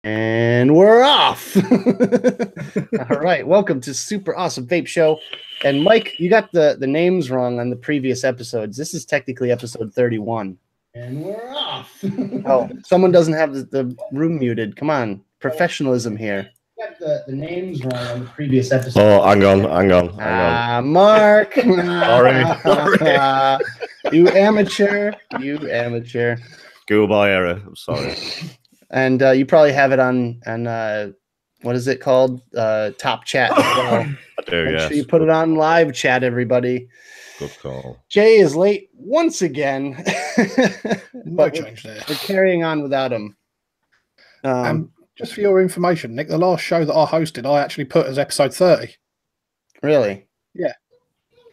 And we're off. All right. Welcome to Super Awesome Vape Show. And Mike, you got the names wrong on the previous episodes. This is technically episode 31. And we're off. Oh, someone doesn't have the room muted. Come on. Professionalism here. You got the names wrong on the previous episode. Oh, hang on. Mark. Sorry. You amateur. Schoolboy error. I'm sorry. And you probably have it on what is it called? Top chat as well. I do, Make yes. sure you put it on live chat, everybody. Good call. Jay is late once again. No change there. We're carrying on without him. Just for your information, Nick, the last show that I hosted, I actually put as episode 30. Really? Yeah.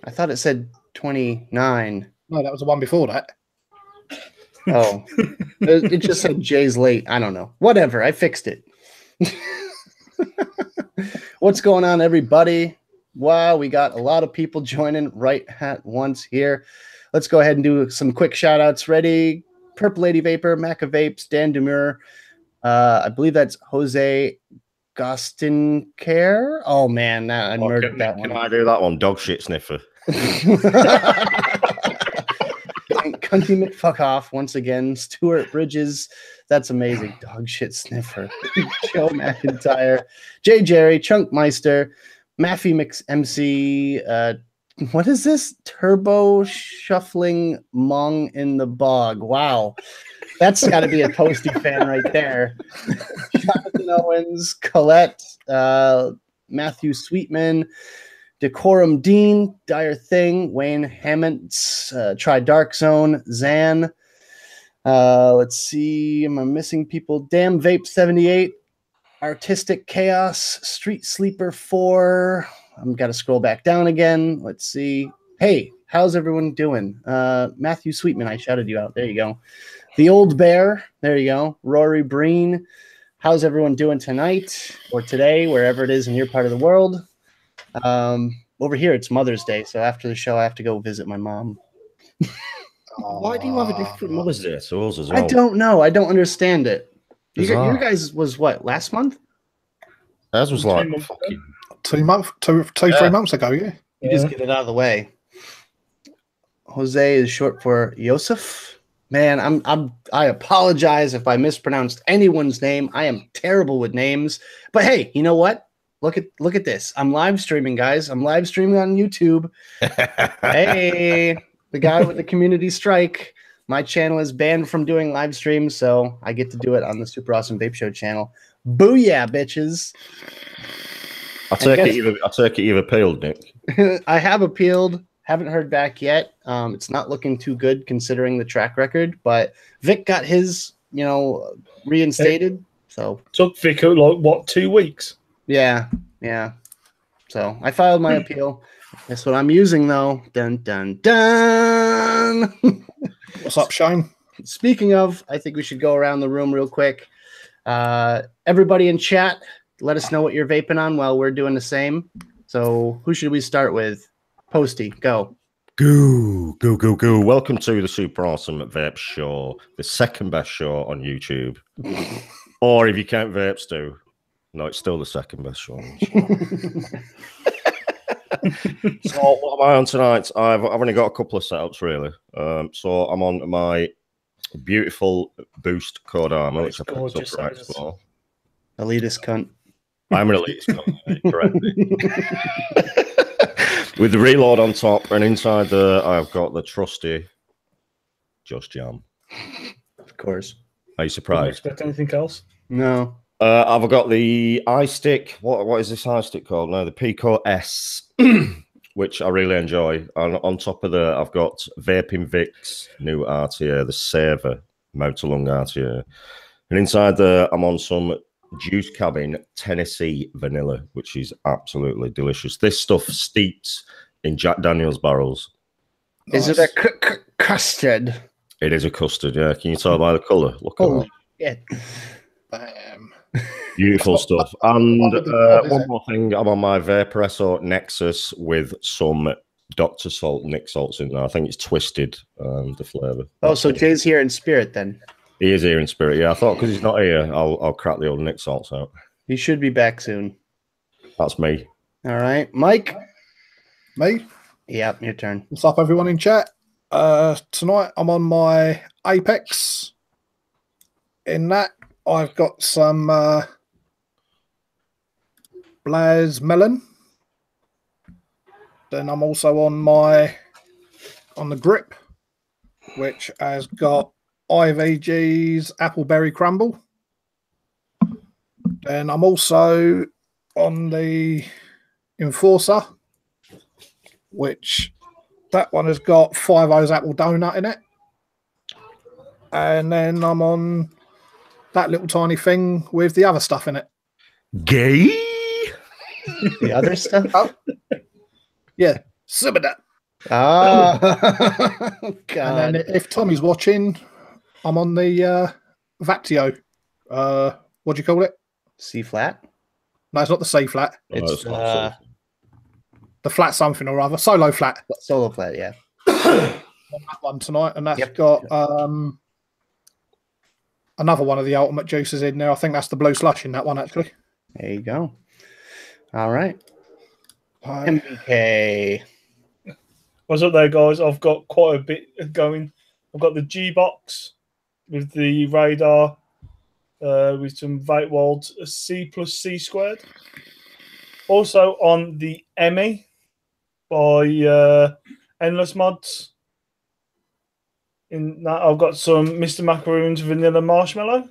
I thought it said 29. No, that was the one before that. Oh, it just said Jay's late. I don't know. Whatever. I fixed it. What's going on, everybody? Wow, we got a lot of people joining right at once here. Let's go ahead and do some quick shout outs. Ready? Purple Lady Vapor, Maca Vapes, Dan Demure. I believe that's Jose Gostincare. Oh, man. I murdered that one. Can I do that one? Dog shit sniffer. Cunty McFuckoff once again. Stuart Bridges. That's amazing. Dog shit sniffer. Joe McIntyre. Jay Jerry. Chunk Meister. Maffy Mix MC. What is this? Turbo Shuffling Mong in the Bog. Wow. That's got to be a Toasty fan right there. Jonathan Owens. Colette. Matthew Sweetman. Decorum Dean, Dire Thing, Wayne Hammonds, Try Dark Zone, Zan. Let's see, am I missing people? Damn Vape 78, Artistic Chaos, Street Sleeper 4. I'm got to scroll back down again. Let's see. Hey, how's everyone doing? Matthew Sweetman, I shouted you out. There you go. The Old Bear. There you go. Rory Breen. How's everyone doing tonight or today, wherever it is in your part of the world? Over here it's Mother's Day, so after the show I have to go visit my mom. Why do you have a different Mother's Day to us as well? I don't know. I don't understand it. You guys was what, last month? Ours was like fucking 3 months ago, yeah. You just get it out of the way. Jose is short for Yosef. Man, I apologize if I mispronounced anyone's name. I am terrible with names. But hey, you know what? Look at this. I'm live streaming, guys. I'm live streaming on YouTube. Hey, the guy with the community strike. My channel is banned from doing live streams, so I get to do it on the Super Awesome Vape Show channel. Booyah, bitches. I take it you've appealed, Nick. I have appealed. Haven't heard back yet. It's not looking too good considering the track record, but Vic got his, reinstated. So took Vic like what, 2 weeks? Yeah. So I filed my appeal. That's what I'm using, though. Dun, dun, dun. What's up, Shane? Speaking of, I think we should go around the room real quick. Everybody in chat, let us know what you're vaping on while we're doing the same. So who should we start with? Posty, go. Go. Welcome to the Super Awesome Vape Show, the second best show on YouTube. Or if you count Vape Stew. No, it's still the second best show. So what am I on tonight? I've only got a couple of setups, really. So I'm on my beautiful Boost Code Armor, which I picked up right as well. Elitist cunt. I'm an elitist cunt, correct. With the reload on top, and inside there, I've got the trusty Just Jam. Of course. Are you surprised? Don't expect anything else? No. I've got the iStick. What is this iStick called? No, the Pico S, which I really enjoy. And on top of that, I've got Vaping Vic's new RTA, the Saver Motor Lung RTA. And inside there, I'm on some Juice Cabin Tennessee Vanilla, which is absolutely delicious. This stuff steeps in Jack Daniels barrels. Is it a custard? It is a custard, yeah. Can you tell by the colour? Look at that. Yeah. Bam. Beautiful stuff. And one more thing, I'm on my Vaporesso Nexus with some Dr. Salt, Nick Salts in there. I think it's twisted, the flavour. Oh, so Jay's here in spirit then. He is here in spirit. Yeah, I thought because he's not here, I'll crack the old Nick salts out. He should be back soon. That's me. All right, Mike. Me? Yep, your turn. What's up, everyone in chat? Tonight I'm on my Apex. In that, I've got some Blaz Melon. Then I'm also on the grip, which has got IVG's Appleberry Crumble. Then I'm also on the Enforcer, which that one has got 5-O's Apple Donut in it. And then I'm on that little tiny thing with the other stuff in it. Gay? The other stuff? Oh. Yeah, Subida. Oh, God. And then if Tommy's watching, I'm on the Vactio. What do you call it? C flat? No, it's not the C flat. It's not The flat something or other. Solo flat. solo flat, yeah. On that one tonight, and that's got another one of the ultimate juices in there. I think that's the blue slush in that one, actually. There you go. All right. MBK. What's up there, guys? I've got quite a bit going. I've got the G box with the radar, with some Vape World C plus C squared. Also on the Emmy by Endless Mods. In that, I've got some Mr. Macaroon's Vanilla Marshmallow.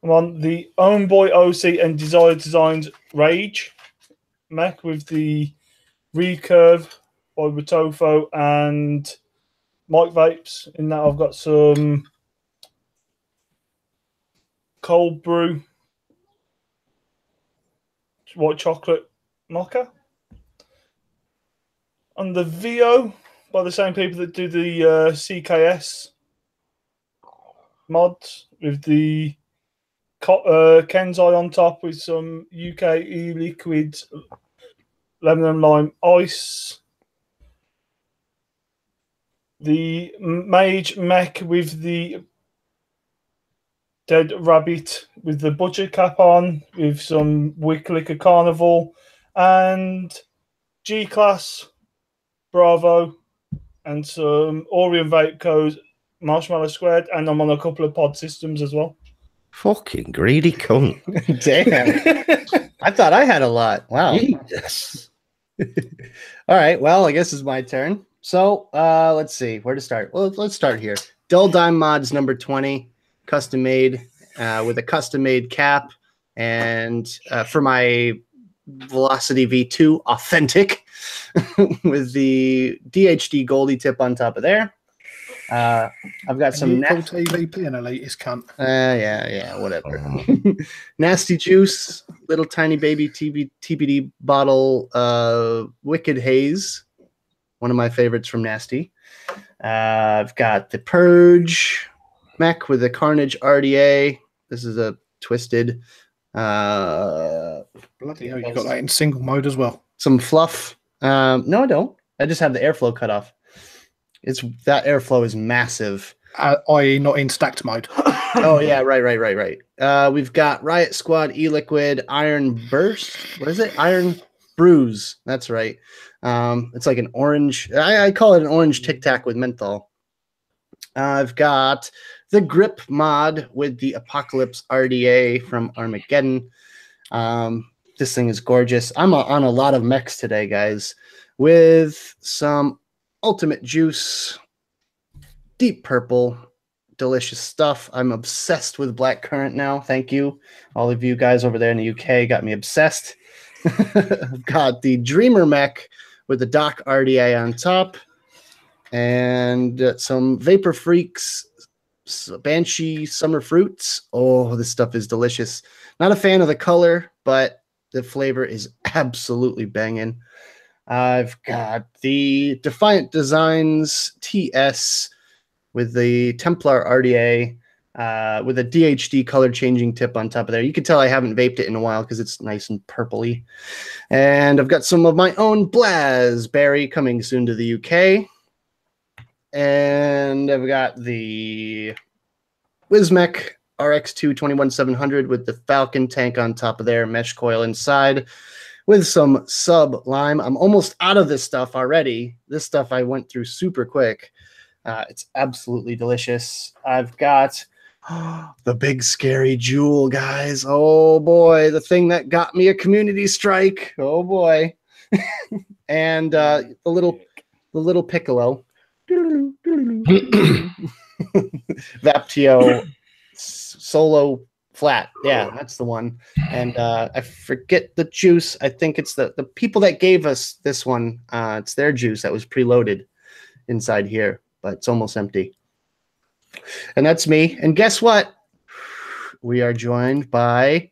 I'm on the Own Boy OC and Desire Designs Rage mech with the Recurve by Rotofo and Mike Vapes. In that, I've got some cold brew white chocolate mocha. On the VO by the same people that do the CKS mods with the Kenzai on top with some UK e-liquid lemon and lime ice. The Mage mech with the Dead Rabbit with the budget cap on with some Wicklicker Carnival and G-Class Bravo and some Orion Vape Co's Marshmallow Squared, and I'm on a couple of pod systems as well. Fucking greedy cunt. Damn. I thought I had a lot. Wow. Jesus. All right. Well, I guess it's my turn. So let's see where to start. Well, let's start here. Dull Dime Mods number 20, custom made with a custom made cap, and for my Velocity V2 authentic with the DHD Goldie tip on top of there. I've got some TVP and elitist cunt. Yeah, whatever. Nasty Juice, little tiny baby TBD bottle, Wicked Haze, one of my favorites from Nasty. I've got the Purge mech with the Carnage RDA. This is a twisted. Bloody hell, you got that in single mode as well. Some fluff. No, I don't. I just have the airflow cut off. That airflow is massive. I.e. not in stacked mode. Oh yeah, right. We've got Riot Squad E-Liquid Iron Burst. What is it? Iron Bruise. That's right. It's like an orange. I call it an orange Tic Tac with menthol. I've got the Grip mod with the Apocalypse RDA from Armageddon. This thing is gorgeous. I'm on a lot of mechs today, guys, with some Ultimate Juice, deep purple, delicious stuff. I'm obsessed with Black Currant now. Thank you. All of you guys over there in the UK got me obsessed. I've got the Dreamer mech with the Doc RDA on top, and some Vapor Freaks Banshee Summer Fruits. Oh, this stuff is delicious. Not a fan of the color, but the flavor is absolutely banging. I've got the Defiant Designs TS with the Templar RDA with a DHD color changing tip on top of there. You can tell I haven't vaped it in a while because it's nice and purpley. And I've got some of my own Blazberry coming soon to the UK. And I've got the Wismec RX2 21700 with the Falcon tank on top of there, mesh coil inside with some Sublime. I'm almost out of this stuff already. This stuff I went through super quick. It's absolutely delicious. I've got the big scary jewel, guys. Oh boy, the thing that got me a community strike. Oh boy. And the little piccolo. Vaptio solo flat. Yeah, that's the one. And I forget the juice. I think it's the people that gave us this one. It's their juice that was preloaded inside here, but it's almost empty. And that's me. And guess what? We are joined by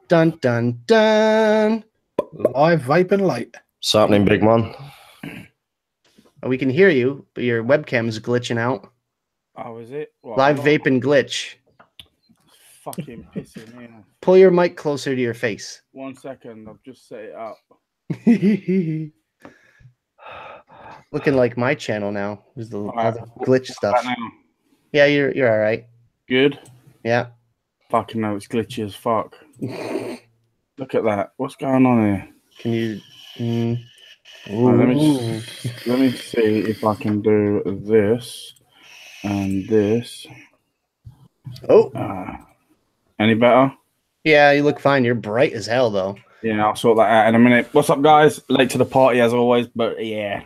dun dun dun. Live vaping late. What's happening, big man? We can hear you, but your webcam's glitching out. Oh, is it? Well, Live vaping glitch. Fucking pissing me off. Pull your mic closer to your face. 1 second, I've just set it up. Looking like my channel now. There's the Alright. other glitch stuff. Right now. Yeah, you're all right. Good. Yeah. Fucking no, it's glitchy as fuck. Look at that. What's going on here? Can you? Right, let me see if I can do this and this. Oh, Any better? yeah, you look fine. You're bright as hell, though. Yeah, I'll sort that out in a minute. What's up, guys? Late to the party as always, but yeah,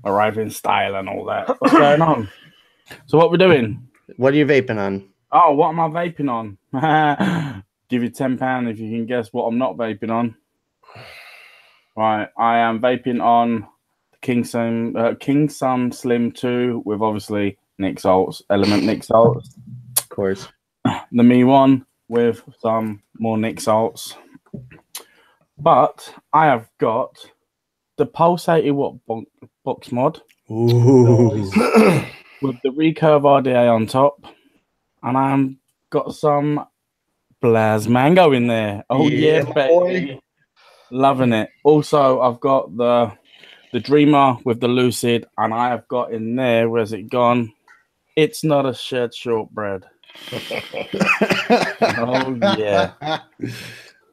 arriving style and all that. What's going on? So what we're doing? What are you vaping on? Oh, what am I vaping on? Give you £10 if you can guess what I'm not vaping on. Right, I am vaping on King Sun Slim 2 with obviously Nick Salts, Element Nick Salts. Of course. The Me one with some more Nick Salts. But I have got the Pulse 80 watt box mod Ooh. with the Recurve RDA on top. And I've got some Blaz Mango in there. Oh, yeah, baby. Loving it. Also, I've got the Dreamer with the Lucid, and I have got in there, where's it gone? It's not a shed shortbread. Oh, yeah.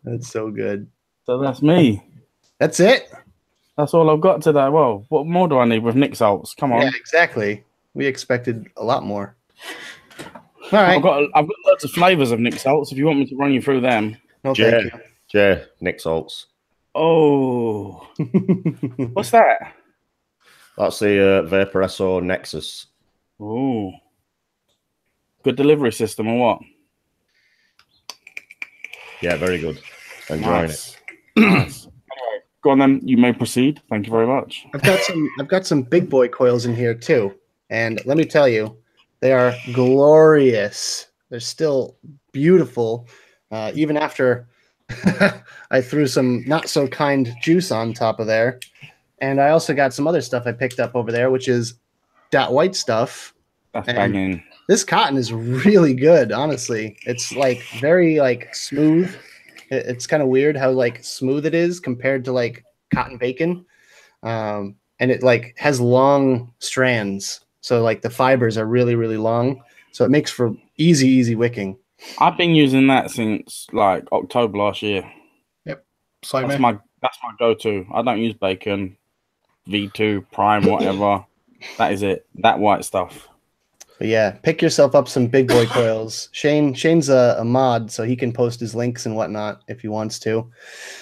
That's so good. So that's me. That's it? That's all I've got today. Well, what more do I need with Nick Salts? Come on. Yeah, exactly. We expected a lot more. All right. I've got lots of flavors of Nick Salts if you want me to run you through them. No, thank you. Yeah, Nick Salts. Oh. What's that? That's the Vapor SO Nexus. Oh. Good delivery system or what? Yeah, very good. Enjoying it. Nice. Anyway, go on then. You may proceed. Thank you very much. I've got some big boy coils in here too, and let me tell you, they are glorious. They're still beautiful, even after I threw some not so kind juice on top of there. And I also got some other stuff I picked up over there, which is that white stuff. That's And banging. this cotton is really good, honestly. It's like very like smooth. It's kind of weird how like smooth it is compared to like cotton bacon. And it like has long strands. So like the fibers are really, really long. So it makes for easy wicking. I've been using that since like October last year. Yep. So That's my go-to. I don't use bacon, V2, Prime, whatever. That is it. That white stuff. But yeah, pick yourself up some big boy coils. Shane's a mod, so he can post his links and whatnot if he wants to.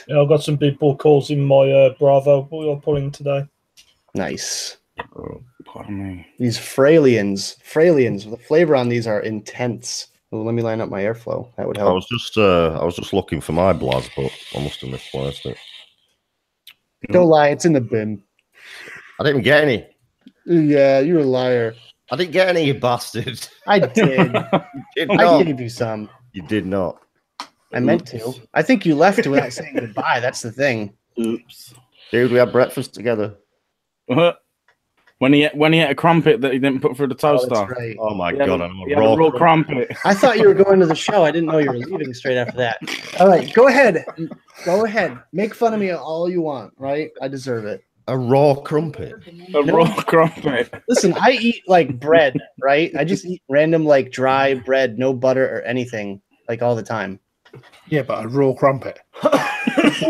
Yeah, I've got some big boy calls in my Bravo. What you're pulling today? Nice. Oh, pardon me. These Fralians. The flavor on these are intense. Well, let me line up my airflow. That would help. I was just looking for my Blaz, but I must have misplaced it. Don't lie, it's in the bin. I didn't get any. Yeah, you're a liar. I didn't get any, you bastard. I did. You did I not. gave you some. You did not. I meant to. I think you left without saying goodbye. That's the thing. Oops. Dude, we had breakfast together. When he ate a crumpet that he didn't put through the Oh, toaster. that's right. Oh my He had god, a- I'm he had a raw crumpet. I thought you were going to the show. I didn't know you were leaving straight after that. All right, go ahead. Go ahead. Make fun of me all you want, right? I deserve it. A raw crumpet. A raw crumpet. Listen, I eat like bread, right? I just eat random like dry bread, no butter or anything, like all the time. Yeah, but a raw crumpet.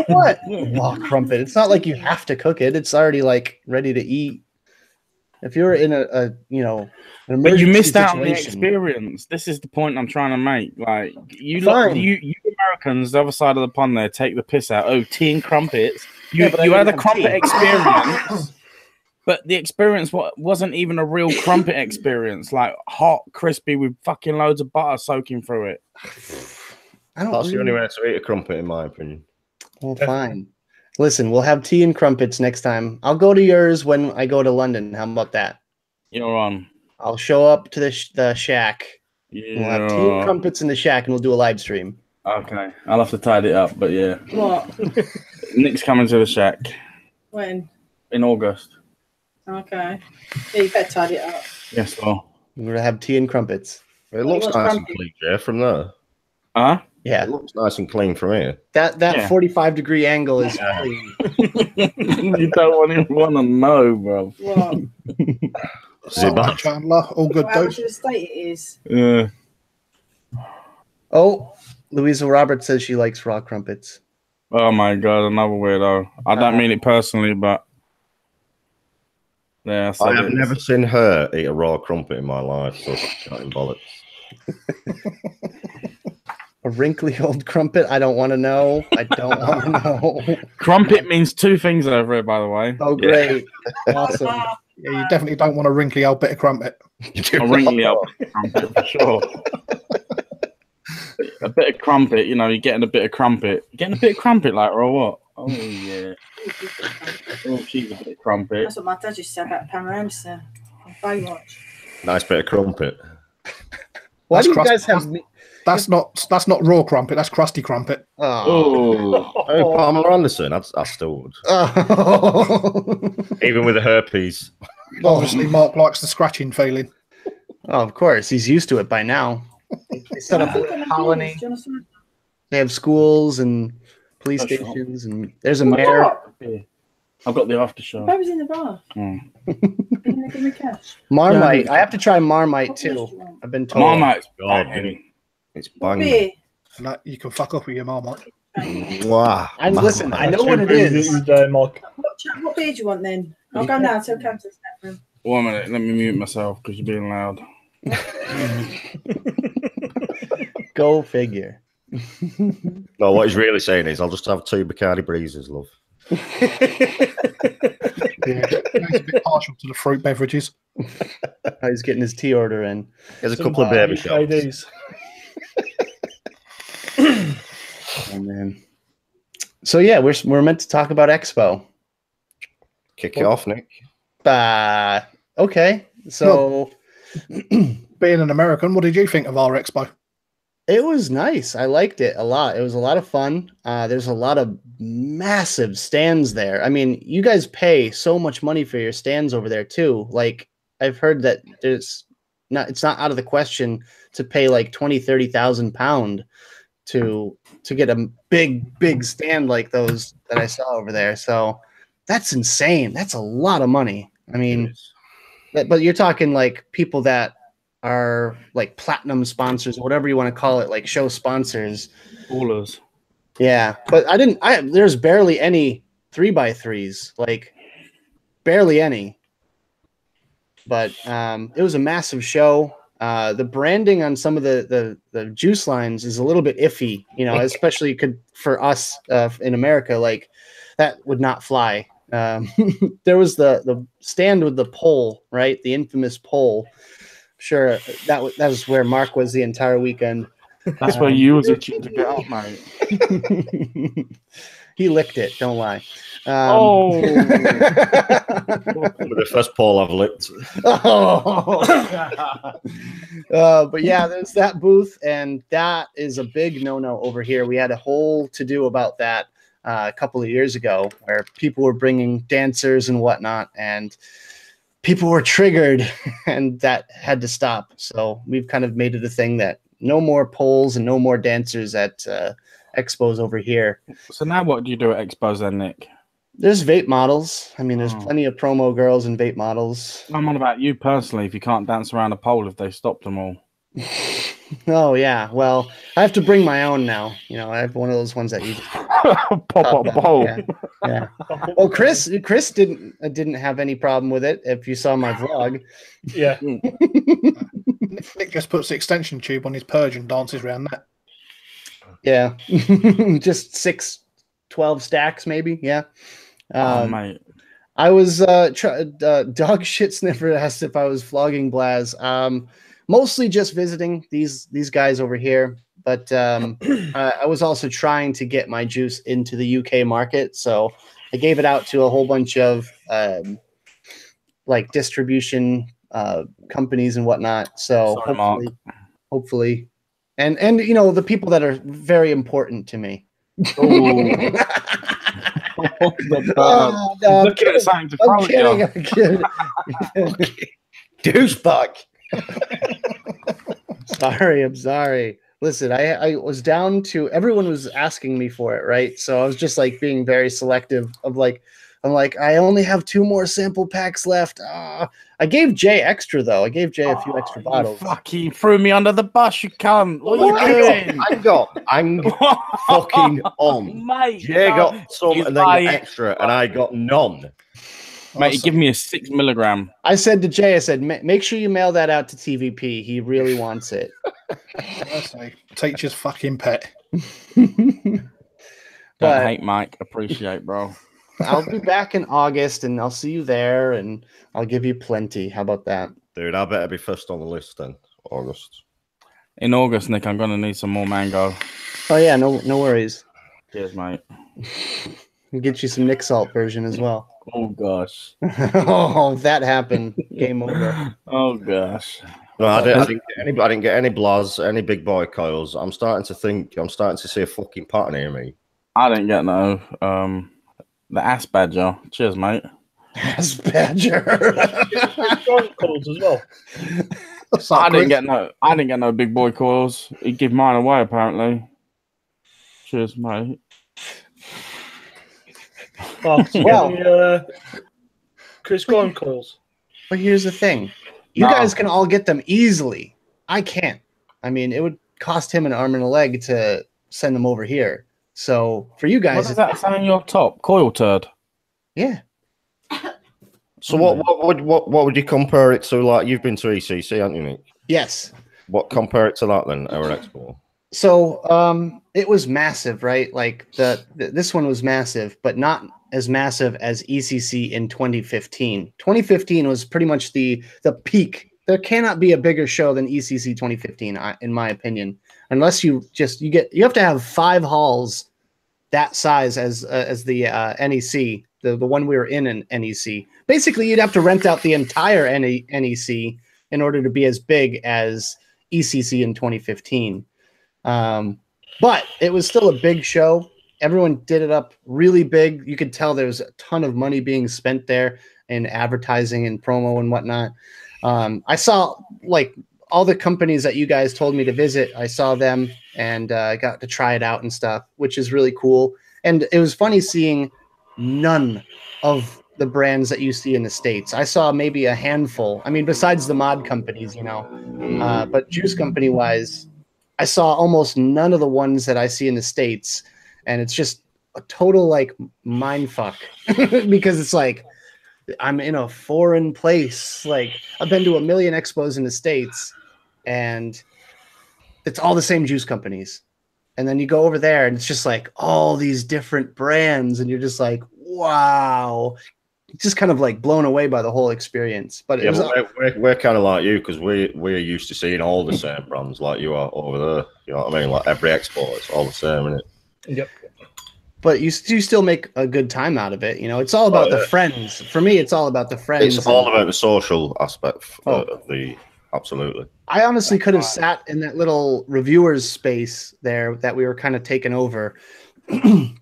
What? Raw crumpet. It's not like you have to cook it. It's already like ready to eat. If you're in an emergency But you missed out on the situation- experience. This is the point I'm trying to make. Like you Fine. you Americans, the other side of the pond there, take the piss out. Oh, tea and crumpets. Yeah, but I You had a didn't have crumpet tea. experience, but the experience wasn't even a real crumpet experience. Like hot, crispy, with fucking loads of butter soaking through it. I don't. That's the really- only way to eat a crumpet, in my opinion. Well, fine. Listen, we'll have tea and crumpets next time. I'll go to yours when I go to London. How about that? You're on. I'll show up to the shack. Yeah. We'll have tea and crumpets in the shack, and we'll do a live stream. Okay, I'll have to tidy it up, but yeah. What? Nick's coming to the shack When? in August. Okay. Yeah, you better tidy it up. Yes, well. We're gonna have tea and crumpets. It looks what's nice and crumpet? clean, Jay, from there. Huh? Yeah, It looks nice and clean from here. that Yeah. 45-degree angle is Yeah. clean. You don't even want to know, bro. What? Is it bad? Chandler, all good, How dude. much of a state it is? Yeah. Oh, Louisa Roberts says she likes raw crumpets. Oh my god, another weirdo. I don't mean it personally, but yeah, I have never seen her eat a raw crumpet in my life, so chatting bollocks. A wrinkly old crumpet? I don't want to know. I don't want to know. Crumpet means two things over here, by the way. Oh, great. Awesome. Yeah, you definitely don't want a wrinkly old bit of crumpet. A wrinkly old crumpet for sure. A bit of crumpet, you know, you're getting a bit of crumpet. You're getting a bit of crumpet, like, or what? Oh yeah. Oh, she's a bit of crumpet. That's what my dad used to say about Panorama on Baywatch. Nice bit of crumpet. Why That's do you crust- guys have... That's not raw crumpet. That's crusty crumpet. Oh. Oh, Oh, Pamela Anderson, I still would. Oh. Even with the herpes. Obviously, Mark likes the scratching feeling. Oh, of course. He's used to it by now. They set up a colony. They have schools and police That's stations, and there's a mayor. I've got the aftershow. Baby's in the bar. Mm. Give me cash. Marmite. I have to try Marmite too. I've been told. Marmite's God, banging. it's What banging. beer? No, you can fuck off with your marmite. Wow. And listen, I know Two what it beers is. a day, Mike. What beer do you want then? I'll go now. Tell Cam to step room. 1 minute, let me mute myself because you're being loud. Go figure. No, what he's really saying is, I'll just have 2 Bacardi Breezes, love. Yeah, he's a bit partial to the fruit beverages. He's getting his tea order in. There's a couple of baby shots. KDs. Oh man. So yeah, we're meant to talk about Expo. Kick it off, Nick. Okay. So Being an American, what did you think of our expo? it was nice. I liked it a lot. It was a lot of fun. There's a lot of massive stands there. I mean, you guys pay so much money for your stands over there too. Like I've heard that it's not out of the question to pay like 20,000-30,000 pound to get a big stand like those that I saw over there. So that's insane. That's a lot of money. I mean, but you're talking like people that are like platinum sponsors or whatever you want to call it, like show sponsors. Ballers. Yeah, but there's barely any 3x3s, like barely any. But it was a massive show. The branding on some of the juice lines is a little bit iffy, you know, especially for us in America, like that would not fly. There was the stand with the pole, right? The infamous pole. Sure, that was where Mark was the entire weekend. That's where you was itching to get out, mate. He licked it. Don't lie. Oh. With the first pole I've licked. But yeah, there's that booth, and that is a big no-no over here. We had a whole to-do about that a couple of years ago, where people were bringing dancers and whatnot, and people were triggered, and that had to stop. So we've kind of made it a thing that no more poles and no more dancers at expos over here. So now what do you do at Expos then, Nick? There's vape models. I mean, there's plenty of promo girls and vape models. I'm on about you personally. If you can't dance around a pole, if they stopped them all. Oh yeah. Well, I have to bring my own now. You know, I have one of those ones that you just Pop up pole. Yeah. Yeah. Well, Chris didn't have any problem with it. If you saw my vlog. Yeah. Nick just puts the extension tube on his purge and dances around that. Yeah. Just 12 stacks, maybe. Yeah. Mate. I was dog shit sniffer asked if I was vlogging Blaz. Mostly just visiting these guys over here, but I was also trying to get my juice into the UK market, so I gave it out to a whole bunch of like distribution companies and whatnot. So hopefully, and you know, the people that are very important to me. I'm kidding. Douchebag. I'm sorry. Listen, I was down to, everyone was asking me for it, right? So I was just like being very selective of like, I'm like, I only have 2 more sample packs left. I gave Jay extra though. I gave Jay a few extra bottles. Fucking threw me under the bus, you cunt. What are you doing? I'm fucking on. Mate, Jay got some and then got extra, and I got none. Mate, give me a 6 milligram. I said to Jay, I said, make sure you mail that out to TVP. He really wants it. Teacher's fucking pet. Don't hate Mike. Appreciate, bro. I'll be back in August, and I'll see you there, and I'll give you plenty. How about that? Dude, I better be first on the list then. August. In August, Nick, I'm going to need some more mango. Oh, yeah, no worries. Cheers, mate. We'll get you some Nick Salt version as well. Oh, gosh. Oh, if that happened, game over. Oh, gosh. No, I didn't get any blaz, any big boy coils. I'm starting to see a fucking pattern here, me. I didn't get no. The ass badger. Cheers, mate. Ass badger. Coils as well. I didn't get no big boy coils. He gave mine away apparently. Cheers, mate. Well, Chris Grime coils. But here's the thing. You guys can all get them easily. I can't. I mean, it would cost him an arm and a leg to send them over here. So for you guys, what does that say on your top? Coil turd. Yeah. So what would you compare it to? Like, you've been to ECC, haven't you, Nick? Yes. What compare it to that then? Our Expo. So it was massive, right? Like this one was massive, but not as massive as ECC in 2015. 2015 was pretty much the peak. There cannot be a bigger show than ECC 2015, in my opinion, unless you have to have 5 halls that size as the NEC, the one we were in NEC. Basically, you'd have to rent out the entire NEC in order to be as big as ECC in 2015. But it was still a big show. Everyone did it up really big. You could tell there was a ton of money being spent there in advertising and promo and whatnot. I saw like all the companies that you guys told me to visit. I saw them and I got to try it out and stuff, which is really cool. And it was funny seeing none of the brands that you see in the States. I saw maybe a handful. I mean, besides the mod companies, you know, but juice company wise, I saw almost none of the ones that I see in the States. And it's just a total like mind fuck because it's like, I'm in a foreign place. Like, I've been to a million expos in the States and it's all the same juice companies. And then you go over there and it's just like all these different brands and you're just like, wow. Just kind of like blown away by the whole experience. But yeah, we're kind of like you because we're used to seeing all the same brands like you are over there. You know what I mean? Like every expo, it's all the same, isn't it? Yep. But you still make a good time out of it. You know, it's all about the friends. For me, it's all about the friends. It's all about the social aspect of the, absolutely. I honestly could have sat in that little reviewers space there that we were kind of taking over the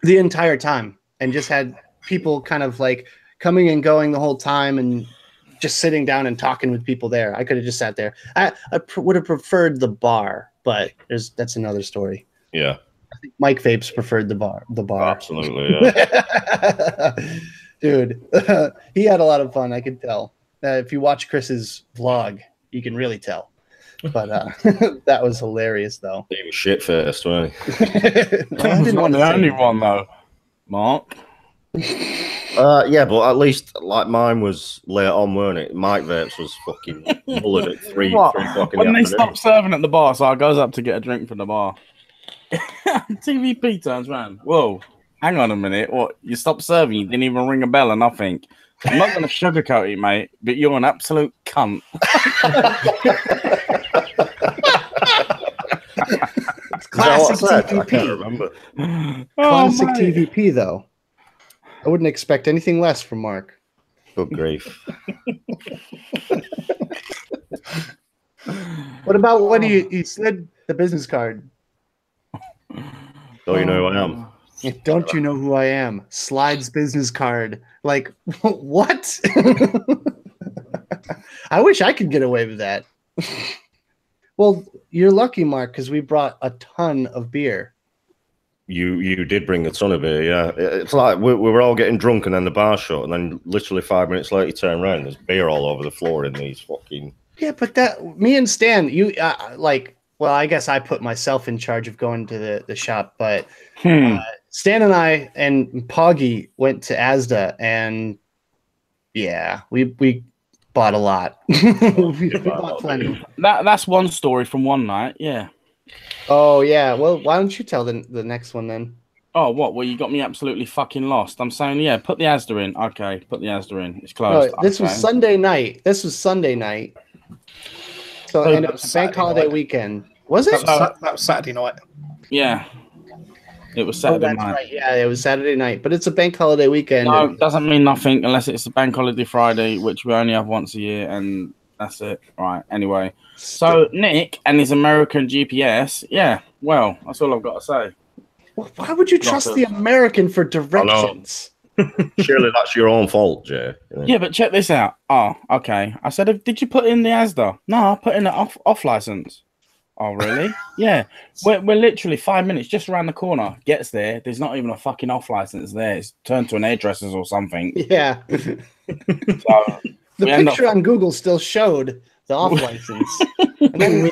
entire time and just had people kind of like coming and going the whole time and just sitting down and talking with people there. I could have just sat there. I would have preferred the bar, but that's another story. Yeah. Mike Vapes preferred the bar. Absolutely, yeah. Dude, he had a lot of fun. I could tell. If you watch Chris's vlog, you can really tell. But that was hilarious, though. He was shit first, wasn't he? I didn't want the only one though, Mark. Yeah, but at least like mine was late on, weren't it? Mike Vapes was fucking mullered at 3 o'clock in the When they afternoon. stopped serving at the bar, so I goes up to get a drink from the bar. TVP turns around. Whoa, hang on a minute. What? You stopped serving? You didn't even ring a bell or nothing. I'm not going to sugarcoat it, mate, but you're an absolute cunt. Classic TVP. I can't TVP. remember. Classic TVP, though. I wouldn't expect anything less from Mark. Good grief. What about when he said the business card? So you know who I am. Don't you know who I am? Slides business card. Like, what? I wish I could get away with that. Well, you're lucky, Mark, because we brought a ton of beer. You did bring a ton of beer, yeah. It's like we were all getting drunk and then the bar shut, and then literally 5 minutes later you turn around, there's beer all over the floor in these fucking... Yeah, but me and Stan, you well, I guess I put myself in charge of going to the shop, but Stan and I and Poggy went to Asda, and yeah, we bought a lot. we bought plenty. That's one story from one night, yeah. Oh yeah, well, why don't you tell the next one then? Oh, what? Well, you got me absolutely fucking lost. I'm saying, yeah, put the Asda in. Okay, put the Asda in. It's closed. No, this was Sunday night. So, and it was a bank holiday weekend. Was it? That was Saturday night. Yeah. It was Saturday that's night. right. Yeah, it was Saturday night. But it's a bank holiday weekend. No, it doesn't mean nothing unless it's a bank holiday Friday, which we only have once a year, and that's it. Right, anyway. So, Nick and his American GPS, yeah, well, that's all I've got to say. Well, why would you trust the American for directions? Surely that's your own fault, Jay. Yeah, but check this out. Oh, okay. I said, did you put in the Asda? No, I put in an off license. Oh, really? Yeah. We're literally 5 minutes just around the corner. Gets there. There's not even a fucking off license there. It's turned to an hairdresser's or something. Yeah. So, the picture on Google still showed the off license. And then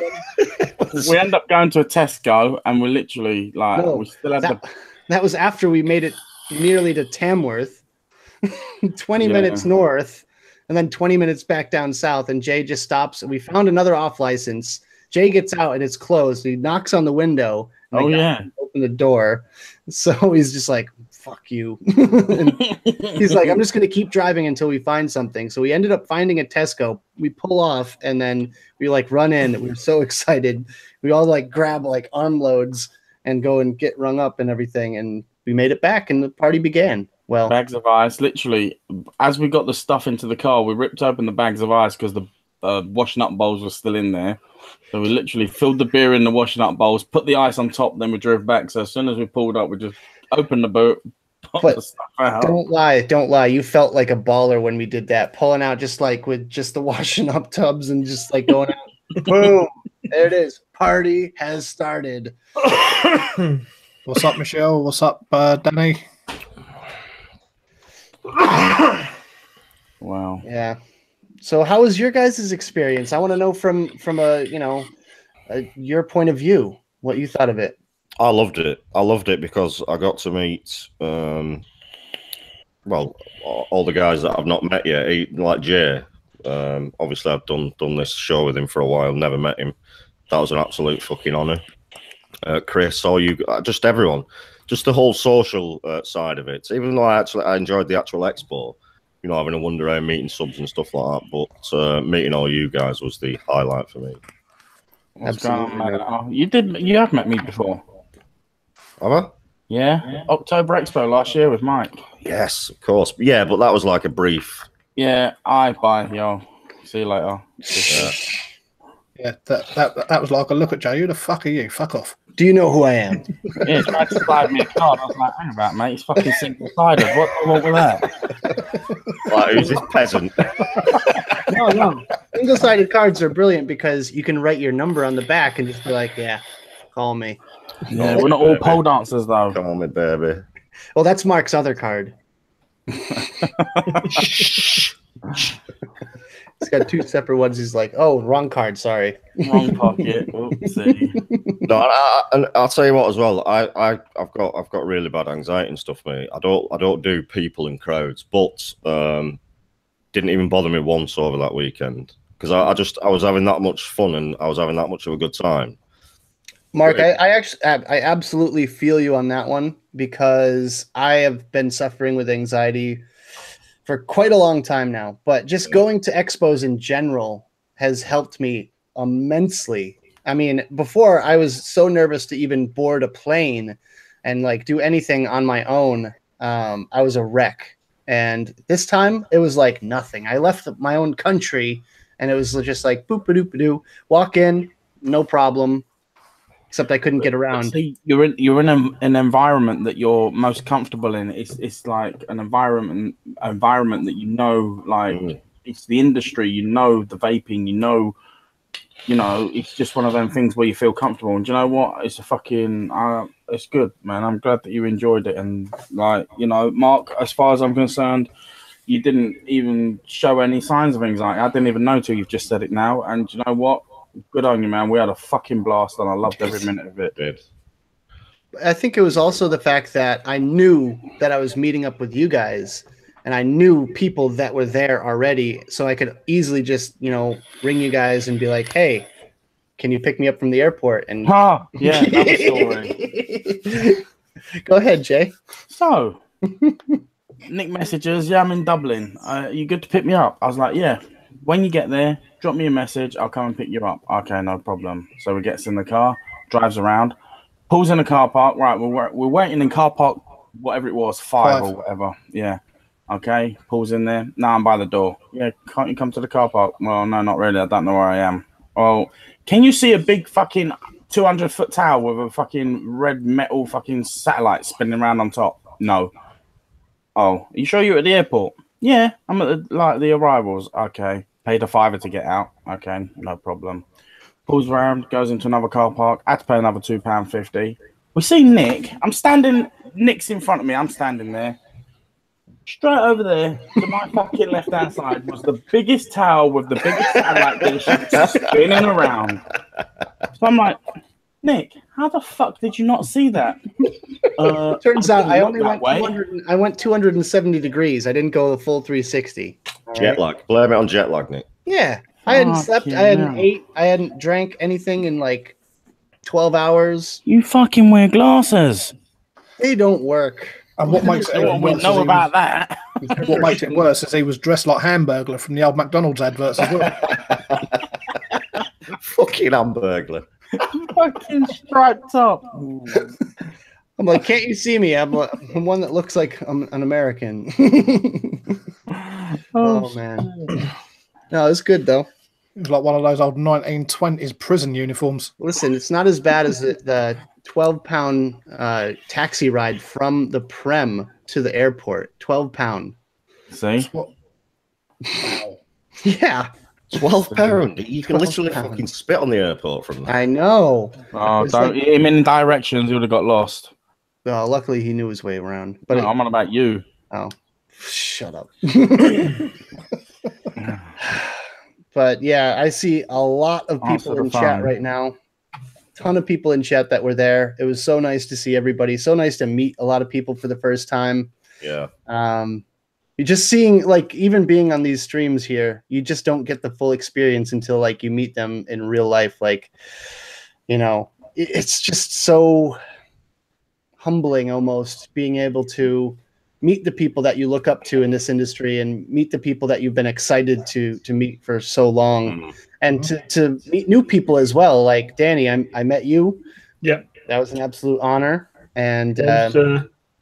we end up going to a Tesco, and we're literally like, we still had that was after we made it nearly to Tamworth, 20 minutes north, and then 20 minutes back down south. And Jay just stops, and we found another off license. Jay gets out, and it's closed. He knocks on the window. And open the door. So he's just like, fuck you. He's like, I'm just going to keep driving until we find something. So we ended up finding a Tesco. We pull off, and then we like run in. We were so excited. We all like grab like armloads and go and get rung up and everything. And we made it back, and the party began. Well, bags of ice. Literally, as we got the stuff into the car, we ripped open the bags of ice because the washing up bowls were still in there. So we literally filled the beer in the washing up bowls, put the ice on top, then we drove back. So as soon as we pulled up, we just opened the boot, popped the stuff out. Don't lie. You felt like a baller when we did that, pulling out just like with just the washing up tubs and just like going out. Boom. There it is. Party has started. What's up, Michelle? What's up, Danny? Wow. Yeah. So how was your guys' experience? I want to know from your point of view, what you thought of it. I loved it. Because I got to meet, all the guys that I've not met yet, like Jay. Obviously, I've done this show with him for a while, never met him. That was an absolute fucking honour. Chris, all you, just everyone, just the whole social side of it. Even though I enjoyed the actual expo, having a wander around, meeting subs and stuff like that. But meeting all you guys was the highlight for me. What's going on, man? You have met me before. Have I? Yeah. October Expo last year with Mike. Yes, of course. Yeah, but that was like a brief. Yeah, bye, yo. See you later. Yeah, that was like a look at Joe. Who the fuck are you? Fuck off. Do you know who I am? Yeah, he tried to slide me a card. I was like, hang about, mate. It's fucking single-sided. What do I want with that? Like, who's this peasant? No. Single-sided cards are brilliant because you can write your number on the back and just be like, yeah, call me. Yeah, we're not all pole dancers though. Come on, me baby. Well, that's Mark's other card. He's got two separate ones. He's like, oh, wrong card. Sorry. Wrong pocket. Oopsie. No, and I'll tell you what as well. I've got really bad anxiety and stuff, mate. I don't do people in crowds, but didn't even bother me once over that weekend because I was having that much fun and I was having that much of a good time. Mark, I absolutely feel you on that one because I have been suffering with anxiety for quite a long time now. But just going to expos in general has helped me immensely. I mean, before I was so nervous to even board a plane and like do anything on my own. I was a wreck. And this time it was like nothing. I left my own country and it was just like boop a doop a doo. Walk in, no problem. Except I couldn't get around. See, you're in an environment that you're most comfortable in. It's like an environment that you know, like it's the industry, you know, the vaping, you know, it's just one of them things where you feel comfortable. And do you know what? It's a fucking, it's good, man. I'm glad that you enjoyed it. And like, Mark, as far as I'm concerned, you didn't even show any signs of anxiety. I didn't even know till you've just said it now. And do you know what? Good on you, man. We had a fucking blast, and I loved every minute of it. I think it was also the fact that I knew that I was meeting up with you guys, and I knew people that were there already, so I could easily just, ring you guys and be like, "Hey, can you pick me up from the airport?" And yeah, another story. Go ahead, Jay. So, Nick messages, yeah, I'm in Dublin. Are you good to pick me up? I was like, yeah. When you get there, drop me a message. I'll come and pick you up. Okay, no problem. So he gets in the car, drives around, pulls in a car park. Right, we're waiting in car park, whatever it was, five or whatever. Yeah. Okay, pulls in there. Now I'm by the door. Yeah, can't you come to the car park? Well, no, not really. I don't know where I am. Oh, can you see a big fucking 200-foot tower with a fucking red metal fucking satellite spinning around on top? No. Oh, are you sure you're at the airport? Yeah, I'm at the arrivals. Okay. Paid a $5 to get out. Okay, no problem. Pulls around, goes into another car park. I had to pay another £2.50. We see Nick. Nick's in front of me. I'm standing there. Straight over there to my fucking left-hand side was the biggest tower with the biggest satellite dish spinning around. So I'm like, Nick, how the fuck did you not see that? Turns out I only went 270 degrees. I didn't go the full 360. Jet lag. Blame it on jet lag, Nick. Yeah. I hadn't slept. I hadn't ate. I hadn't drank anything in like 12 hours. You fucking wear glasses. They don't work. And what makes it we know about that. What makes it worse is he was dressed like Hamburglar from the old McDonald's adverts as well. Fucking Hamburglar. Fucking striped top. I'm like, can't you see me? I'm one that looks like I'm an American. Oh man. No, it's good though. It was like one of those old 1920s prison uniforms. Listen, it's not as bad as the 12-pound taxi ride from the Prem to the airport. 12-pound. See? Wow. Yeah. 12 pound. You can literally fucking spit on the airport from that. I know. Oh, don't him in directions. He would have got lost. Well, luckily he knew his way around. But I'm on about you. Oh, shut up. But yeah, I see a lot of people in chat right now. Ton of people in chat that were there. It was so nice to see everybody. So nice to meet a lot of people for the first time. Yeah. You're just seeing, like, even being on these streams here, you just don't get the full experience until like you meet them in real life. Like, it's just so humbling almost being able to meet the people that you look up to in this industry and meet the people that you've been excited to meet for so long, and to meet new people as well. Like Danny, I met you. Yeah, that was an absolute honor, and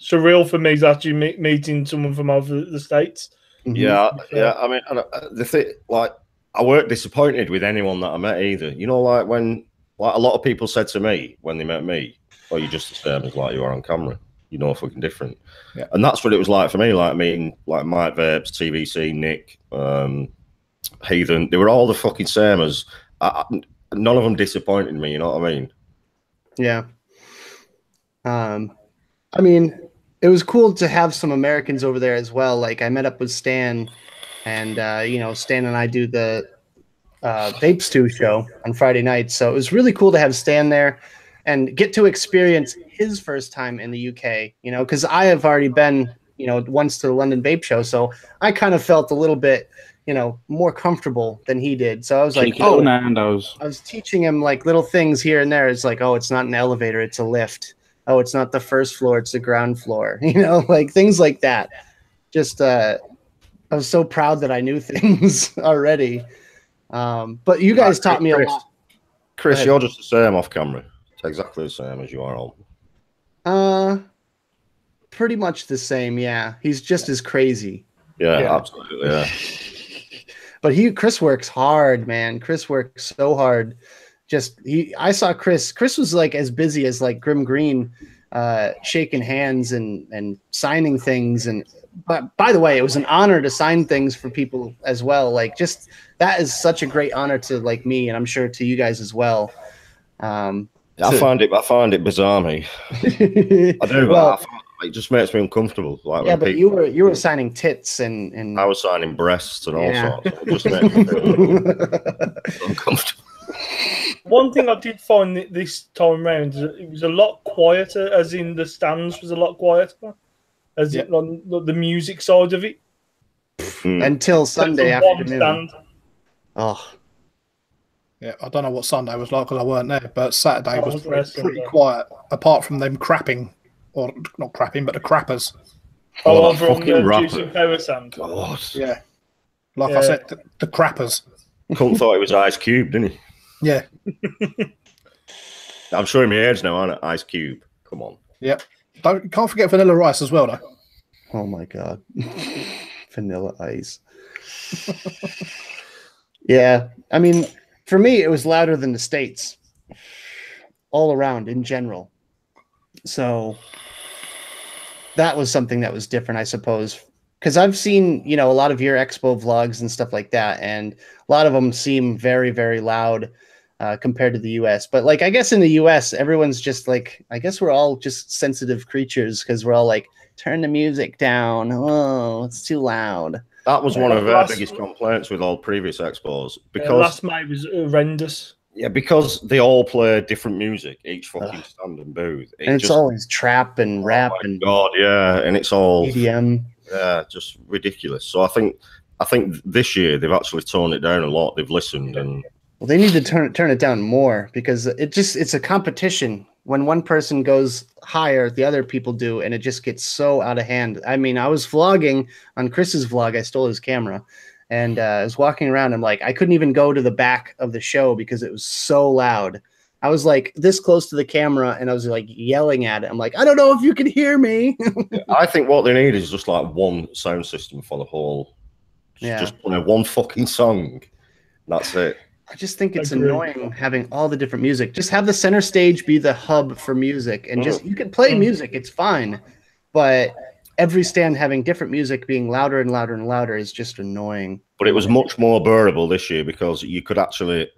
surreal for me is actually meeting someone from over the States. Yeah. I mean, the thing, like, I weren't disappointed with anyone that I met either. Like when a lot of people said to me when they met me, "Oh, you're just the same as like you are on camera. You're no fucking different." Yeah. And that's what it was like for me, like meeting like Mike Vapes, TVC, Nick, Heathen. They were all the fucking same as. None of them disappointed me. You know what I mean? Yeah. I mean, it was cool to have some Americans over there as well. Like I met up with Stan, and Stan and I do the Vape Stew show on Friday nights. So it was really cool to have Stan there and get to experience his first time in the UK. Because I have already been, once to the London Vape Show, so I kind of felt a little bit, more comfortable than he did. So I was like, oh, Nando's. I was teaching him like little things here and there. It's like, oh, it's not an elevator, it's a lift. Oh, it's not the first floor, it's the ground floor. Like things like that. Just I was so proud that I knew things already. But you guys taught me a lot. Chris, you're just the same off camera. It's exactly the same as you are on. Pretty much the same, yeah. He's just as crazy. Yeah, absolutely, yeah. But Chris works hard, man. Chris works so hard. I saw Chris. Chris was like as busy as like Grim Green, shaking hands and signing things. But by the way, it was an honor to sign things for people as well. Like just that is such a great honor to like me, and I'm sure to you guys as well. I find it bizarre, me. I do. Well, it just makes me uncomfortable. Like yeah, but you were signing tits and I was signing breasts and all sorts. It just makes me feel uncomfortable. One thing I did find this time around is it was a lot quieter, as in the stands was a lot quieter, as in on the music side of it. Until Sunday afternoon. Oh. Yeah, I don't know what Sunday was like because I weren't there, but Saturday was pretty quiet, apart from them crapping, or not crapping, but the crappers. Oh, from the Juice and Power Sand. God. Yeah. Like I said, the crappers. Couldn't thought it was Ice Cube, didn't he? Yeah. I'm showing my age now, aren't I? Ice Cube. Come on. Yep. Can't forget Vanilla Ice as well, though. Oh my God. Vanilla Ice. Yeah. I mean, for me, it was louder than the States all around in general. So that was something that was different, I suppose. Because I've seen, a lot of your Expo vlogs and stuff like that, and a lot of them seem very, very loud compared to the US. But like, I guess in the US, everyone's just like, I guess we're all just sensitive creatures because we're all like, turn the music down. Oh, it's too loud. That was one of our biggest complaints with all previous Expos. Because last May was horrendous. Yeah, because they all play different music, each fucking stand and booth. And it's always trap and rap and God, yeah, and it's all EDM. Yeah, just ridiculous. So I think this year they've actually toned it down a lot. They've listened and well, they need to turn it down more because it's a competition. When one person goes higher, the other people do, and it just gets so out of hand. I mean, I was vlogging on Chris's vlog. I stole his camera, and I was walking around. I'm like, I couldn't even go to the back of the show because it was so loud. I was like this close to the camera, and I was like yelling at it. I'm like, I don't know if you can hear me. I think what they need is just like one sound system for the whole. Just one fucking song. That's it. I just think it's annoying having all the different music. Just have the center stage be the hub for music, and just you can play music. It's fine, but every stand having different music being louder and louder and louder is just annoying. But it was much more bearable this year because you could actually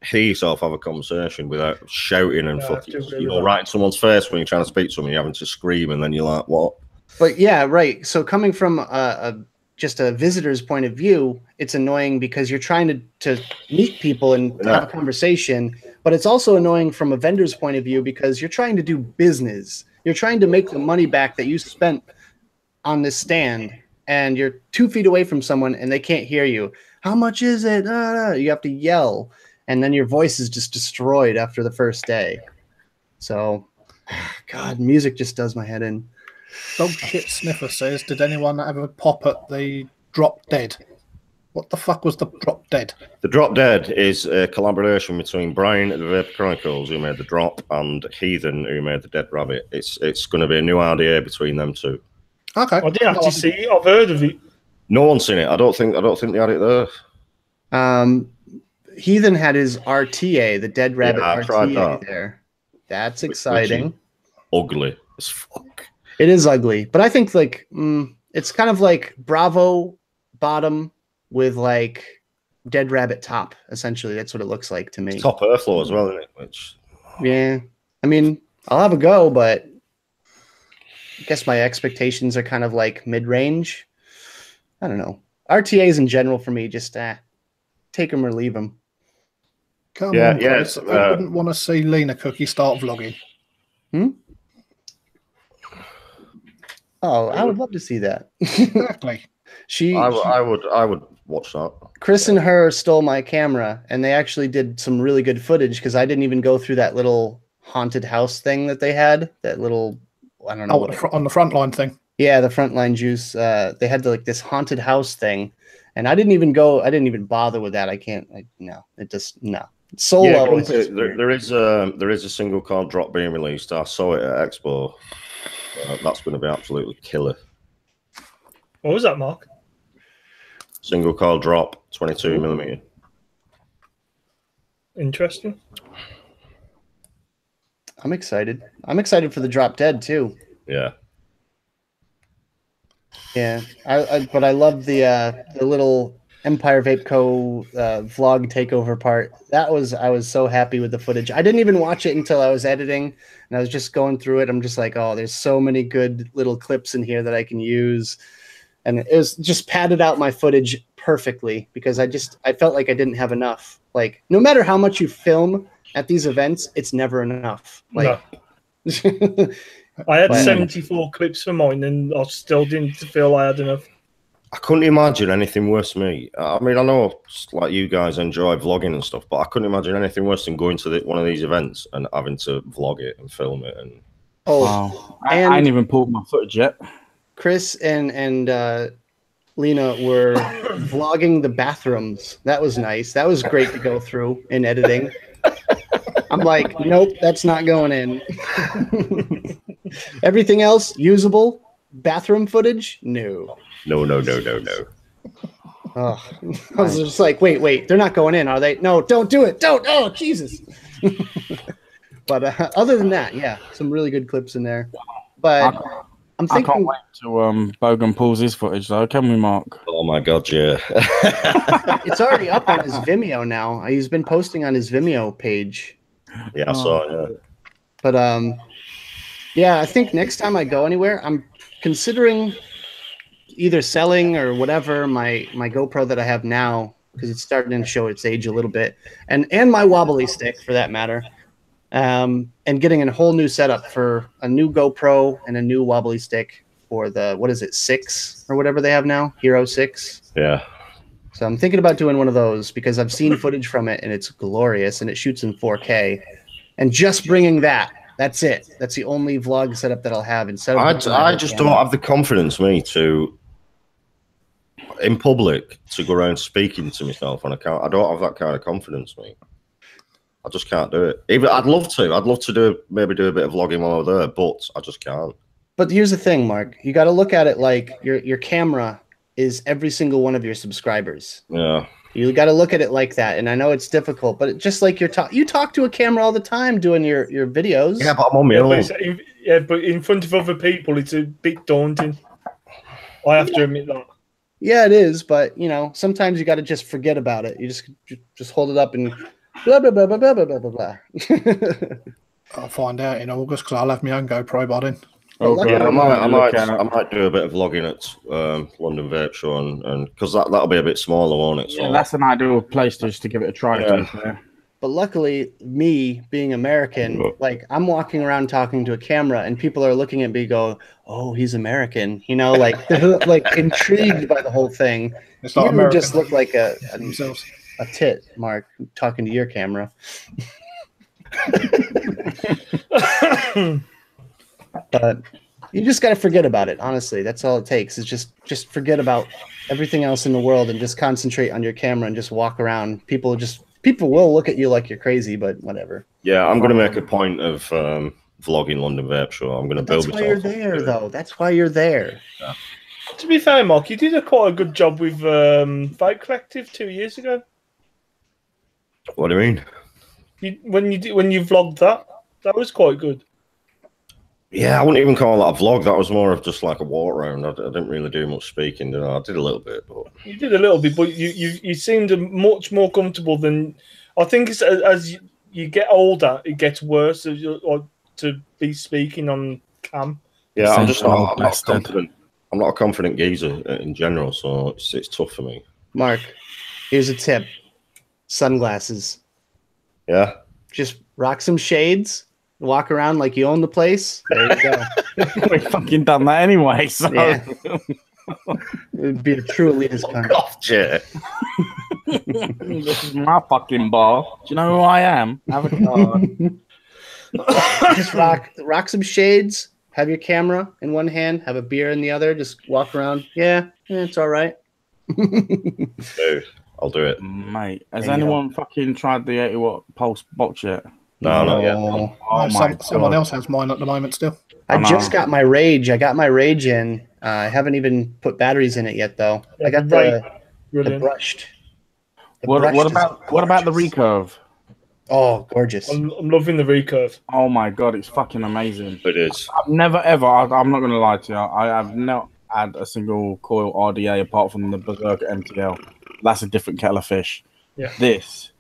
hear yourself have a conversation without shouting and fucking, right in someone's face when you're trying to speak to someone, you're having to scream, and then you're like, what? But yeah, right. So coming from just a visitor's point of view, it's annoying because you're trying to meet people and have a conversation, but it's also annoying from a vendor's point of view because you're trying to do business. You're trying to make the money back that you spent on this stand, and you're 2 feet away from someone and they can't hear you. How much is it? You have to yell, and then your voice is just destroyed after the first day. So, God, music just does my head in. Dog Shit Sniffer says, did anyone ever pop at the Drop Dead? What the fuck was the Drop Dead? The Drop Dead is a collaboration between Brian at the Vape Chronicles, who made the Drop, and Heathen, who made the Dead Rabbit. It's going to be a new idea between them two. Okay. I didn't actually see it. I've heard of it. No one's seen it. I don't think they had it there. Heathen had his RTA, the Dead Rabbit RTA there. That's exciting. Ugly as fuck. It is ugly, but I think like it's kind of like Bravo bottom with like Dead Rabbit top. Essentially, that's what it looks like to me. It's top airflow as well, isn't it? Which yeah, I mean, I'll have a go, but guess my expectations are kind of like mid-range. I don't know. RTAs in general for me, just take them or leave them. Come on, Chris. I wouldn't want to see Lena Cookie start vlogging. Oh, I would love to see that. Exactly. I would watch that. Chris and her stole my camera, and they actually did some really good footage because I didn't even go through that little haunted house thing that they had. That little, I don't know. On the frontline thing. Yeah, the frontline juice. They had like this haunted house thing, and I didn't even bother with that. No. Solo. Yeah, there is a single card drop being released. I saw it at Expo. That's going to be absolutely killer. What was that, Mark? Single card drop, 22mm. Interesting. I'm excited. I'm excited for the Drop Dead too. Yeah. Yeah, but I love the little Empire Vape Co. Vlog takeover part. I was so happy with the footage. I didn't even watch it until I was editing, and I was just going through it. I'm just like, oh, there's so many good little clips in here that I can use, and it was just padded out my footage perfectly because I felt like I didn't have enough. Like no matter how much you film at these events, it's never enough. Like. No. I had 74 clips for mine, and I still didn't feel I had enough. I couldn't imagine anything worse than me. I mean, I know like you guys enjoy vlogging and stuff, but I couldn't imagine anything worse than going to one of these events and having to vlog it and film it. And wow, I ain't even pulled my footage yet. Chris and Lena were vlogging the bathrooms. That was nice. That was great to go through in editing. I'm like, nope, that's not going in. Everything else usable. Bathroom footage? No. No. Oh, I was just like, wait, they're not going in, are they? No, don't do it. Don't. Oh, Jesus. But other than that, yeah, some really good clips in there. But I'm thinking. I can't wait to Bogan pulls his footage, though. Can we, Mark? Oh my God, yeah. It's already up on his Vimeo now. He's been posting on his Vimeo page. Yeah, I saw it. Yeah. But yeah, I think next time I go anywhere, I'm considering either selling or whatever my GoPro that I have now because it's starting to show its age a little bit, and my wobbly stick for that matter, and getting a whole new setup for a new GoPro and a new wobbly stick for the 6 or whatever they have now, Hero 6. Yeah. So I'm thinking about doing one of those because I've seen footage from it and it's glorious and it shoots in 4K. And just bringing that's it. That's the only vlog setup that I'll have instead of. I just don't have the confidence, in public to go around speaking to myself on account. I don't have that kind of confidence, mate. I just can't do it. Even I'd love to. I'd love to maybe do a bit of vlogging while I'm there, but I just can't. But here's the thing, Mark. You got to look at it like your camera is every single one of your subscribers. Yeah. You got to look at it like that. And I know it's difficult, but just like you talk to a camera all the time doing your videos. Yeah, but I'm on my own. But in front of other people, it's a bit daunting. I have to admit that. Yeah, it is. But, sometimes you got to just forget about it. You just hold it up and blah, blah, blah, blah, blah, blah, blah, blah. I'll find out in August because I'll have my own GoPro by then. Yeah, I might do a bit of vlogging at London Vape Show, and because that'll be a bit smaller, won't it? So. Yeah, that's an ideal place just to give it a try. Yeah. But luckily, me being American, like I'm walking around talking to a camera, and people are looking at me, go, "Oh, he's American," like they're like intrigued by the whole thing. It's not American. Just look like a tit, Mark, talking to your camera. But you just got to forget about it. Honestly, that's all it takes. Is just forget about everything else in the world and just concentrate on your camera and just walk around. People will look at you like you're crazy, but whatever. Yeah, I'm going to make a point of vlogging London Vape Show. I'm going to build. That's why you're there, though. That's why you're there. Yeah. To be fair, Mark, you did quite a good job with Vape Collective 2 years ago. What do you mean? When you vlogged that was quite good. Yeah, I wouldn't even call that a vlog. That was more of just like a walk around. I didn't really do much speaking, did I? I did a little bit, but you did a little bit, but you seemed much more comfortable than I think. As you get older, it gets worse to be speaking on cam. Yeah, I'm just Sensible not bastard. confident. I'm not a confident geezer in general, so it's tough for me. Mark, here's a tip: sunglasses. Yeah. Just rock some shades. Walk around like you own the place. There you go. We fucking done that anyway. So Yeah. It'd be a true elitist country. Off, Jay. this is my fucking bar. Do you know who I am? Have a card. Just rock some shades. Have your camera in one hand. Have a beer in the other. Just walk around. Yeah, it's all right. Dude, I'll do it. Mate, has There you anyone fucking tried the 80-watt pulse box yet? No, not yet. No. Oh my Someone God. else has mine at the moment still. I know. just got my Rage. I got my Rage in. I haven't even put batteries in it yet, though. I got the brushed. The What brushed is about the gorgeous. recurve? Oh, gorgeous. I'm loving the recurve. Oh my God, it's fucking amazing. It is. I've never ever, I'm not going to lie to you, I have not had a single coil RDA apart from the Berserker MTL. That's a different kettle of fish. Yeah. This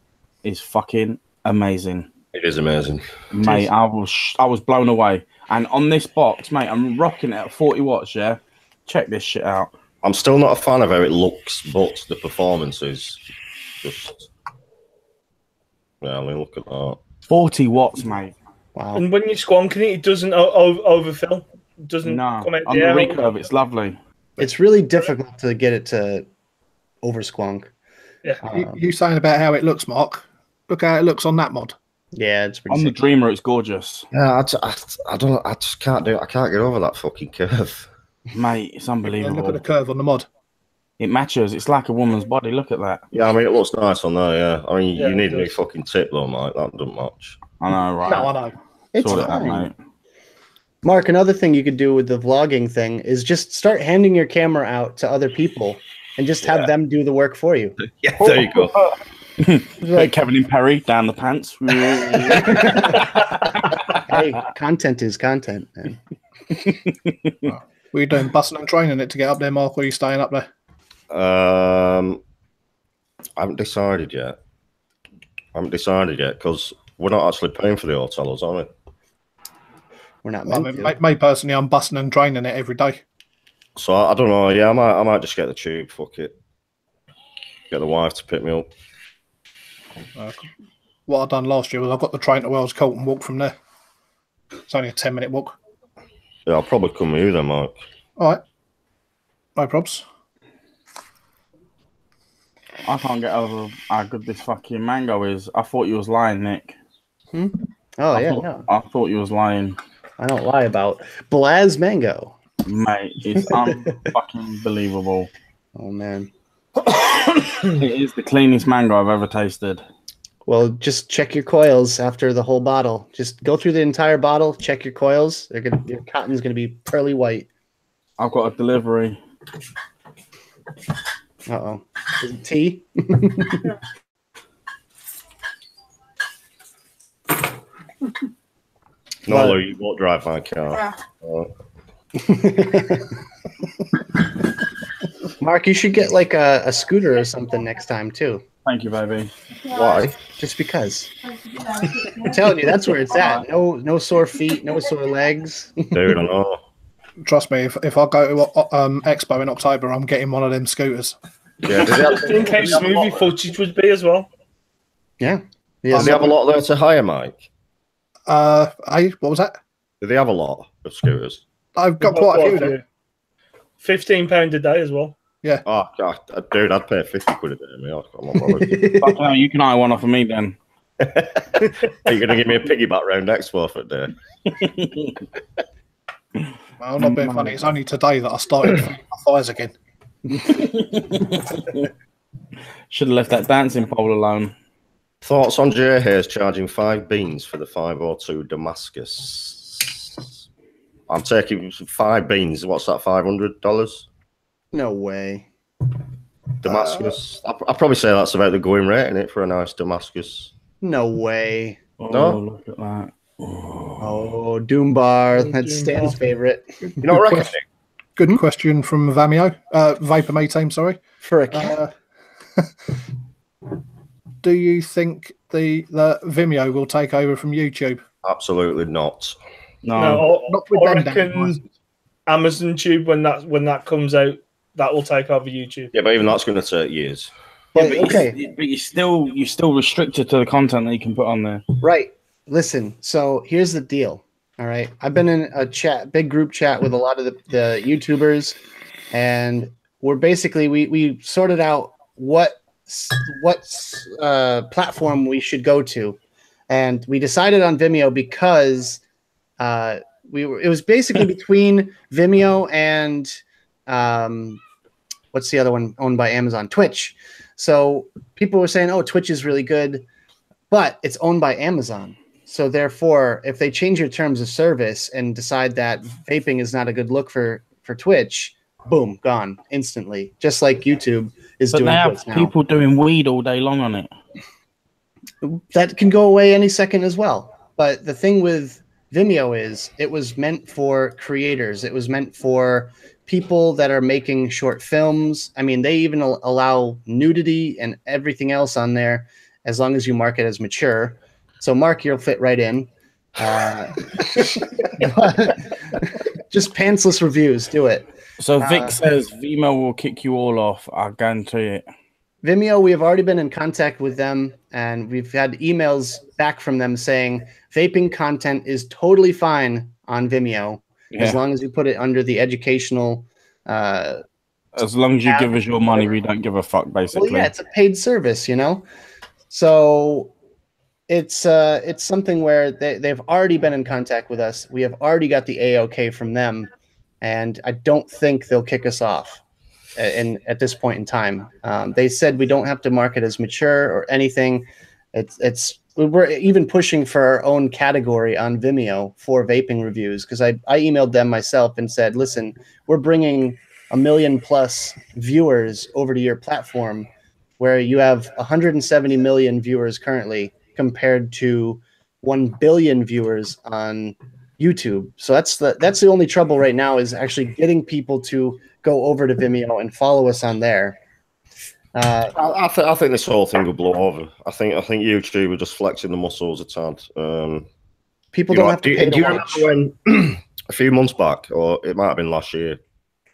is fucking amazing. It is amazing. Mate, I was blown away. And on this box, mate, I'm rocking it at 40 watts, yeah? Check this shit out. I'm still not a fan of how it looks, but the performance is just... Yeah, I mean, look at that. 40 watts, mate. Wow. And when you're squonking it doesn't overfill. It doesn't No, come out on the the air. recurve, it's lovely. It's really difficult to get it to oversquonk. Yeah. You saying about how it looks, Mark? Look how it looks on that mod. Yeah, it's pretty On the sick. Dreamer, it's gorgeous. Yeah, I don't. I just can't do it. I can't get over that fucking curve. Mate, it's Yeah, unbelievable. look at the curve on the mod. It matches. It's like a woman's body. Look at that. Yeah, I mean, it looks nice on there. Yeah, I mean, Yeah, you need it a new does. fucking tip though, mate. That doesn't match. I know, right? No, I know. It's Sort it out, fine. mate. Mark, another thing you could do with the vlogging thing is just start handing your camera out to other people and just have them do the work for you. Yeah, there you go. Like Kevin and Perry down the pants. Hey, content is content, man. Were you doing busting and training it to get up there, Mark, or are you staying up there? I haven't decided yet. Because we're not actually paying for the hotels, are we? We're not I meant mean, to. me personally, I'm busting and training it every day. So I don't know. Yeah, I might just get the tube. Fuck it. Get the wife to pick me up. What I done last year was I got the train to Wells Court and walked from there. It's only a 10-minute walk. Yeah, I'll probably come with you then, Mark. All right. No probs. I can't get over how good this fucking mango is. I thought you was lying, Nick. Oh, I yeah, thought, no. I thought you was lying, I don't lie about Blaz Mango. mate. It's unfucking believable. Oh, man. It is the cleanest mango I've ever tasted. Well, just check your coils after the whole bottle. Just go through the entire bottle, check your coils. Your cotton's going to be pearly white. I've got a delivery. Uh-oh. Is it tea? No, Lou, you won't drive my car. Mark, you should get like a scooter or something next time, too. Thank you, baby. Why? Just because. I'm telling you, that's where it's at. No sore feet, no sore legs. Dude, I know. Trust me, if I go to Expo in October, I'm getting one of them scooters. Yeah, I think how smooth your footage would be as well. Yeah. Does he have a lot there to hire, Mike? Hey, what was that? Do they have a lot of scooters? I've got quite a few there. £15 a day as well. Oh, God, dude, I'd pay 50 quid a day. I'm not bothered. Fucking hell, you can hire one off of me then. Are you going to give me a piggyback round Expo for a day? Well, not being funny. It's only today that I started feeling my thighs again. Should have left that dancing pole alone. Thoughts on Jay Hayes charging 5 beans for the 502 Damascus? I'm taking 5 beans. What's that, $500? No way. Damascus. I'd probably say that's about the going rate, isn't it, for a nice Damascus? No way. Oh, No? look at that. Oh, Doombar. That's Stan's favorite. You know what I reckon? Good question from Vimeo. Vapor Me team, sorry. For a cat. Do you think the Vimeo will take over from YouTube? Absolutely not. No. No, Not with I them reckon devices. Amazon Tube when that comes out, that will take over YouTube. Yeah, but even that's going to take years. But, Yeah, but you're still restricted to the content that you can put on there. Right. Listen, so here's the deal. All right. I've been in a big group chat with a lot of the YouTubers, and we're basically we sorted out what platform we should go to, and we decided on Vimeo because it was basically between Vimeo and what's the other one owned by Amazon? Twitch. So people were saying, oh, Twitch is really good, but it's owned by Amazon. So therefore, if they change your terms of service and decide that vaping is not a good look for Twitch, boom, gone instantly. Just like YouTube is doing. But they have people doing weed all day long on it. That can go away any second as well. But the thing with Vimeo is it was meant for creators. It was meant for people that are making short films. I mean, they even allow nudity and everything else on there as long as you mark it as mature. So, Mark, you'll fit right in. Just pantsless reviews. Do it. So, Vic says Vimeo will kick you all off. I guarantee it. Vimeo, we have already been in contact with them, and we've had emails back from them saying vaping content is totally fine on Vimeo as long as you put it under the educational. As long as you give us your money, we don't give a fuck, basically. Well, yeah, it's a paid service, you know? So it's something where they've already been in contact with us. We have already got the AOK from them, and I don't think they'll kick us off at this point in time. They said we don't have to mark it as mature or anything. We're even pushing for our own category on Vimeo for vaping reviews, because I emailed them myself and said, listen, we're bringing 1 million+ viewers over to your platform where you have 170 million viewers currently compared to 1 billion viewers on YouTube. So that's the only trouble right now, is actually getting people to go over to Vimeo and follow us on there. I think this whole thing will blow over. I think YouTube are just flexing the muscles a tad. People don't have to pay to do you watch. remember when a few months back, or it might have been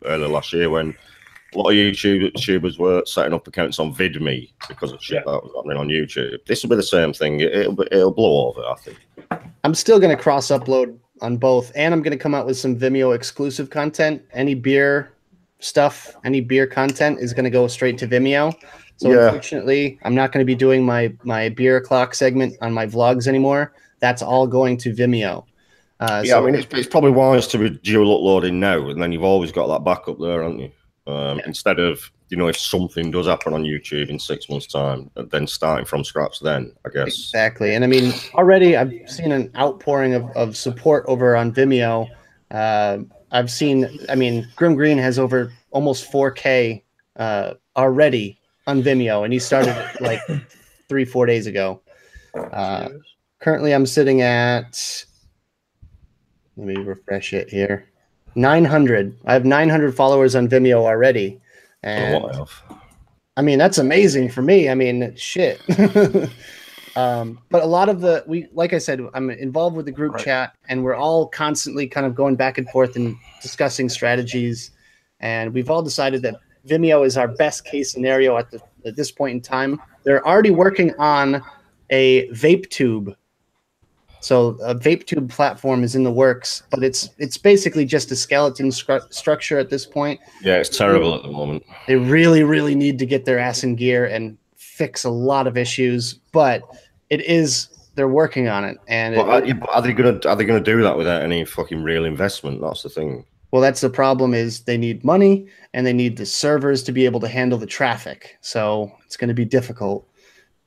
early last year, when a lot of YouTubers were setting up accounts on VidMe because of shit that was happening on YouTube? This will be the same thing. It'll blow over, I think. I'm still going to cross-upload on both, and I'm going to come out with some Vimeo exclusive content. Any beer stuff, any beer content is going to go straight to Vimeo. So unfortunately, I'm not going to be doing my beer o'clock segment on my vlogs anymore. That's all going to Vimeo. I mean, it's probably wise to be dual uploading now, and then you've always got that backup there, haven't you? Instead of, if something does happen on YouTube in 6 months' time, then starting from scratch then, I guess. Exactly. And I mean, already I've seen an outpouring of support over on Vimeo. I've seen, Grim Green has over almost 4K already on Vimeo, and he started like 3-4 days ago. Currently, I'm sitting at, let me refresh it here, 900. I have 900 followers on Vimeo already. And I mean, that's amazing for me. I mean, shit. But a lot of like I said, I'm involved with the group chat, and we're all constantly kind of going back and forth and discussing strategies. And we've all decided that Vimeo is our best case scenario at this point in time. They're already working on a vape tube. So a vape tube platform is in the works, but it's basically just a skeleton structure at this point. Yeah, it's terrible at the moment. They really, really need to get their ass in gear and fix a lot of issues, but they're working on it. And are they gonna do that without any fucking real investment? That's the thing. Well, that's the problem, is they need money and they need the servers to be able to handle the traffic. So it's going to be difficult.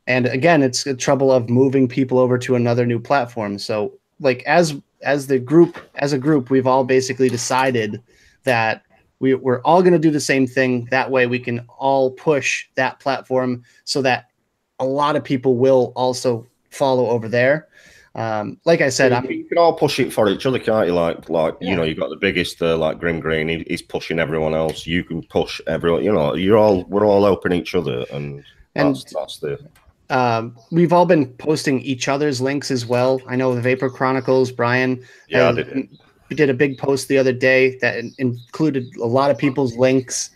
And again, it's the trouble of moving people over to another new platform. So like as a group, we've all basically decided that we're all going to do the same thing. That way we can all push that platform so that a lot of people will also follow over there. Like I said, you can all push it for each other, can't you? Like you've got the biggest, like Grim Green, he's pushing everyone else. You can push everyone. We're all helping each other, and that's the. We've all been posting each other's links as well. I know the Vapor Chronicles, Brian, did a big post the other day that included a lot of people's links.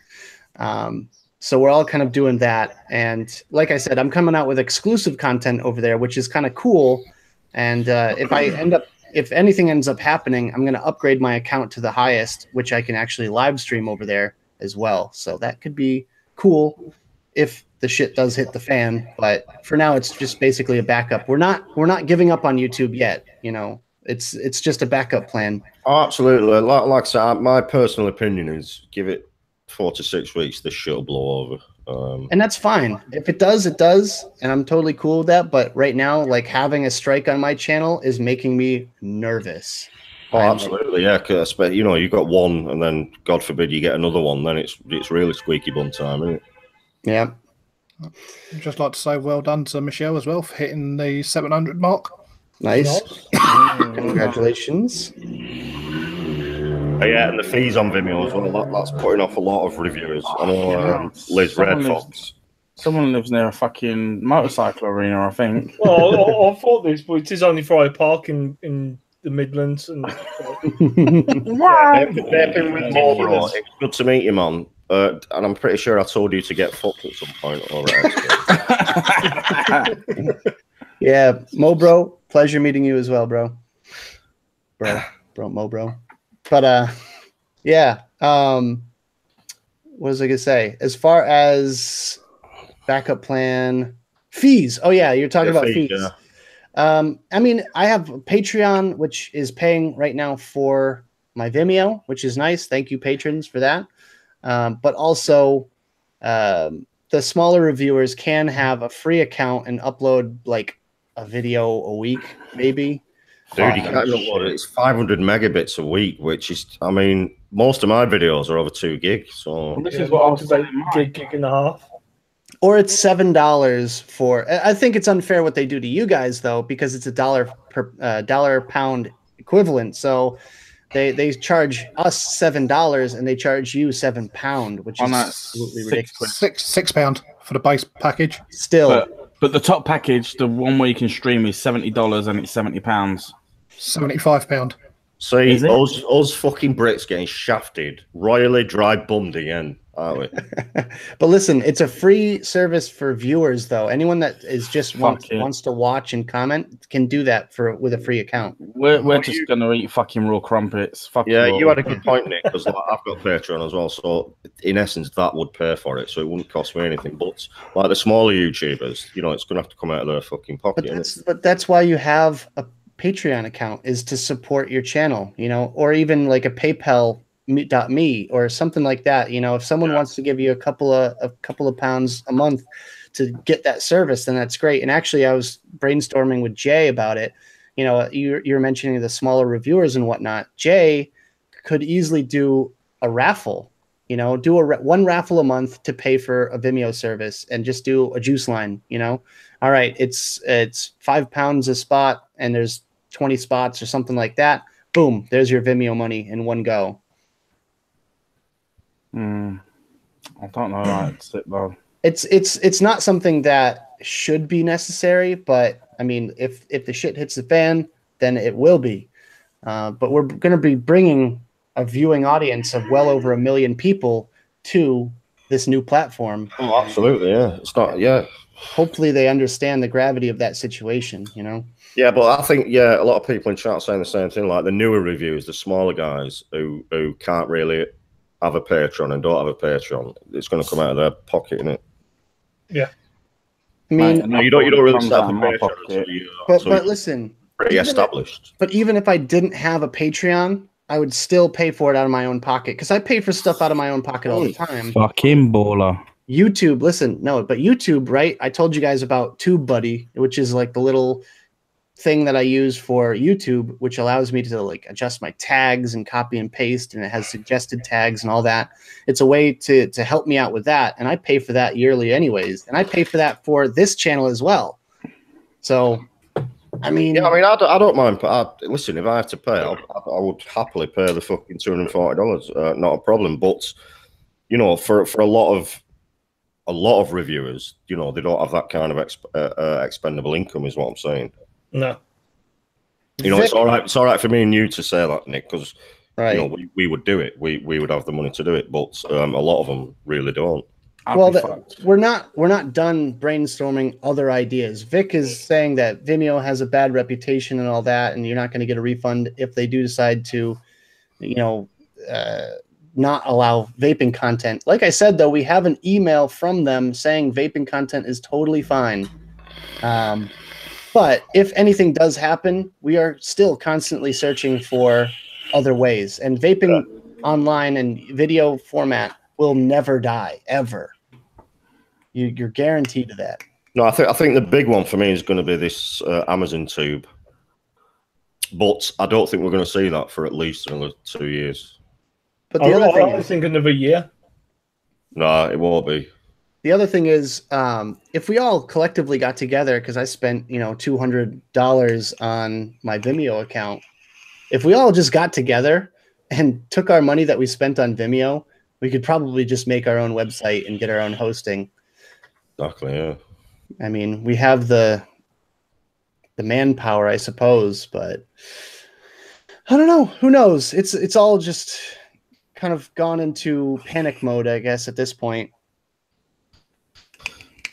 So we're all kind of doing that. And like I said, I'm coming out with exclusive content over there, which is kind of cool. And if anything ends up happening, I'm going to upgrade my account to the highest, which I can actually live stream over there as well. So that could be cool if the shit does hit the fan. But for now, it's just basically a backup. We're not giving up on YouTube yet. You know, it's just a backup plan. Oh, absolutely. Like I said, my personal opinion is give it 4 to 6 weeks. This shit will blow over. And that's fine. If it does, it does. And I'm totally cool with that. But right now, like having a strike on my channel is making me nervous. Oh, absolutely. Yeah. Cause, you know, you got one and then God forbid you get another one. Then it's really squeaky bum time, isn't it? Yeah. I'd just like to say well done to Michelle as well for hitting the 700 mark. Nice. Congratulations. Yeah, and the fees on Vimeo as well. That's putting off a lot of reviewers. I know Liz Red Fox. Someone lives near a fucking motorcycle arena, I think. Well, I thought this, but it is only Friday Park in the Midlands. And Vaping with Marlboro. It's good to meet you, man. And I'm pretty sure I told you to get fucked at some point. All right. Yeah, Mo bro, pleasure meeting you as well, bro. Mo bro. But yeah. What was I gonna say? As far as backup plan fees. Oh yeah, you're talking about fees. Yeah. I mean, I have Patreon, which is paying right now for my Vimeo, which is nice. Thank you, patrons, for that. But also, the smaller reviewers can have a free account and upload like a video a week, maybe. Dude, you can't upload it. It's 500 megabits a week, which is, I mean, most of my videos are over 2 gig. So well, this is what I was saying, gig and a half. Or it's $7 for. I think it's unfair what they do to you guys though, because it's $1 pound equivalent. So they charge us $7 and they charge you £7, which is absolutely ridiculous. £6 for the base package. Still, but the top package, the one where you can stream, is $70 and it's £70. £75. See, us fucking Brits getting shafted, royally dry bummed again, aren't we? But listen, it's a free service for viewers, though. Anyone that is just wants to watch and comment can do that with a free account. We're just gonna eat fucking raw crumpets. Fuck yeah, you had a good point, Nick, because like, I've got Patreon as well. So in essence, that would pay for it, so it wouldn't cost me anything. But like the smaller YouTubers, you know, it's gonna have to come out of their fucking pocket. But that's why you have a Patreon account, is to support your channel, you know, or even like a PayPal.me or something like that. You know, if someone wants to give you a couple of pounds a month to get that service, then that's great. And actually, I was brainstorming with Jay about it. You know, you're mentioning the smaller reviewers and whatnot. Jay could easily do a raffle. You know, do one raffle a month to pay for a Vimeo service, and just do a juice line. You know, all right, it's £5 a spot, and there's 20 spots or something like that. Boom, there's your Vimeo money in one go. I don't know. That's it, though. It's not something that should be necessary, but I mean, if the shit hits the fan, then it will be. But we're going to be bringing a viewing audience of well over 1 million people to this new platform. Oh, absolutely, yeah. It's not, yeah. Hopefully, they understand the gravity of that situation. You know. Yeah, but I think a lot of people in chat saying the same thing. Like the newer reviews, the smaller guys who can't really have a Patreon and don't have a Patreon, it's going to come out of their pocket, isn't it? Yeah. I mean, you don't really set up a Patreon. But listen, pretty established. But even if I didn't have a Patreon, I would still pay for it out of my own pocket, because I pay for stuff out of my own pocket all the time. Fucking baller. YouTube, listen, no, but YouTube, right? I told you guys about TubeBuddy, which is like the little thing that I use for YouTube, which allows me to like adjust my tags and copy and paste, and it has suggested tags and all that. It's a way to help me out with that, and I pay for that yearly anyways, and I pay for that for this channel as well. So, I mean, I don't mind. Listen, if I have to pay, I would happily pay the fucking $240. Not a problem. But you know, for a lot of reviewers, you know, they don't have that kind of expendable income, is what I'm saying. No. You know, Vic, it's all right. It's all right for me and you to say that, Nick, because right. you know we would do it. We would have the money to do it, but a lot of them really don't. Well, we're not done brainstorming other ideas. Vic is saying that Vimeo has a bad reputation and all that, and you're not going to get a refund if they do decide to, you know, not allow vaping content. Like I said, though, we have an email from them saying vaping content is totally fine. But if anything does happen, we are still constantly searching for other ways. And vaping online and video format will never die, ever. You're guaranteed to that. No, I think the big one for me is going to be this Amazon tube. But I don't think we're going to see that for at least another 2 years. But the other thing I think another year. No, it won't be. The other thing is, if we all collectively got together, because I spent, you know, $200 on my Vimeo account. If we all just got together and took our money that we spent on Vimeo, we could probably just make our own website and get our own hosting. Exactly, yeah. I mean, we have the manpower, I suppose, but I don't know. Who knows? It's all just kind of gone into panic mode, I guess, at this point.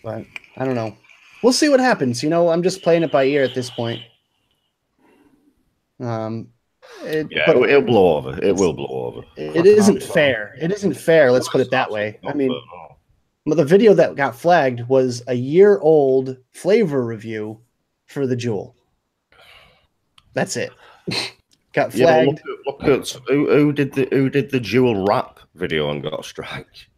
But I don't know. We'll see what happens. You know, I'm just playing it by ear at this point. It'll blow over. It will blow over. It isn't fair. It isn't fair. Let's put it that way. I mean, the video that got flagged was a year-old flavor review for the Juul. That's it. Got flagged. Yeah, look at who did the Juul rap video and got a strike.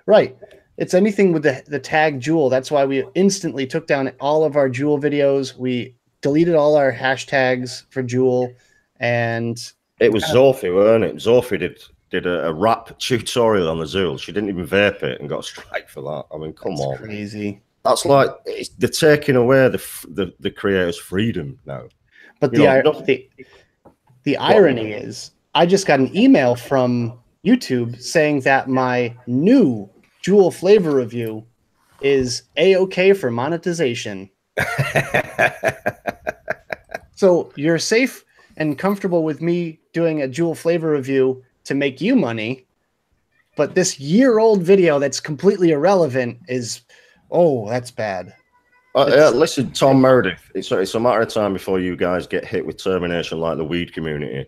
Right. It's anything with the tag Juul. That's why we instantly took down all of our Juul videos. We deleted all our hashtags for Juul, and it was Zophie, weren't it? Zophie did a rap tutorial on the Juul. She didn't even vape it and got a strike for that. I mean, come on, crazy. That's like they're taking away the creator's freedom now. But the irony is, I just got an email from YouTube saying that my new Juul flavor review is A-OK for monetization. So you're safe and comfortable with me doing a Juul flavor review to make you money, but this year-old video that's completely irrelevant is, that's bad. Listen, Tom Meredith, it's a matter of time before you guys get hit with termination like the weed community.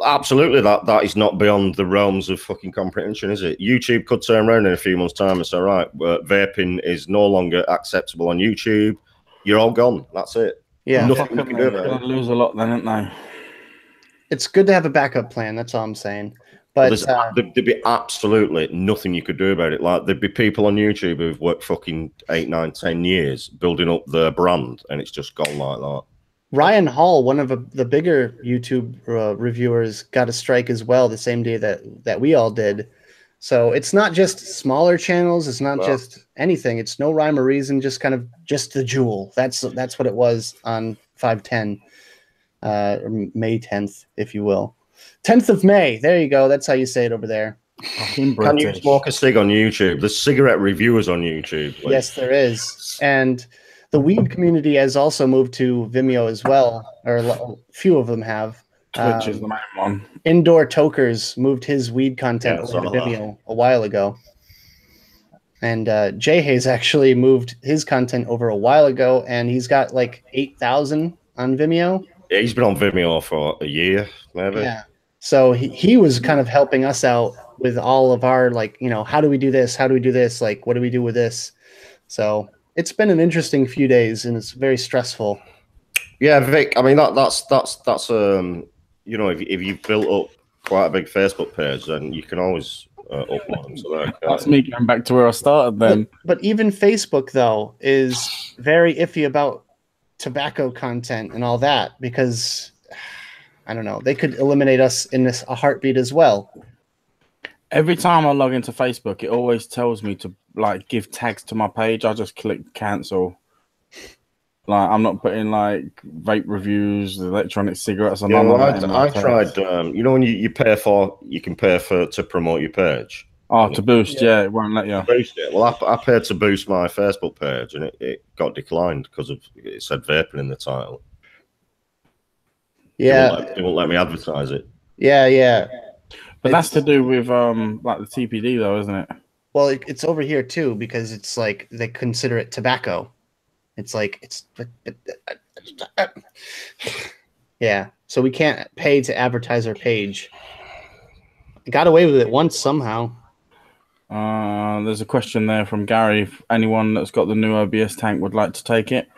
Absolutely, that is not beyond the realms of fucking comprehension, is it? YouTube could turn around in a few months' time and say, right, vaping is no longer acceptable on YouTube. You're all gone. That's it. Yeah. Nothing you can do about it. They're gonna lose a lot then, aren't they? It's good to have a backup plan. That's all I'm saying. But there'd be absolutely nothing you could do about it. Like, there'd be people on YouTube who've worked fucking 8, 9, 10 years building up their brand, and it's just gone like that. Ryan Hall, one of the bigger YouTube reviewers, got a strike as well the same day that we all did. So it's not just smaller channels. It's not just anything. It's no rhyme or reason. Just kind of just the Juul. That's what it was on 5/10, May 10th, if you will. 10th of May. There you go. That's how you say it over there. Can you smoke a cig on YouTube? There's cigarette reviewers on YouTube. Like. Yes, there is. And the weed community has also moved to Vimeo as well, or a few of them have. Twitch is the main one. Indoor Tokers moved his weed content over to Vimeo a while ago. And Jay Hayes actually moved his content over a while ago, and he's got like 8,000 on Vimeo. Yeah, he's been on Vimeo for a year, maybe. Yeah. So he was kind of helping us out with all of our, like, you know, how do we do this? How do we do this? Like, what do we do with this? So it's been an interesting few days, and it's very stressful. Yeah, Vic. I mean, that's you know, if you've built up quite a big Facebook page, then you can always upload them to there. That's me going back to where I started then. But even Facebook, though, is very iffy about tobacco content and all that, because I don't know, they could eliminate us in a heartbeat as well. Every time I log into Facebook, it always tells me to like give tags to my page. I just click cancel. Like, I'm not putting like vape reviews, electronic cigarettes, and I tried. You know, when you pay for, you can pay to promote your page. Oh, to boost, yeah, it won't let you. Boost it. Well, I paid to boost my Facebook page, and it got declined because it said vaping in the title. Yeah. They won't let me advertise it. Yeah. But that's to do with like the TPD though, isn't it? Well, it's over here too because it's like they consider it tobacco. It's like yeah. So we can't pay to advertise our page. I got away with it once somehow. There's a question there from Gary. If anyone that's got the new OBS tank would like to take it.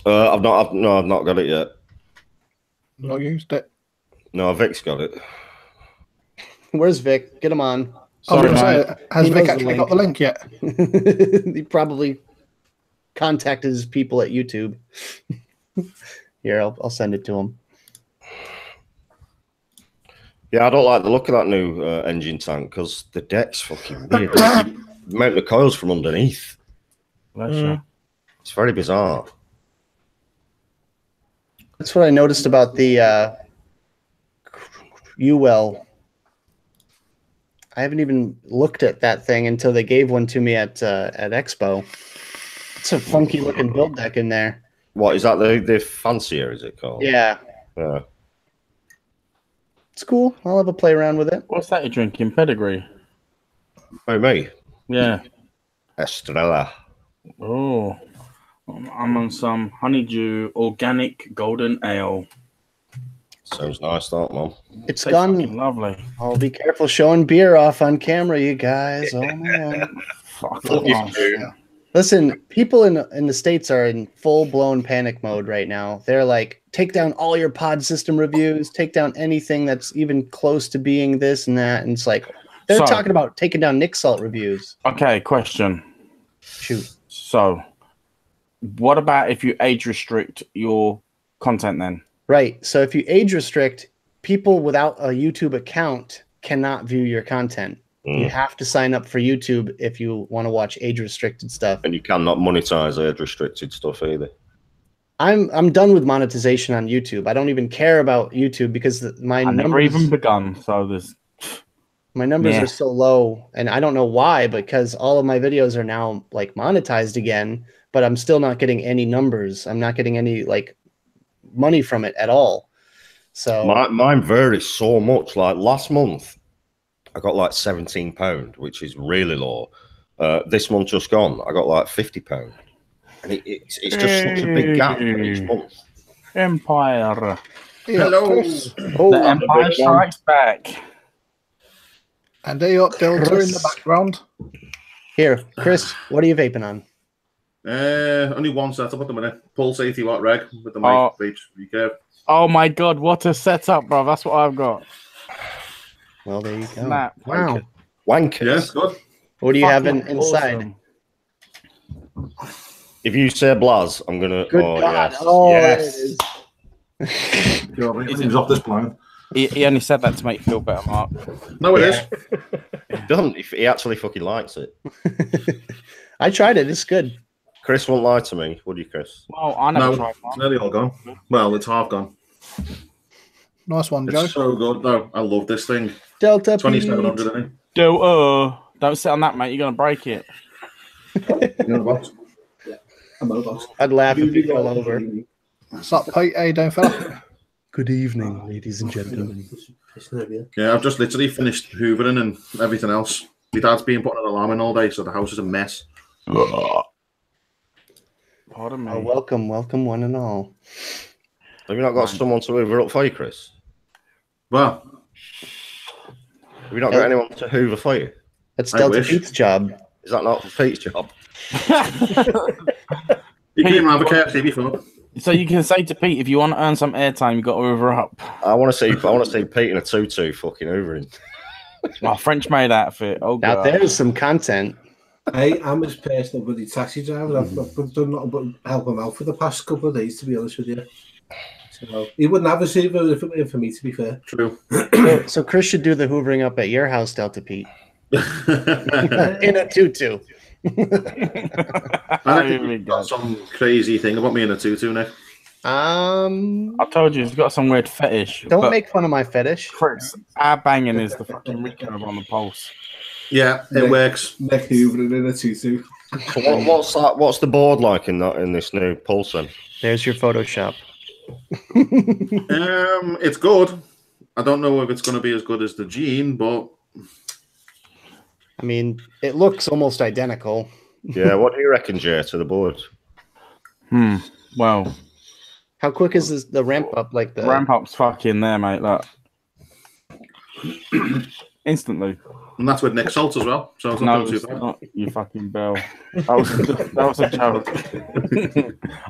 I've not got it yet. Not used it. No, Vic's got it. Where's Vic? Get him on. Sorry, has He Vic knows the actually got the link yet? He probably contacted his people at YouTube. Here, I'll send it to him. Yeah, I don't like the look of that new engine tank because the deck's fucking weird. You mount the coils from underneath. It's very bizarre. That's what I noticed about the UL. I haven't even looked at that thing until they gave one to me at Expo. It's a funky looking build deck in there. What is that? The fancier, is it called? Yeah. Yeah. It's cool. I'll have a play around with it. What's that you're drinking? Pedigree? Oh, me? Yeah. Estrella. Oh. I'm on some honeydew organic golden ale. Sounds nice, that man. It's Tastes gone. fucking lovely. Oh, be careful showing beer off on camera, you guys. Oh my god. Fuck off. Listen, people in the States are in full-blown panic mode right now. They're like, take down all your pod system reviews, take down anything that's even close to being this and that. And it's like, they're talking about taking down Nick Salt reviews. Okay, question. Shoot. So, what about if you age restrict your content then? Right. So if you age restrict, people without a YouTube account cannot view your content. You have to sign up for YouTube if you want to watch age-restricted stuff. And you cannot monetize age-restricted stuff either. I'm done with monetization on YouTube. I don't even care about YouTube because my I've numbers never even begun. So there's my numbers are so low, and I don't know why. Because all of my videos are now like monetized again, but I'm still not getting any numbers. I'm not getting any like money from it at all. So mine varies so much. Like last month, I got like £17, which is really low. This month just gone, I got like £50, and it's just such a big gap each month. Empire. Hello. The Empire Strikes Back. And they got Delta in the background. here, Chris, what are you vaping on? Only one setup at the minute. Pulse 80 watt reg with the mic Vape recurve. Oh my god, what a setup, bro. That's what I've got. Well, there you go. Snap. Wow. Wankers. Yes, good. What do you have Fucking inside? awesome. If you say Blaz, I'm gonna. Good oh God. yes, Oh, yes. Everything's off this plan. He only said that to make you feel better, Mark. No, it is. He doesn't. He actually fucking likes it. I tried it. It's good. Chris won't lie to me, would you, Chris? Well, I never No, tried it's one. nearly all gone. Well, it's half gone. Nice one, Joe. It's so good, though. I love this thing. Delta 2700, I think. Don't sit on that, mate. You're gonna break it. You know what? Yeah, I'm on the box. I'd laugh if he fell over. What's up, Pete? How you doing, fella? Good evening, ladies and gentlemen. Yeah, I've just literally finished hoovering and everything else. My dad's been putting an alarm in all day, so the house is a mess. Pardon me. Oh, welcome, one and all. Have you not got someone to hoover up for you, Chris? Well, Have you not got anyone to hoover for you? That's I Delta wish. Pete's job. Is that not Pete's job? you can even have a KFC before. So you can say to Pete, if you want to earn some airtime, you got to hoover up. I want to see Pete in a tutu fucking hoovering. Oh, French maid outfit. Oh Now god. there's some content. Hey, I'm his personal buddy taxi driver. I've done nothing but help him out for the past couple of days, to be honest with you. So he wouldn't have a Uber if it weren't for me, to be fair. True. So Chris should do the hoovering up at your house, Delta Pete. In a tutu. I reckon you've got some crazy thing about me in a tutu, Nick. I told you, he's got some weird fetish. Don't make fun of my fetish. Chris, our banging is the fucking recurve on the pulse. Yeah, it works. Neck hoovering in a tutu. What's that? What's the board like in this new Pulse then? There's your Photoshop. It's good. I don't know if it's going to be as good as the Gene, but I mean, it looks almost identical. Yeah, what do you reckon, Jay, to the board? Well, how quick is the ramp up? Like the ramp up's fucking there, mate. Look, instantly. And that's with Nick Salt as well. So it's not too bad. Not, you fucking bell. That was a joke.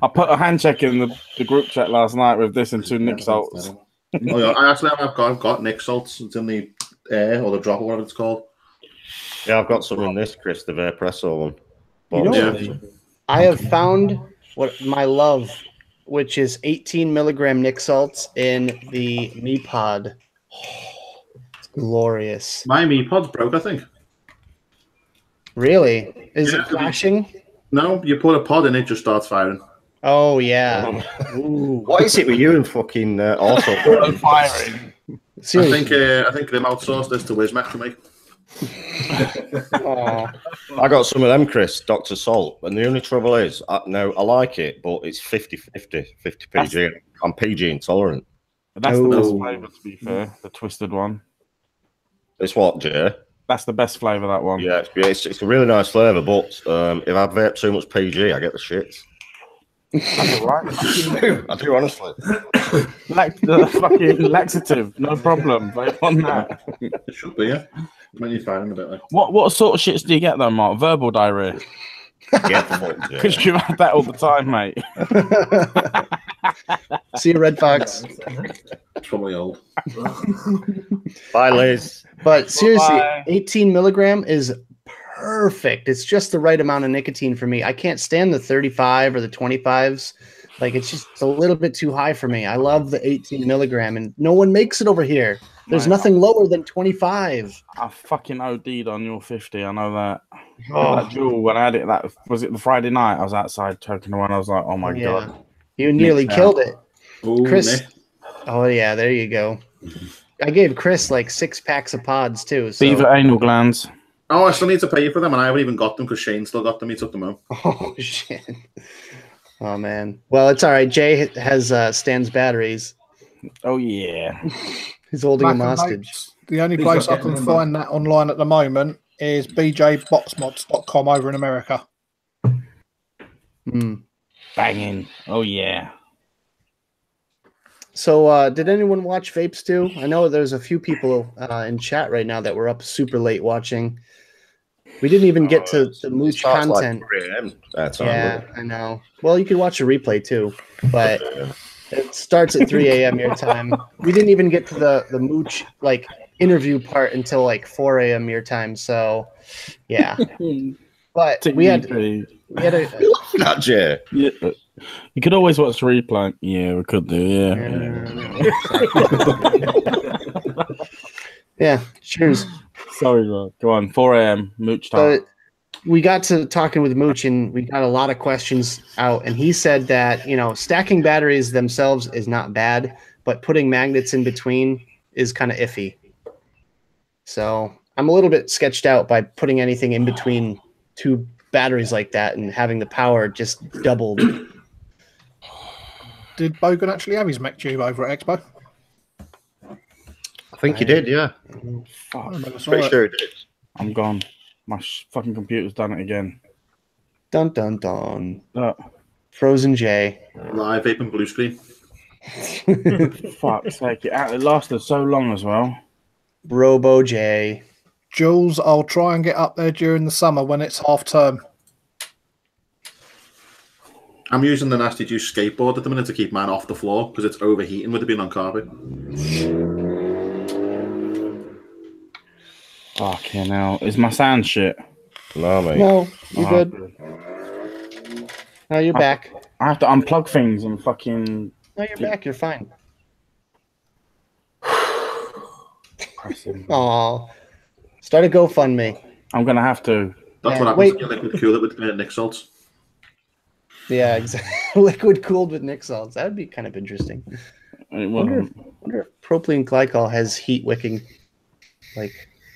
I put a hand check in the group chat last night with this and 2 Nick Salts. Oh yeah, I've got Nick Salts. It's in the air or the drop or whatever it's called. Yeah, I've got some in this, Chris, the Vapresso one. You know, I have found what my love, which is 18 milligram Nick Salts in the Me Pod. It's glorious. My Me Pod's broke, I think. Really? Is it flashing? No, you put a pod in, it just starts firing. Oh yeah. What is it with you and fucking auto firing? Seriously. I think they've outsourced this to Wismac for me. I got some of them, Chris, Dr. Salt, and the only trouble is, I like it, but it's 50-50 PG. I'm PG intolerant. That's the best flavour, to be fair, the twisted one. It's what, Jay? That's the best flavour, that one. Yeah, it's a really nice flavour, but if I vape too much PG, I get the shits. That's all right. I do, honestly. Fucking laxative, no problem. Vape on that. It should be, yeah. When you firing a bit like. What sort of shits do you get though, Mark? Verbal diarrhea? Because you have that all the time, mate. See you, Red Fox. It's probably old. Bye, Liz. But seriously, 18 milligram is perfect. It's just the right amount of nicotine for me. I can't stand the 35 or the 25s. Like, it's just a little bit too high for me. I love the 18 milligram, and no one makes it over here. There's nothing lower than 25. I fucking OD'd on your 50. I know that. That jewel, when I had it, that was it the Friday night. I was outside choking the one. I was like, oh my god. You nearly killed it. Ooh, Chris. Nick. Oh, yeah, there you go. I gave Chris like 6 packs of pods, too. So. Beaver anal glands. Oh, I still need to pay you for them, and I haven't even got them because Shane still got them. He took them home. Oh, shit. Oh, man. Well, it's all right. Jay has Stan's batteries. Oh, yeah. He's holding him hostage. The only place I can find that online at the moment is bjboxmods.com over in America. Banging. Oh, yeah. So, did anyone watch Vapes too? I know there's a few people in chat right now that were up super late watching. We didn't even get to the mooch content. Like yeah, I know. Well, you can watch a replay too, but it starts at 3 a.m. your time. We didn't even get to the mooch like interview part until like 4 a.m. your time. So, yeah. But we had a not Jay. Yeah. You could always watch the replay. Yeah, we could do. Yeah. Yeah. Cheers. Sorry, bro. Go on. 4 a.m. Mooch time. We got to talking with Mooch, and we got a lot of questions out. And he said that stacking batteries themselves is not bad, but putting magnets in between is kind of iffy. So I'm a little bit sketched out by putting anything in between 2 batteries like that and having the power just doubled. Did Bogan actually have his mech tube over at Expo? I think he did, yeah. Pretty sure he did. I'm gone. My fucking computer's done it again. Dun dun dun. Frozen J. Live vaping blue screen. Fuck's sake. It lasted so long as well. Robo J. Jules, I'll try and get up there during the summer when it's half term. I'm using the Nasty Juice skateboard at the minute to keep mine off the floor because it's overheating with it being on carpet. Fucking hell. Is my sound shit? No, mate. No, you're good. No, you're back. I have to unplug things and fucking... No, you're back. You're fine. Aw. Start a GoFundMe. I'm going to have to. That's what happens when you liquid cool it with Nick Salts. Yeah, exactly. Liquid cooled with Nick Salts. That would be kind of interesting. I wonder if propylene glycol has heat wicking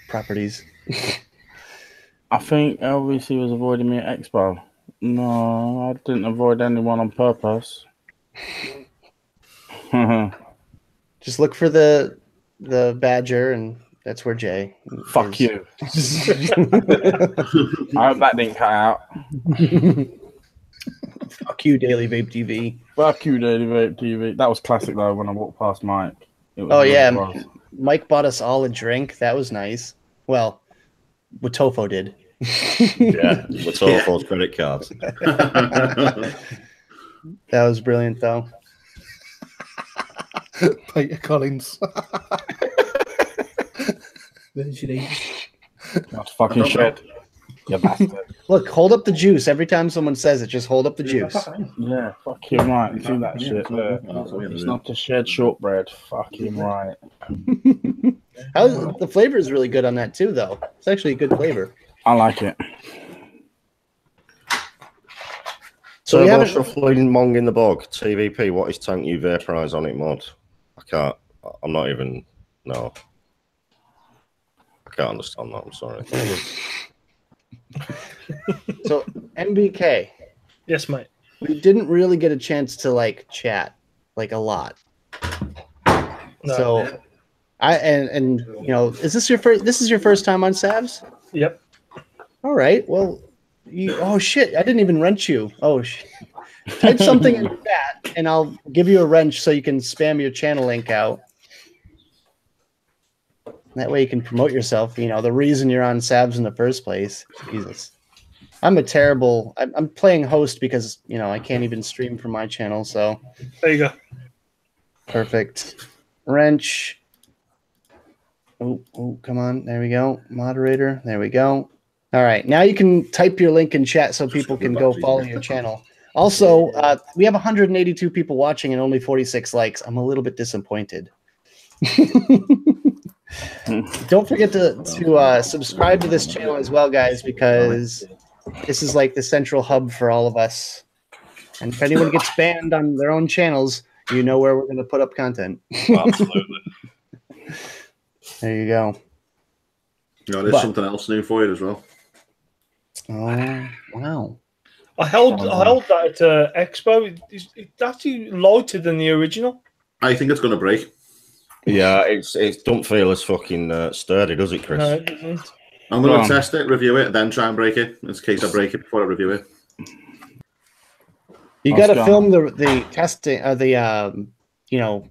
properties. I think LVC was avoiding me at Expo. No, I didn't avoid anyone on purpose. Just look for the badger, and that's where Jay. Fuck is. you. I hope that didn't cut out. Fuck you, Daily Vape TV. Fuck you, Daily Vape TV. That was classic though. When I walked past Mike. It was Oh really yeah, close. Mike bought us all a drink. That was nice. Well, what Tofo did. Yeah, with all those credit cards. That was brilliant, though. Peter Collins. That's fucking shit. You bastard. Look, hold up the juice. Every time someone says it, just hold up the juice. Yeah, fuck him right. You see that shit there? It's not to shed shortbread. Fuck him right. The flavor is really good on that too, though. It's actually a good flavor. I like it. So we haven't shuffling Mong in the bog. TVP, what is Tank U Vaporize on it mod? I can't. I'm not even. No. I can't understand that. I'm sorry. So MBK. Yes, mate. We didn't really get a chance to like chat like a lot. No. So and you know, is this your first? This is your first time on Savs? Yep. All right. Well, oh shit! I didn't even wrench you. Oh shit! Type something in chat, and I'll give you a wrench so you can spam your channel link out. That way you can promote yourself. You know, the reason you're on Savs in the first place. Jesus. I'm playing host because, you know, I can't even stream from my channel. So There you go. Perfect. Wrench. Oh, come on. There we go. Moderator. There we go. All right. Now you can type your link in chat so people can go follow your channel. Also, we have 182 people watching and only 46 likes. I'm a little bit disappointed. Don't forget to subscribe to this channel as well, guys, because this is like the central hub for all of us. And if anyone gets banned on their own channels, you know where we're going to put up content. Absolutely. There you go. No, there's something else new for you as well. Oh, wow. I held that at Expo. It's actually lighter than the original. I think it's going to break. Yeah, it don't feel as fucking sturdy, does it, Chris? No, it doesn't. I'm going to test it, review it, then try and break it. In case I break it before I review it. You got to film the testing, you know,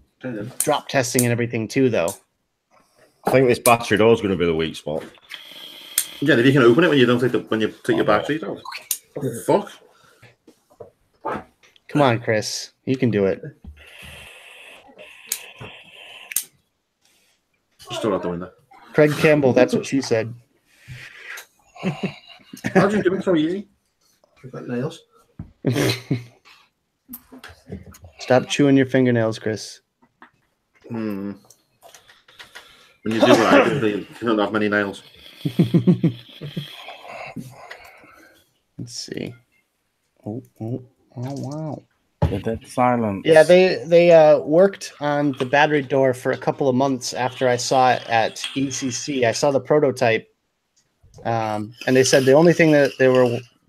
drop testing and everything too, though. I think this battery door is going to be the weak spot. Yeah, if you can open it when you don't take your batteries out. Fuck. Come on, Chris. You can do it. Just throw it out the window. Craig Campbell, that's what she said. How'd you do it so easy? I've got nails. Stop chewing your fingernails, Chris. When you do that, you don't have many nails. Let's see. Oh, wow. The dead silence. Yeah, they worked on the battery door for a couple of months after I saw it at ECC. I saw the prototype, and they said the only thing that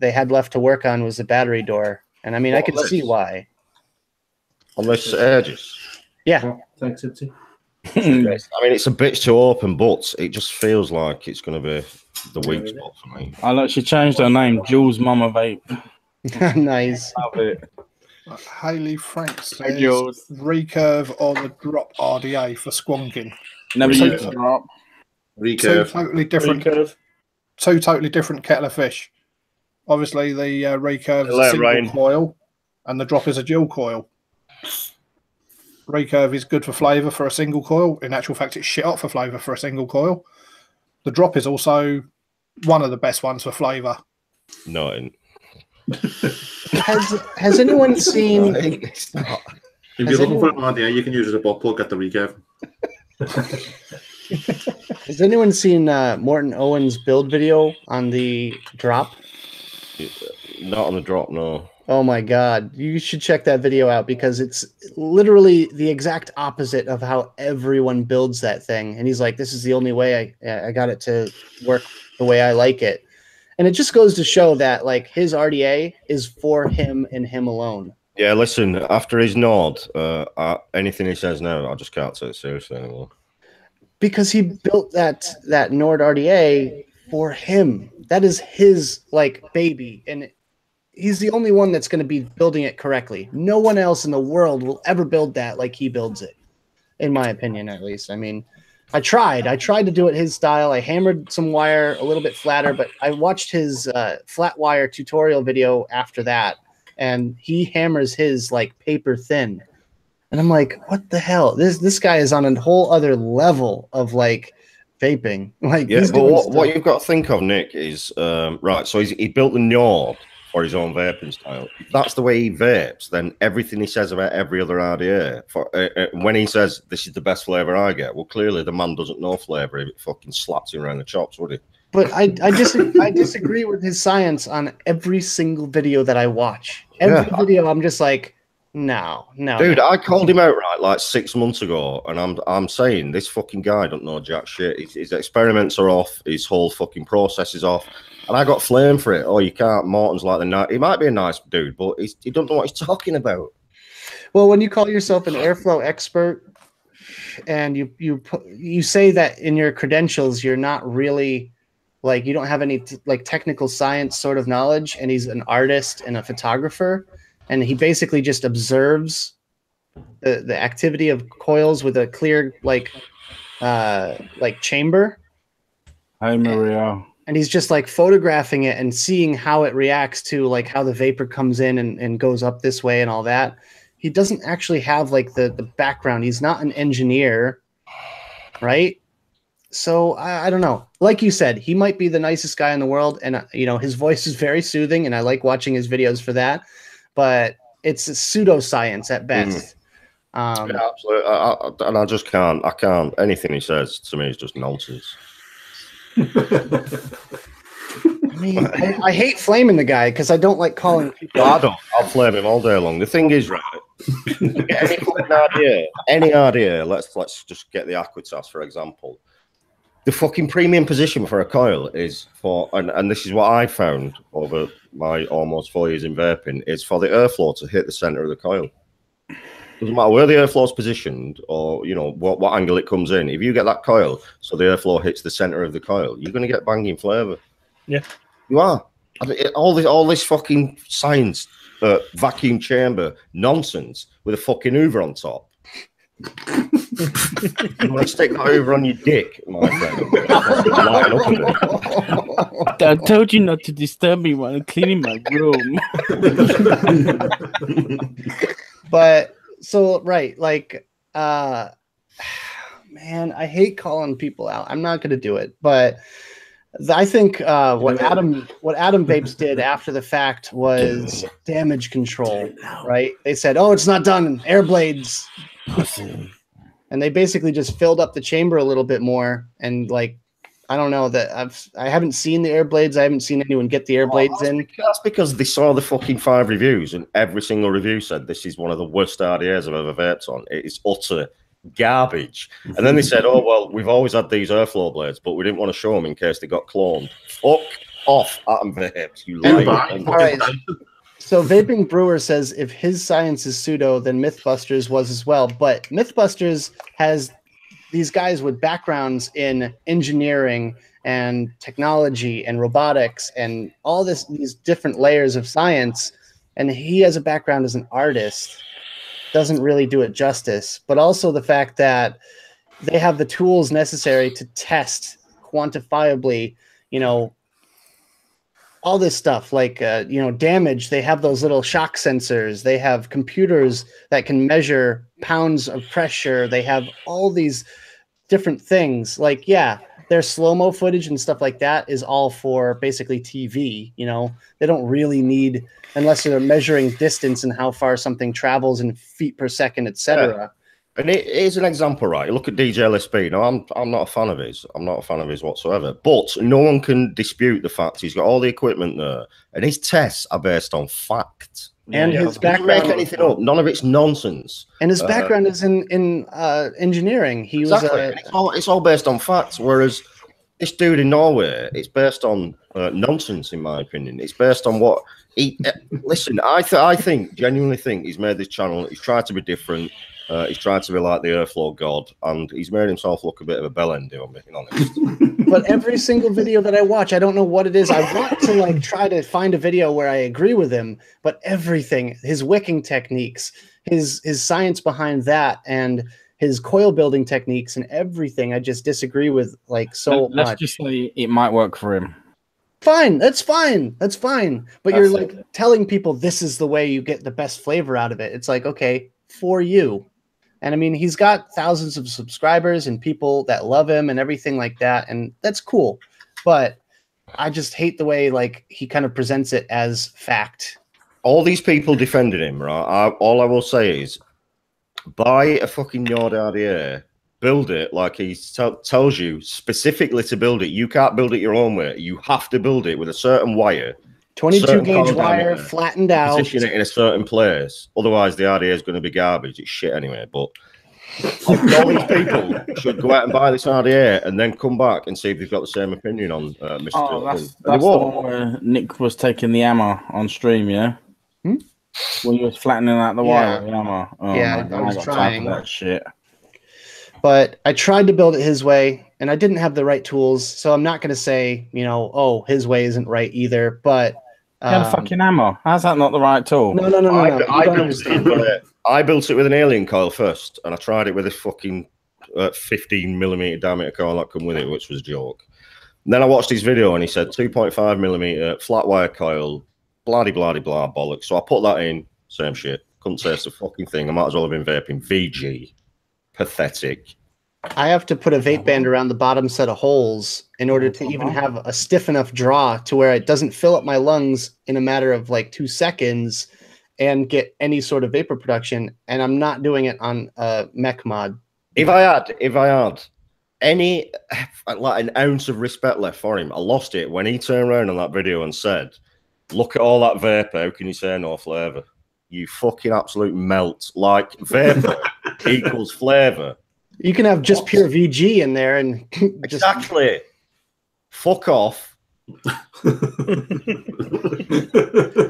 they had left to work on was the battery door. And I mean, I could see why. Unless it edges. Yeah. Thanks, Ipsy. I mean, it's a bit too open, but it just feels like it's going to be the weak spot for me. I look, she changed her name, Jules Mama Vape. Nice. Love it. Haley Franks says Jules. recurve or the drop RDA for squonking. Never used to drop. Recurve. Two totally different kettle of fish. Obviously, the recurve is a single coil, and the drop is a dual coil. Recurve is good for flavour for a single coil. In actual fact, it's shit hot for flavour for a single coil. The drop is also one of the best ones for flavour. No, it Has anyone seen? If you're looking for an idea, you can use it as a butt plug at the recurve. Has anyone seen Morton Owen's build video on the drop? not on the drop, no. Oh my God. You should check that video out because it's literally the exact opposite of how everyone builds that thing. And he's like, this is the only way I got it to work the way I like it. And it just goes to show that like his RDA is for him and him alone. Yeah, listen, after his nod, anything he says now, I just can't take it seriously anymore. Because he built that Nord RDA for him. That is his like baby, and he's the only one that's going to be building it correctly. No one else in the world will ever build that like he builds it, in my opinion, at least. I mean, I tried to do it his style. I hammered some wire a little bit flatter, but I watched his flat wire tutorial video after that, and he hammers his like paper thin. And I'm like, what the hell? This guy is on a whole other level of like vaping. Like, yeah, but what you've got to think of, Nick, is right. So he built the Nord for his own vaping style. If that's the way he vapes, then everything he says about every other RDA, when he says this is the best flavor I get, well, clearly the man doesn't know flavor if it fucking slaps him around the chops, would he? But I disagree with his science on every single video that I watch. Every video, I'm just like, no, dude. I called him out right like 6 months ago, and I'm saying this fucking guy don't know jack shit. His experiments are off. His whole fucking process is off, and I got flamed for it. Oh, you can't. Morton's like he might be a nice dude, but he don't know what he's talking about. Well, when you call yourself an airflow expert, and you say that in your credentials, you're not really like you don't have any like technical science sort of knowledge, and he's an artist and a photographer. And he basically just observes the activity of coils with a clear like chamber. Hi, Maria. And he's just like photographing it and seeing how it reacts to like how the vapor comes in and goes up this way and all that. He doesn't actually have like the background. He's not an engineer, right? So I don't know. Like you said, he might be the nicest guy in the world, and his voice is very soothing, and I like watching his videos for that. But it's a pseudoscience at best. Yeah, absolutely. And I just can't. I can't. Anything he says to me is just nonsense. I mean, I hate flaming the guy because I don't like calling people. I don't. I'll flame him all day long. The thing is, right? any idea. Let's just get the Aquitas, for example. The fucking premium position for a coil is for, and this is what I found over my almost 4 years in vaping, is for the airflow to hit the center of the coil. Doesn't matter where the airflow is positioned or what angle it comes in. If you get that coil so the airflow hits the center of the coil, you're going to get banging flavor. Yeah, you are. All this fucking science, vacuum chamber nonsense with a fucking Hoover on top. You want to stick that over on your dick, my friend? I told you not to disturb me while I'm cleaning my room. But so right, like, man, I hate calling people out. I'm not going to do it, but I think what Adam Vapes did after the fact was damage control. Right? They said, "Oh, it's not done. Air blades." And they basically just filled up the chamber a little bit more, and like, I don't know that I haven't seen the air blades. I haven't seen anyone get the air blades in. That's because they saw the fucking 5 reviews, and every single review said this is one of the worst RDAs I've ever vaped on. It is utter garbage. And then they said, "Oh well, we've always had these airflow blades, but we didn't want to show them in case they got cloned." Fuck off, Atom Vapes, you lie. All right. So Vaping Brewer says if his science is pseudo, then Mythbusters was as well. But Mythbusters has these guys with backgrounds in engineering and technology and robotics and all these different layers of science. And he has a background as an artist. Doesn't really do it justice. But also the fact that they have the tools necessary to test quantifiably, all this stuff like, damage. They have those little shock sensors. They have computers that can measure pounds of pressure. They have all these different things. Like, yeah, their slow-mo footage and stuff like that is all for basically TV. They don't really need, unless they're measuring distance and how far something travels in feet per second, etc. Yeah. And it is an example, right? You look at DJ LSP. Now, I'm not a fan of his. I'm not a fan of his whatsoever. But no one can dispute the fact he's got all the equipment there, and his tests are based on fact. And his background, make anything up. None of it's nonsense. And his background is in engineering. He was it's all based on facts. Whereas this dude in Norway, it's based on nonsense, in my opinion. It's based on what he. Listen, I genuinely think he's made this channel. He's tried to be different. He's tried to be like the Earthflow god, and he's made himself look a bit of a bellend, if I'm being honest. But every single video that I watch, I don't know what it is. I want to like try to find a video where I agree with him, but everything, his wicking techniques, his science behind that, and his coil building techniques and everything, I just disagree with like so much. Let's just say it might work for him. Fine, that's fine. That's fine. But you're like telling people this is the way you get the best flavor out of it. It's like, okay, for you. And I mean, he's got thousands of subscribers and people that love him and everything like that. And that's cool. But I just hate the way like he kind of presents it as fact. All these people defending him, right? All I will say is buy a fucking Nord RDA, build it like he tells you specifically to build it. You can't build it your own way. You have to build it with a certain wire. 22 gauge wire, flattened out. Position it in a certain place. Otherwise, the RDA is going to be garbage. It's shit anyway. But all these people should go out and buy this RDA and then come back and see if they've got the same opinion on Mr. Oh, that's the one where Nick was taking the hammer on stream, yeah? When you was flattening out the wire with the hammer. Oh, yeah, I was trying. That shit. But I tried to build it his way, and I didn't have the right tools. So I'm not going to say, you know, oh, his way isn't right either. But you had a fucking hammer. How's that not the right tool? No. I built it with an alien coil first, and I tried it with a fucking 15mm diameter coil that come with it, which was a joke. And then I watched his video, and he said 2.5mm flat wire coil, blah blah blah bollocks. So I put that in, same shit. Couldn't say it's a fucking thing. I might as well have been vaping. VG, pathetic. I have to put a vape band around the bottom set of holes in order to even have a stiff enough draw to where it doesn't fill up my lungs in a matter of like 2 seconds and get any sort of vapor production. And I'm not doing it on a mech mod. If I had any like an ounce of respect left for him, I lost it when he turned around on that video and said, "Look at all that vapor. How can you say no flavor? You fucking absolute melt. Like vapor equals flavor." You can have just pure VG in there and exactly. Fuck off.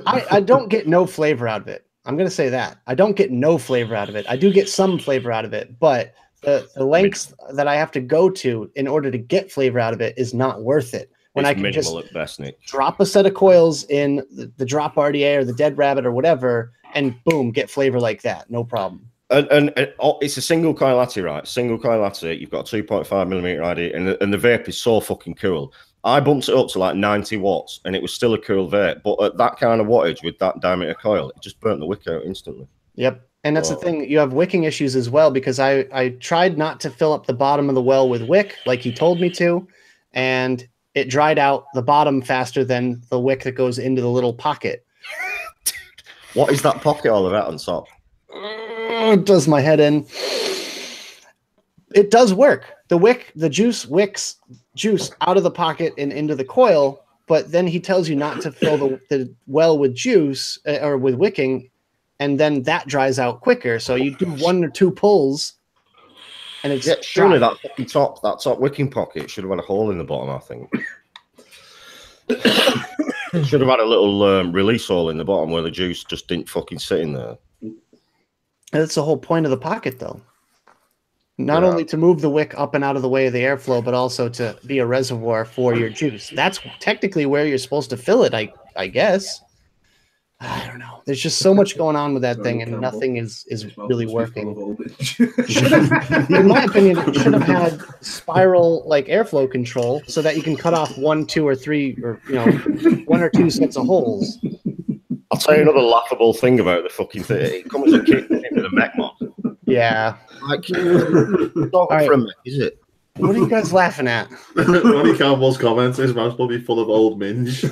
I don't get no flavor out of it. I'm going to say that. I don't get no flavor out of it. I do get some flavor out of it, but the lengths that I have to go to in order to get flavor out of it is not worth it. When I can just at best, Nick. Drop a set of coils in the drop RDA or the dead rabbit or whatever, and boom, get flavor like that. No problem. And it's a single coil latty, right? Single coil latty. You've got a 2.5mm ID, and the vape is so fucking cool. I bumped it up to like 90 watts, and it was still a cool vape. But at that kind of wattage with that diameter coil, it just burnt the wick out instantly. Yep. And that's the thing. You have wicking issues as well, because I tried not to fill up the bottom of the well with wick like he told me to, and it dried out the bottom faster than the wick that goes into the little pocket. What is that pocket all about on top? It does my head in. It does work. The juice wicks juice out of the pocket and into the coil, but then he tells you not to fill the well with juice or with wicking, and then that dries out quicker. So you do 1 or 2 pulls, and it's surely that top wicking pocket should have had a hole in the bottom. I think should have had a little release hole in the bottom where the juice just didn't fucking sit in there. That's the whole point of the pocket, though. Not only to move the wick up and out of the way of the airflow, but also to be a reservoir for your juice. That's technically where you're supposed to fill it, I guess. I don't know. There's just so much going on with that thing, and nothing is really working. In my opinion, it should have had spiral like airflow control so that you can cut off 1, 2, or 3, or 1 or 2 sets of holes. I'll tell you another laughable thing about the fucking thing. It comes with a kit with a mech mod. Yeah. Like, not right. For a mech, is it? What are you guys laughing at? Ronnie Campbell's comments, his mouth's probably full of old minge.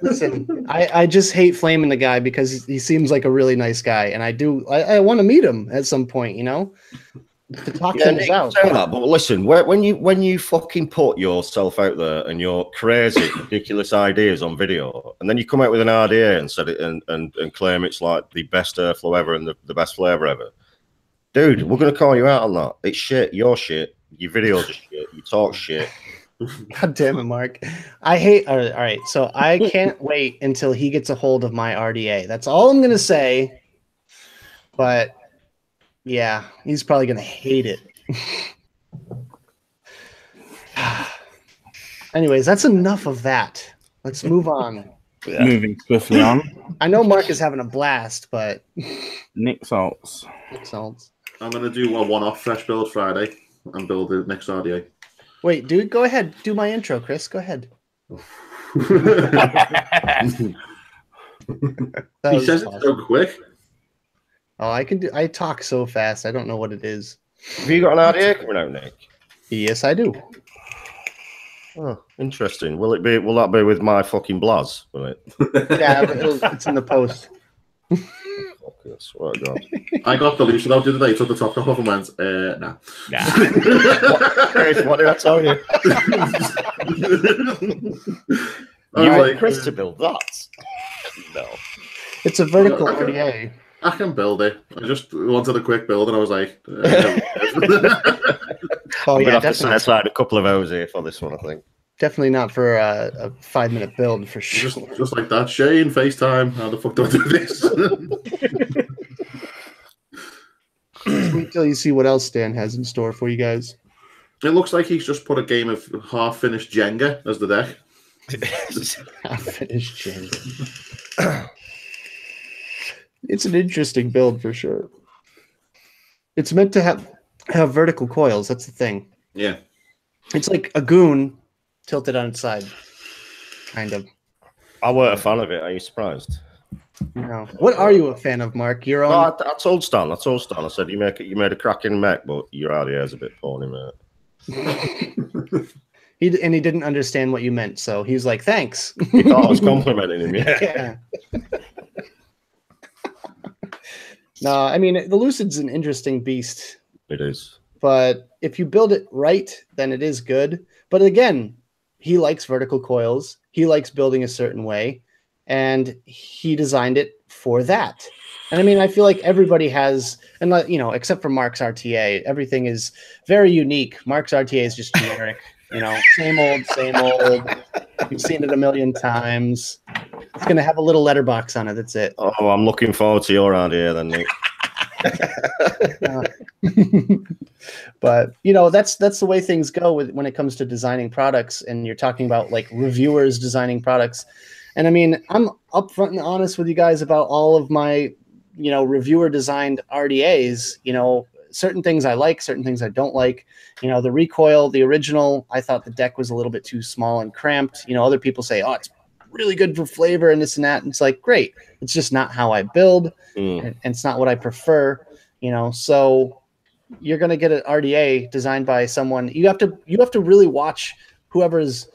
Listen, I just hate flaming the guy because he seems like a really nice guy, and I want to meet him at some point, The toxin Yeah, is Nick, out. say that, but listen, when you fucking put yourself out there and your crazy, ridiculous ideas on video, and then you come out with an RDA and said it and claim it's like the best airflow ever and the best flavor ever, dude, we're gonna call you out on that. It's shit. Your shit. Your videos are shit. You talk shit. God damn it, Mark. I hate. All right, so I can't wait until he gets a hold of my RDA. That's all I'm gonna say. But yeah, he's probably gonna hate it. Anyways, that's enough of that. Let's move on. Yeah. Moving swiftly on. I know Mark is having a blast, but Nick Salts. I'm going to do a one-off fresh build Friday and build the next RDA. Wait, dude, go ahead. Do my intro, Chris. Go ahead. He says it so quick. Oh, I talk so fast. I don't know what it is. Have you got an RDA coming out, Nick? Yes, I do. Oh, interesting. Will that be with my fucking blaz? Will it? Yeah, it's in the post. Okay, swear to God. I got the lucid out the other day, took the top off and went, nah. What did I tell you? You want Chris to build that? No. It's a vertical RDA. I can build it. I just wanted a quick build, and I was like, oh I'm yeah, gonna have to set aside a couple of hours here for this one, I think. Definitely not for a 5-minute build for sure. Just like that. Shane, FaceTime. How the fuck do I do this? Wait till you see what else Stan has in store for you guys. It looks like he's just put a game of half-finished Jenga as the deck. Half-finished Jenga. It's an interesting build for sure. It's meant to have vertical coils. That's the thing. Yeah. It's like a goon tilted on its side, kind of. I weren't a fan of it. Are you surprised? No. What are you a fan of, Mark? Your own. No, I told Stan. I said you made a cracking mech, but your RDA is a bit porny, mate. He didn't understand what you meant, so he was like, "Thanks." He thought I was complimenting him. Yeah. No, I mean the Lucid's an interesting beast. It is. But if you build it right, then it is good. But again, he likes vertical coils. He likes building a certain way, and he designed it for that. And I mean, I feel like everybody has, and except for Mark's RTA, everything is very unique. Mark's RTA is just generic. Same old, same old. You've seen it a million times. It's going to have a little letterbox on it. That's it. Oh, I'm looking forward to your idea then, Nick. But that's the way things go when it comes to designing products, and you're talking about like reviewers designing products. And I mean, I'm upfront and honest with you guys about all of my reviewer designed RDAs. Certain things I like, certain things I don't like. The recoil, the original, I thought the deck was a little bit too small and cramped. Other people say, oh, it's really good for flavor and this and that. And it's like, great. It's just not how I build, and it's not what I prefer. So you're going to get an RDA designed by someone. You have to really watch whoever's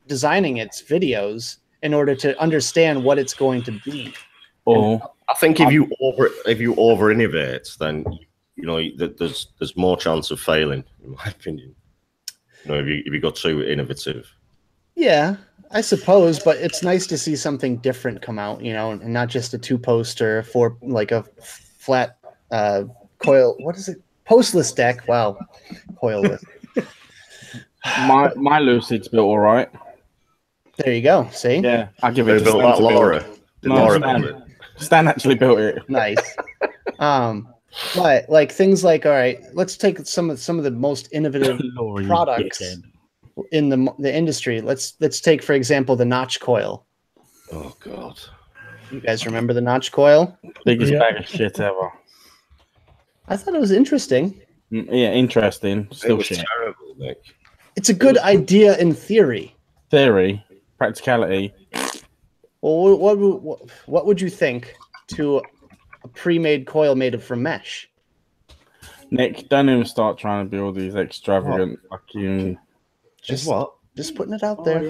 designing its videos in order to understand what it's going to be. Oh, I think if you over innovate, then there's more chance of failing, in my opinion. If you got too innovative. Yeah, I suppose, but it's nice to see something different come out, and not just a 2-post or a flat coil. What is it? Postless deck. Wow, coilless. my Lucid's built all right. There you go. See? Yeah, I give it. They built that, Laura. Stan actually built it. Nice. But like things like, all right, let's take some of the most innovative products in the industry. Let's take, for example, the notch coil. Oh God. You guys remember the notch coil? Biggest bag of shit ever. I thought it was interesting. Yeah, interesting. Still shit. Terrible, Nick. It's a good idea in theory. Practicality. Well, what would you think to a pre-made coil made from mesh? Nick, don't even start trying to build these extravagant fucking. Just Just putting it out there.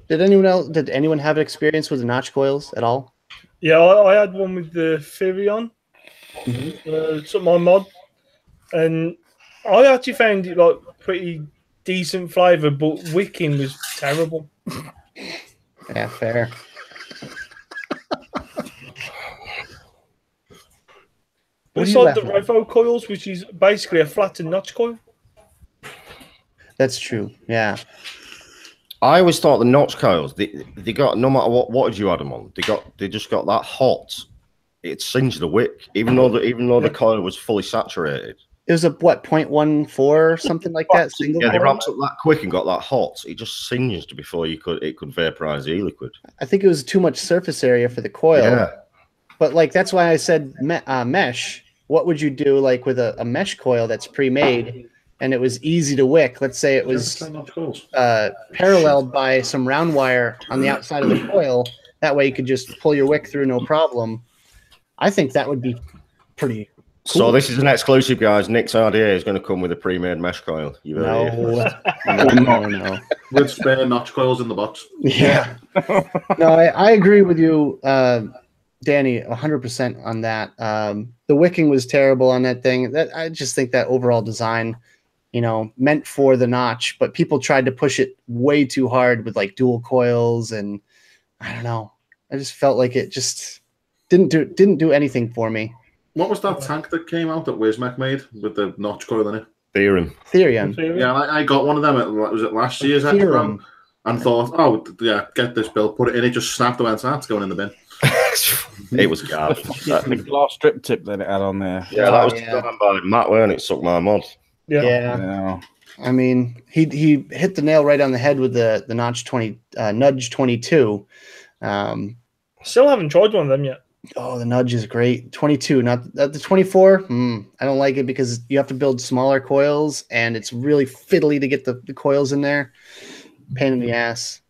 Did anyone have experience with the notch coils at all? Yeah, I had one with the Firion. Some my mod, and I actually found it like pretty decent flavour, but wicking was terrible. Yeah, fair. What It's are you like the laughing at? Revo coils, which is basically a flattened notch coil. That's true. Yeah. I always thought the notch coils, they got, no matter what did you add them on, they just got that hot. It singed the wick, even though the coil was fully saturated. It was a what 0.14 or something like that. Single Yeah, they coil? ramped up that quick and got that hot. It just singed before it could vaporize the e-liquid. I think it was too much surface area for the coil. Yeah. But like that's why I said mesh. What would you do like with a mesh coil that's pre-made and it was easy to wick? Let's say it was paralleled by some round wire on the outside of the coil. That way you could just pull your wick through no problem. I think that would be pretty cool. So this is an exclusive, guys. Nick's RDA is going to come with a pre-made mesh coil. No. With spare notch coils in the box. Yeah. No, I agree with you, Danny, 100% on that. The wicking was terrible on that thing. I just think that overall design, meant for the notch, but people tried to push it way too hard with like dual coils, and I don't know. I just felt like it just didn't do anything for me. What was that tank that came out that Wismac made with the notch coil in it? Therion. Yeah, I got one of them. Was it last year's Expo? And thought, oh yeah, get this built, put it in. It just snapped away and started going in the bin. It was garbage. The glass strip tip that it had on there. Yeah, that was done by Matt, weren't it? Sucked my mod. Yeah. I mean, he hit the nail right on the head with the notch 20 nudge 22. Still haven't tried one of them yet. Oh, the nudge is great. 22, not the 24. I don't like it because you have to build smaller coils, and it's really fiddly to get the coils in there. Pain in the ass.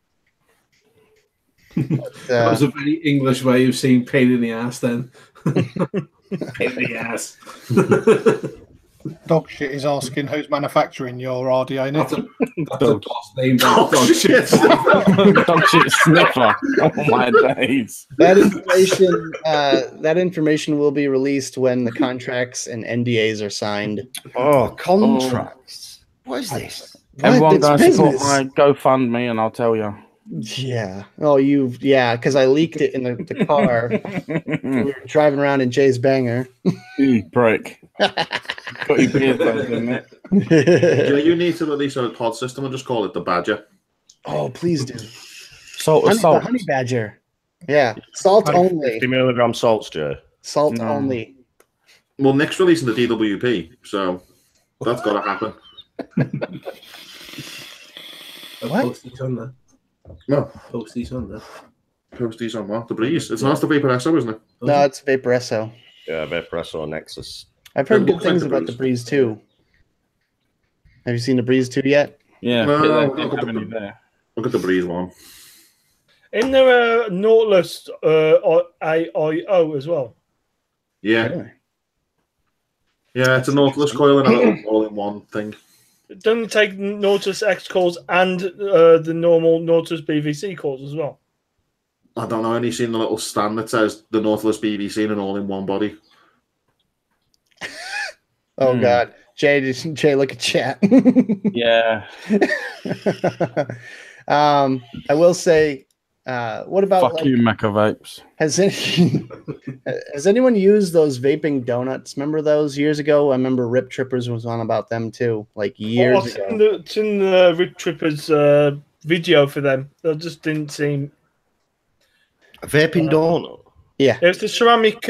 But, that was a very English way of saying pain in the ass. Then pain in the ass. Dog shit is asking who's manufacturing your RDA. That's a boss name. Dog shit. Dog shit sniffer. Oh my days. That information will be released when the contracts and NDAs are signed. Oh, contracts. What is this? Everyone It's go support business. my GoFundMe and I'll tell you. Yeah. Oh, because I leaked it in the car. We were driving around in Jay's banger. Break. Got your beard though, didn't it? Yeah, you need to release a pod system and just call it the Badger. Oh, please do. Salt or The salt. honey badger. Yeah. Salt only. 50 milligram salts, Joe. Salt only. Well, Nick's releasing the DWP, so that's got to happen. What? Posties on there. No. Posties on there. Posties on what? The Breeze. It's not the Vaporesso, isn't it? No, it's Vaporesso. Yeah, Vaporesso Nexus. I've heard It good looks like things the about the Breeze. Breeze 2. Have you seen the Breeze 2 yet? Yeah. No, don't look have at any the- there. Look at the Breeze one. Isn't there a Nautilus AIO as well? Yeah. Really? Yeah, it's a Nautilus coil and a little all-in-one thing. Doesn't it take Nautilus X cores and the normal Nautilus BVC cores as well? I don't know. I only seen the little stand that says the Nautilus BBC in an all-in-one body. Oh, God. Jay, look at chat. Yeah. I will say, what about Fuck you, Mecha Vapes. has anyone used those vaping donuts? Remember those years ago? I remember Rip Trippers was on about them too, like years ago. It's in the Rip Trippers video for them. They just didn't seem. A vaping donut. Yeah. It was the ceramic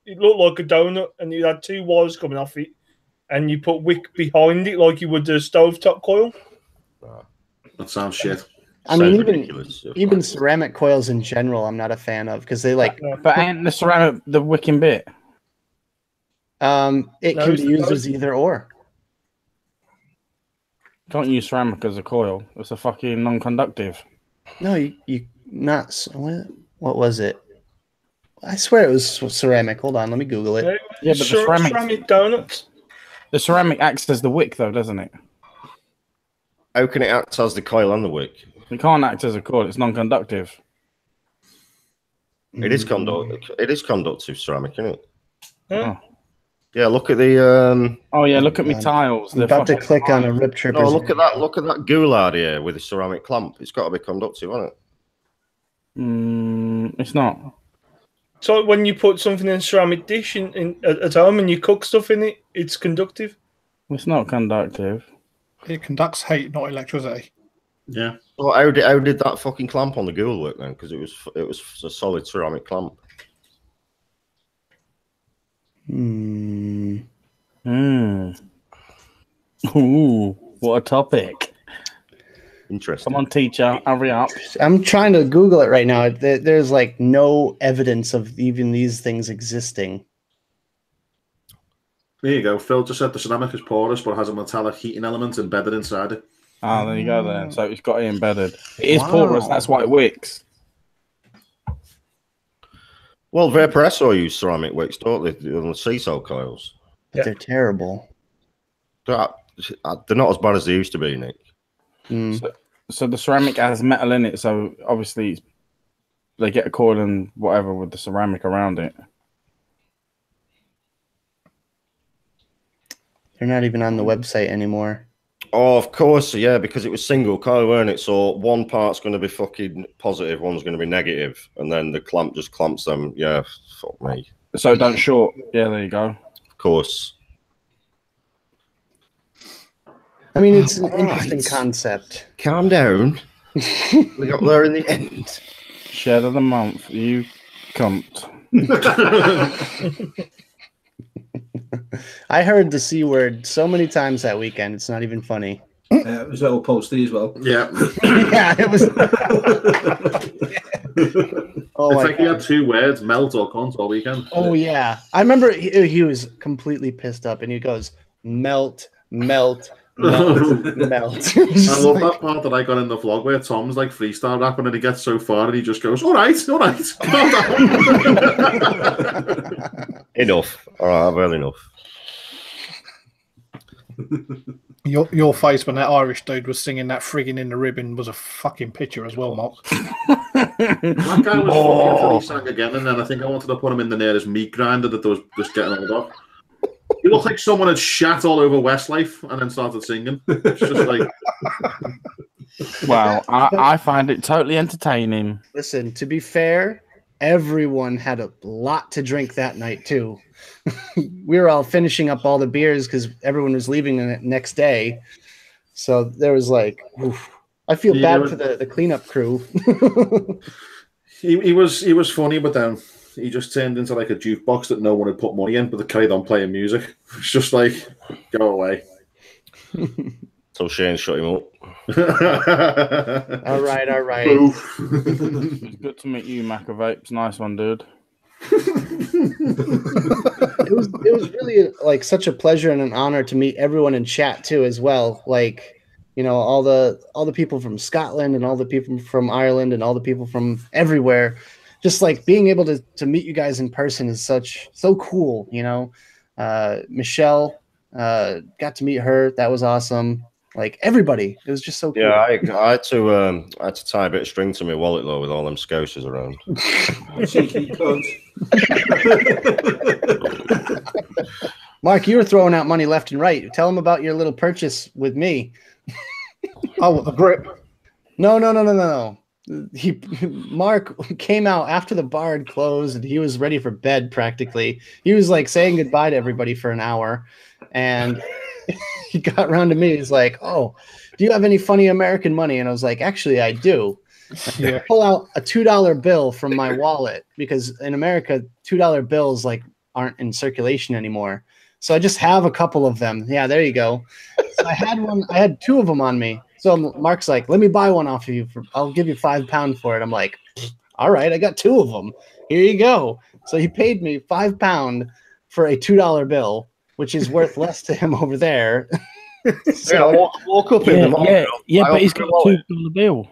it looked like a donut, and you had two wires coming off it, and you put wick behind it like you would a stovetop coil. That sounds shit. I mean, Sounds ridiculous. even ceramic coils in general, I'm not a fan of because they like But ain't the ceramic the wicking bit? it No, can it's be the used most- as either or. Don't use ceramic as a coil. It's a fucking non-conductive. No, you not. What was it? I swear it was ceramic. Hold on, let me Google it. Yeah, but the ceramic- ceramic donuts. The ceramic acts as the wick, though, doesn't it? How can it act as the coil and the wick? It can't act as a coil. It's non-conductive. It is conductive ceramic, isn't it? Huh? Yeah, look at the. Oh yeah, look at me tiles. I'm They're about to fucking click on a tiles. Rip Trippers. No, look at that. Look at that goulard here with a ceramic clamp. It's got to be conductive, isn't it? It's not. So when you put something in a ceramic dish at home and you cook stuff in it, it's conductive. It's not conductive. It conducts heat, not electricity. Yeah. Well, how did that fucking clamp on the ghoul work then? Because it was a solid ceramic clamp. Ooh, what a topic. Interesting. Come on, teacher, hurry up. I'm trying to Google it right now. There's like no evidence of even these things existing. There you go. Phil just said the ceramic is porous but has a metallic heating element embedded inside it. Ah, there you go then. So it's got it embedded. It is porous, that's why it wicks. Well, Vaporesso use ceramic wicks, don't they? On the seesaw coils. But they're terrible. They're not as bad as they used to be, Nick. So the ceramic has metal in it, so obviously they get a coil and whatever with the ceramic around it. They're not even on the website anymore. Oh, of course, yeah, because it was single coil, weren't it? So one part's going to be fucking positive, one's going to be negative, and then the clamp just clamps them. Yeah, fuck me. So don't short. Yeah, there you go. Of course. I mean, it's an interesting concept. Calm down. We got there in the end. Shed of the month, you cunt. I heard the C word so many times that weekend. It's not even funny. It was all posty as well. Yeah. Yeah, it was. Oh, it's like he had two words, melt or cunt, all weekend. Oh, yeah. I remember he was completely pissed up and he goes, melt, melt, melt, melt. I love that part that I got in the vlog where Tom's like freestyle rapping and he gets so far and he just goes, all right. Enough. All right, I've heard enough. Your face when that Irish dude was singing that frigging in the ribbon was a fucking picture as well, Mark. That guy was funny until he sang again, and then I think I wanted to put him in the nearest meat grinder that was just getting on the dog. He looked like someone had shat all over Westlife and then started singing. It's just like... Wow, I find it totally entertaining. Listen, to be fair, everyone had a lot to drink that night, too. We were all finishing up all the beers because everyone was leaving the next day. So there was like, oof. I feel bad for the cleanup crew. he was funny, but then he just turned into like a jukebox that no one had put money in, but they carried on playing music. It's just like, go away. So Shane shut him up. All right. It's good to meet you, Macavapes. Nice one, dude. It was really like such a pleasure and an honor to meet everyone in chat too, as well. Like, you know, all the people from Scotland and all the people from Ireland and all the people from everywhere. Just like being able to meet you guys in person is so cool, you know. Michelle, got to meet her. That was awesome. Like everybody, it was just so cool. Yeah, I had to tie a bit of string to my wallet though with all them scousers around. Mark, you were throwing out money left and right. Tell them about your little purchase with me. Oh, the grip. No. Mark came out after the bar had closed and he was ready for bed practically. He was like saying goodbye to everybody for an hour, and he got around to me. He's like, "Oh, do you have any funny American money?" And I was like, "Actually, I do." Yeah. I pull out a $2 bill from my wallet because in America, $2 bills like aren't in circulation anymore. So I just have a couple of them. Yeah, there you go. So I had two of them on me. So Mark's like, "Let me buy one off of you. I'll give you £5 for it." I'm like, "All right, I got two of them. Here you go." So he paid me £5 for a $2 bill, which is worth less to him over there. So I walk up in the morning. Yeah, but he's got a $2 bill.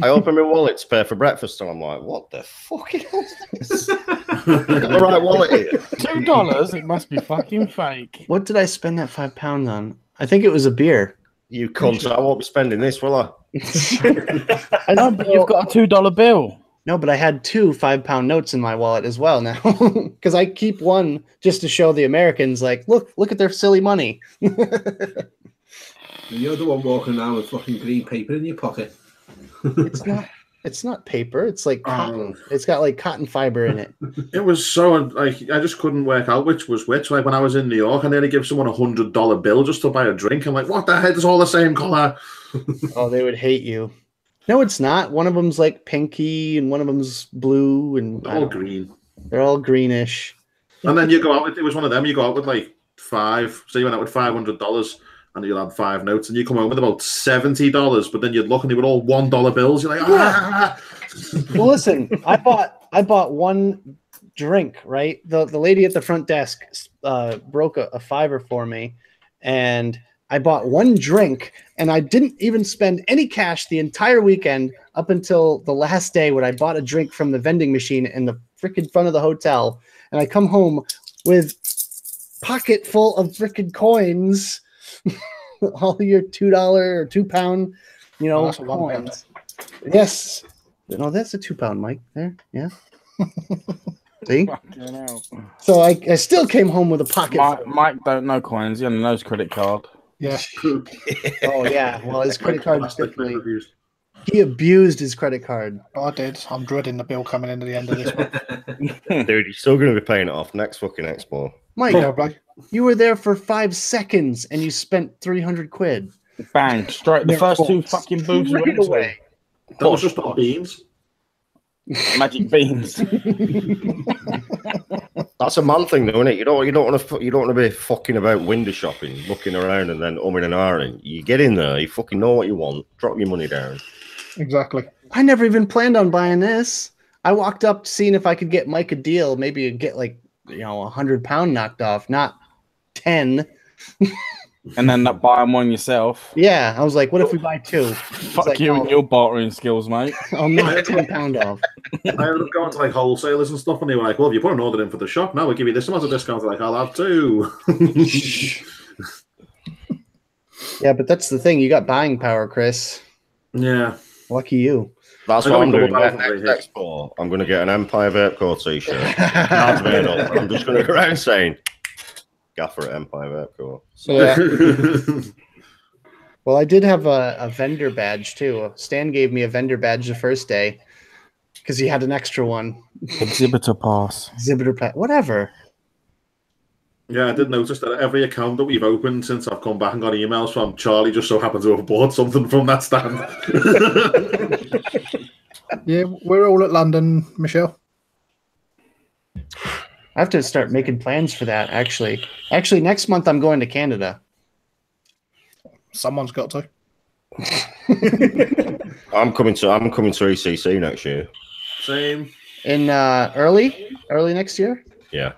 I open my wallet to pay for breakfast, and I'm like, "What the fucking hell is this?" Got the right wallet here. $2? It must be fucking fake. What did I spend that £5 on? I think it was a beer. You cunt! I won't be spending this, will I? I know, but you've got a $2 bill. No, but I had 2 5-pound notes in my wallet as well now, because I keep one just to show the Americans, like, look at their silly money. You're the one walking around with fucking green paper in your pocket. It's not paper. It's like cotton. It's got like cotton fiber in it. It was so like I just couldn't work out which was which. Like when I was in New York, I nearly give someone $100 bill just to buy a drink. I'm like, what the heck? It's all the same color. Oh, they would hate you. No, it's not. One of them's like pinky, and one of them's blue, and They're all green. They're all greenish. And then you go out with, it was one of them. You go out with like 5. So you went out with $500, and you'll have 5 notes, and you come home with about $70. But then you'd look, and they were all $1 bills. You're like, ah. Well, listen, I bought one drink. Right, the lady at the front desk broke a $5 for me, and I bought one drink, and I didn't even spend any cash the entire weekend up until the last day when I bought a drink from the vending machine in the freaking front of the hotel. And I come home with pocket full of freaking coins, all your $2 or £2, coins. Yes. No, that's a £2, Mike. There, yeah. See? So I still came home with a pocket. Mike don't know coins. He only knows credit card. Yeah. Oh yeah. Well, his credit card was definitely. He abused his credit card. I did. I'm dreading the bill coming in at the end of this month. Dude, he's still going to be paying it off next fucking Expo. Mike, Probably. you were there for 5 seconds and you spent 300 quid. Bang! Straight the first 2 fucking booths Right right away. That was just on beans. Magic beans. That's a man thing, though, isn't it? You don't want to be fucking about window shopping, looking around, and then umming and ahhing. You get in there, you fucking know what you want, drop your money down. Exactly. I never even planned on buying this. I walked up seeing if I could get Mike a deal. Maybe you'd get like £100 knocked off, not 10. And then buy them one yourself. Yeah, I was like, what if we buy 2? Fuck like, you and your bartering skills, mate. I'll knock £10 off. I ended up going to like wholesalers and stuff, and they were like, well, if you put an order in for the shop, now we'll give you this amount of discount. Like, I'll have 2. Yeah, but that's the thing. You got buying power, Chris. Yeah. Lucky you. That's what I'm doing. Next Expo, I'm going to get an Empire Vape Core t-shirt. I'm just going to go around saying, Gaffer at Empire Vape Core. So, yeah. Well, I did have a vendor badge, too. Stan gave me a vendor badge the first day because he had an extra one. Exhibitor pass. Exhibitor pass. Whatever. Yeah, I did notice that every account that we've opened since I've come back and got emails from Charlie just so happened to have bought something from that stand. Yeah, we're all at London, Michelle. I have to start making plans for that, actually. Actually, next month I'm going to Canada. Someone's got to. I'm coming to ECC next year. Same. In early next year? Yeah.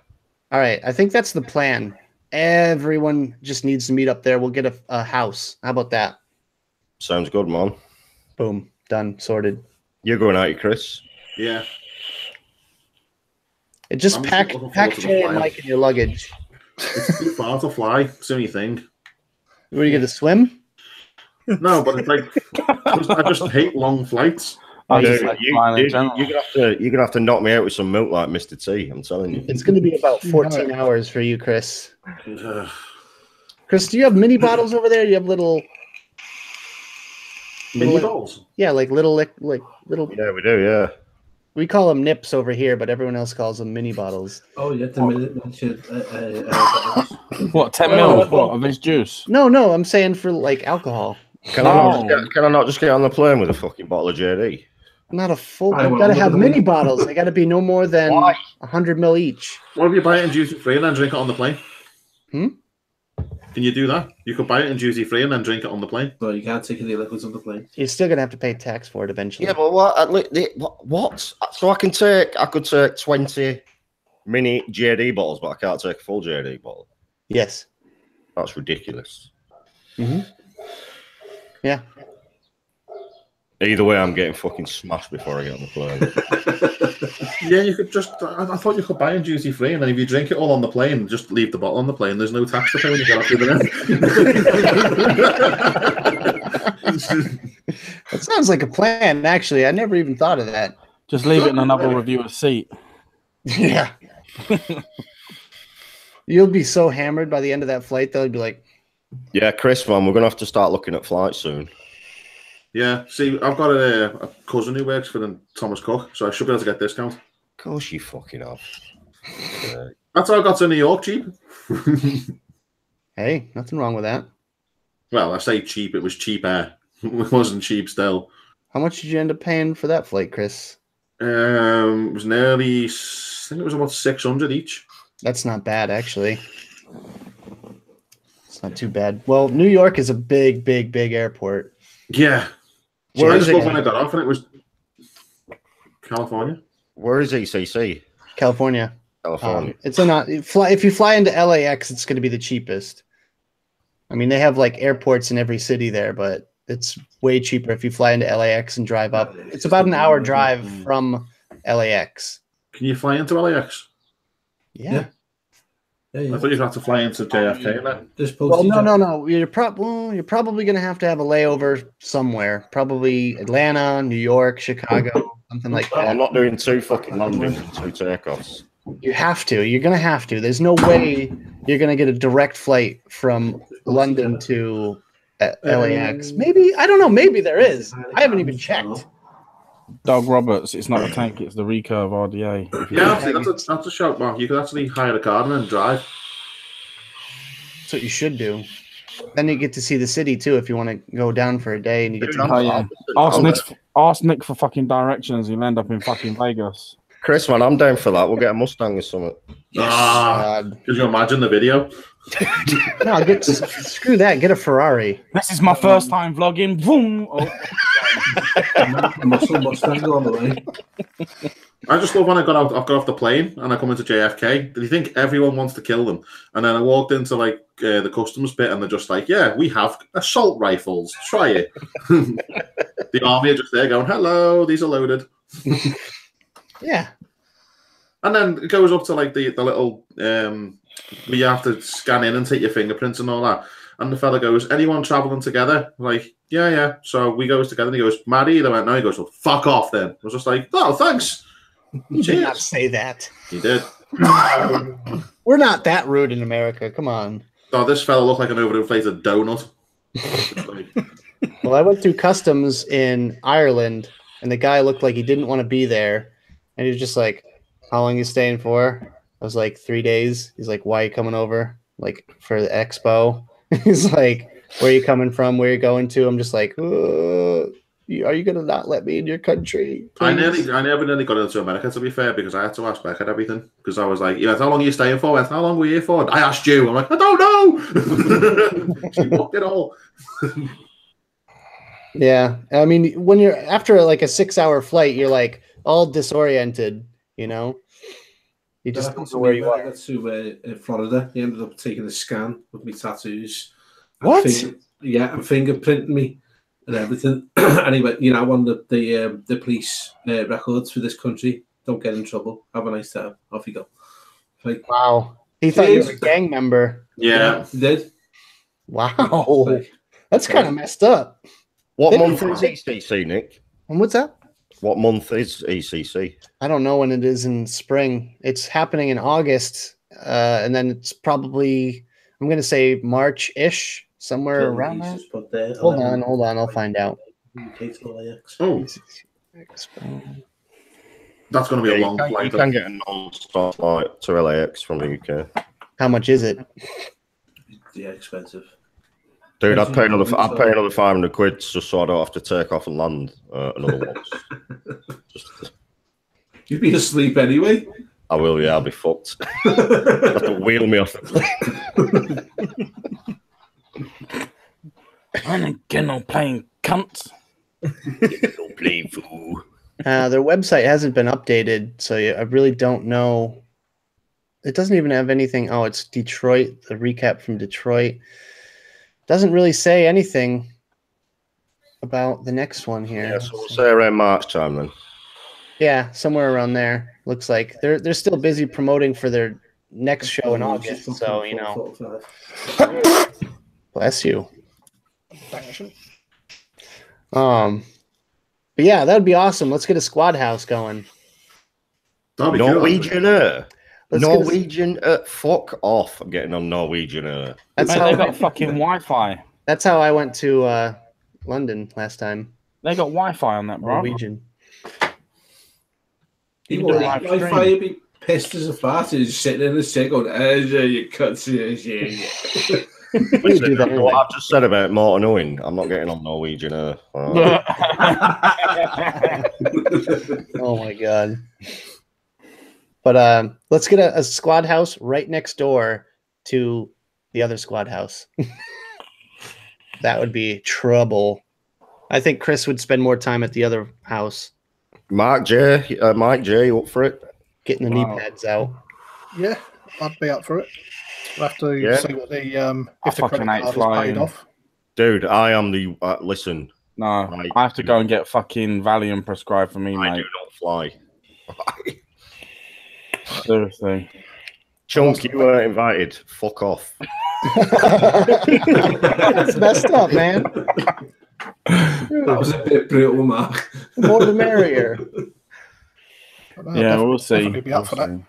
All right, I think that's the plan. Everyone just needs to meet up there. We'll get a house. How about that? Sounds good, man. Boom. Done. Sorted. You're going out, Chris? Yeah. It just pack Jay and Mike in your luggage. It's too far to fly. It's the only thing. Were you going to swim? No, but it's like I just hate long flights. You're gonna have to knock me out with some milk like Mr. T. I'm telling you. It's going to be about 14 hours for you, Chris. Chris, do you have mini bottles over there? You have little mini bottles? Yeah, like little. Yeah, we do. Yeah. We call them nips over here, but everyone else calls them mini bottles. Oh, yeah, the what, 10 mil of his juice? No, I'm saying for like alcohol. Can I not just get on the plane with a fucking bottle of JD? Not a full. I've got to have mini bottles. They got to be no more than 100 mil each. What if you buy it in duty free and then drink it on the plane? Hmm? Can you do that? You could buy it in duty free and then drink it on the plane. No, you can't take any liquids on the plane. You're still gonna have to pay tax for it eventually. Yeah, but what? So I could take 20 mini JD bottles, but I can't take a full JD bottle. Yes. That's ridiculous. Mm-hmm. Yeah. Either way, I'm getting fucking smashed before I get on the plane. Yeah, you could just. I thought you could buy in duty free, and then if you drink it all on the plane, just leave the bottle on the plane. There's no tax to pay when you get off the That sounds like a plan. Actually, I never even thought of that. Just leave it in another reviewer's seat. Yeah. You'll be so hammered by the end of that flight, they'll be like, Yeah, Chris, man, we're going to have to start looking at flights soon. Yeah, see, I've got a cousin who works for the Thomas Cook, so I should be able to get a discount. Of course you fucking have. That's how I got to New York cheap. hey, nothing wrong with that. Well, I say cheap, it was cheaper. It wasn't cheap still. How much did you end up paying for that flight, Chris? It was nearly, I think it was about 600 each. That's not bad, actually. It's not too bad. Well, New York is a big, big, big airport. Yeah. Where is it? When I got off, and it was California. Where is ECC? California. California. It's not if you fly into LAX, it's going to be the cheapest. I mean, they have like airports in every city there, but it's way cheaper if you fly into LAX and drive up. It's about an hour drive from LAX. Can you fly into LAX? Yeah. I thought you'd have to fly into JFK. Well, no. You're probably going to have a layover somewhere. Probably Atlanta, New York, Chicago, something like that. I'm not doing 2 fucking landings and 2 takeoffs. You have to. You're going to have to. There's no way you're going to get a direct flight from London to LAX. Maybe. I don't know. Maybe there is. I haven't even checked. Doug Roberts, it's not a tank, it's the recurve RDA. Yeah, actually, that's a shout, Mark. You could actually hire a car and then drive. That's what you should do. Then you get to see the city too if you want to go down for a day and you get to. Oh, yeah. Ask Nick for fucking directions. He'll end up in fucking Vegas. Chris, man, I'm down for that. We'll get a Mustang or something. Could you imagine the video? No, screw that. Get a Ferrari. This is my first time vlogging. Boom. Oh. Mustang on the way. I just love when I got off the plane and I come into JFK. Did you think everyone wants to kill them? And then I walked into like the customs bit and they're just like, yeah, we have assault rifles. Try it. The army are just there going, hello, these are loaded. Yeah. And then it goes up to like the little where you have to scan in and take your fingerprints and all that. And the fella goes, anyone traveling together? I'm like, yeah. So we goes together and he goes, married? I went, no. He goes, well, fuck off then. I was just like, oh, thanks. You did not say that. He did. We're not that rude in America. Come on. Oh, this fella looked like an overinflated donut. Well, I went through customs in Ireland and the guy looked like he didn't want to be there. And he was just like, how long are you staying for? I was like, 3 days. He's like, why are you coming over? Like, for the Expo. He's like, where are you coming from? Where are you going to? I'm just like, are you going to not let me in your country? I never nearly got into America, to be fair, because I had to ask Becca everything. Because I was like, how long are you staying for? How long were you here for? I asked you. I'm like, I don't know. She walked it all. Yeah. I mean, when you're after like a 6-hour flight, you're like all disoriented, you know? You just don't know where you are. To Florida. He ended up taking a scan with me tattoos. What? And fingerprinting me and everything. And he went, I won the police records for this country. Don't get in trouble. Have a nice time. Off you go. Like, wow. He thought you were a gang member. Yeah. He did. Wow. That's kind of messed up. What month is ECC, Nick? And what's that? What month is ECC? I don't know when it is in spring. It's happening in August, and then it's probably, I'm going to say March-ish, somewhere around that. Hold on, I'll find out. Oh. That's going to be a long flight. You can get a non-stop flight to LAX from the UK. How much is it? Yeah, expensive. Dude, I'd pay another £500 just so I don't have to take off and land another once. You'd be asleep anyway. I will, yeah, I'll be fucked. You have to wheel me off the plane. I ain't getting no playing cunts. Don't play fool. Their website hasn't been updated, so I really don't know. It doesn't even have anything. Oh, it's Detroit, the recap from Detroit. Doesn't really say anything about the next one here. Yeah, so we'll say around March time then. Yeah, somewhere around there. Looks like they're still busy promoting for their next show in August. So, bless you. But yeah, that'd be awesome. Let's get a squad house going. That'd be Norwegian Air. Let's get Norwegian fuck off. I'm getting on Norwegian Air. That's Mate, how they got fucking Wi-Fi. That's how I went to London last time. They got Wi-Fi on that, bro. Norwegian. You can do a live Wi-Fi stream. would be pissed as a fart. He's sitting in the chair going, you can't see it. Listen, what I've just said about Morton Owen, I'm not getting on Norwegian Air. Oh my god. But let's get a squad house right next door to the other squad house. That would be trouble. I think Chris would spend more time at the other house. Mike J, you up for it? Getting the knee pads out. Yeah, I'd be up for it. We'll have to see what the if the fucking credit hate card is flying. paid off. Dude, I am the listen. No, I have to go and get fucking Valium prescribed for me, I mate. do not fly. Seriously. Chunk, you were invited. Fuck off. That's messed up, man. That was a bit brutal, Mark. The more the merrier. Yeah, we'll see. Definitely be up for that.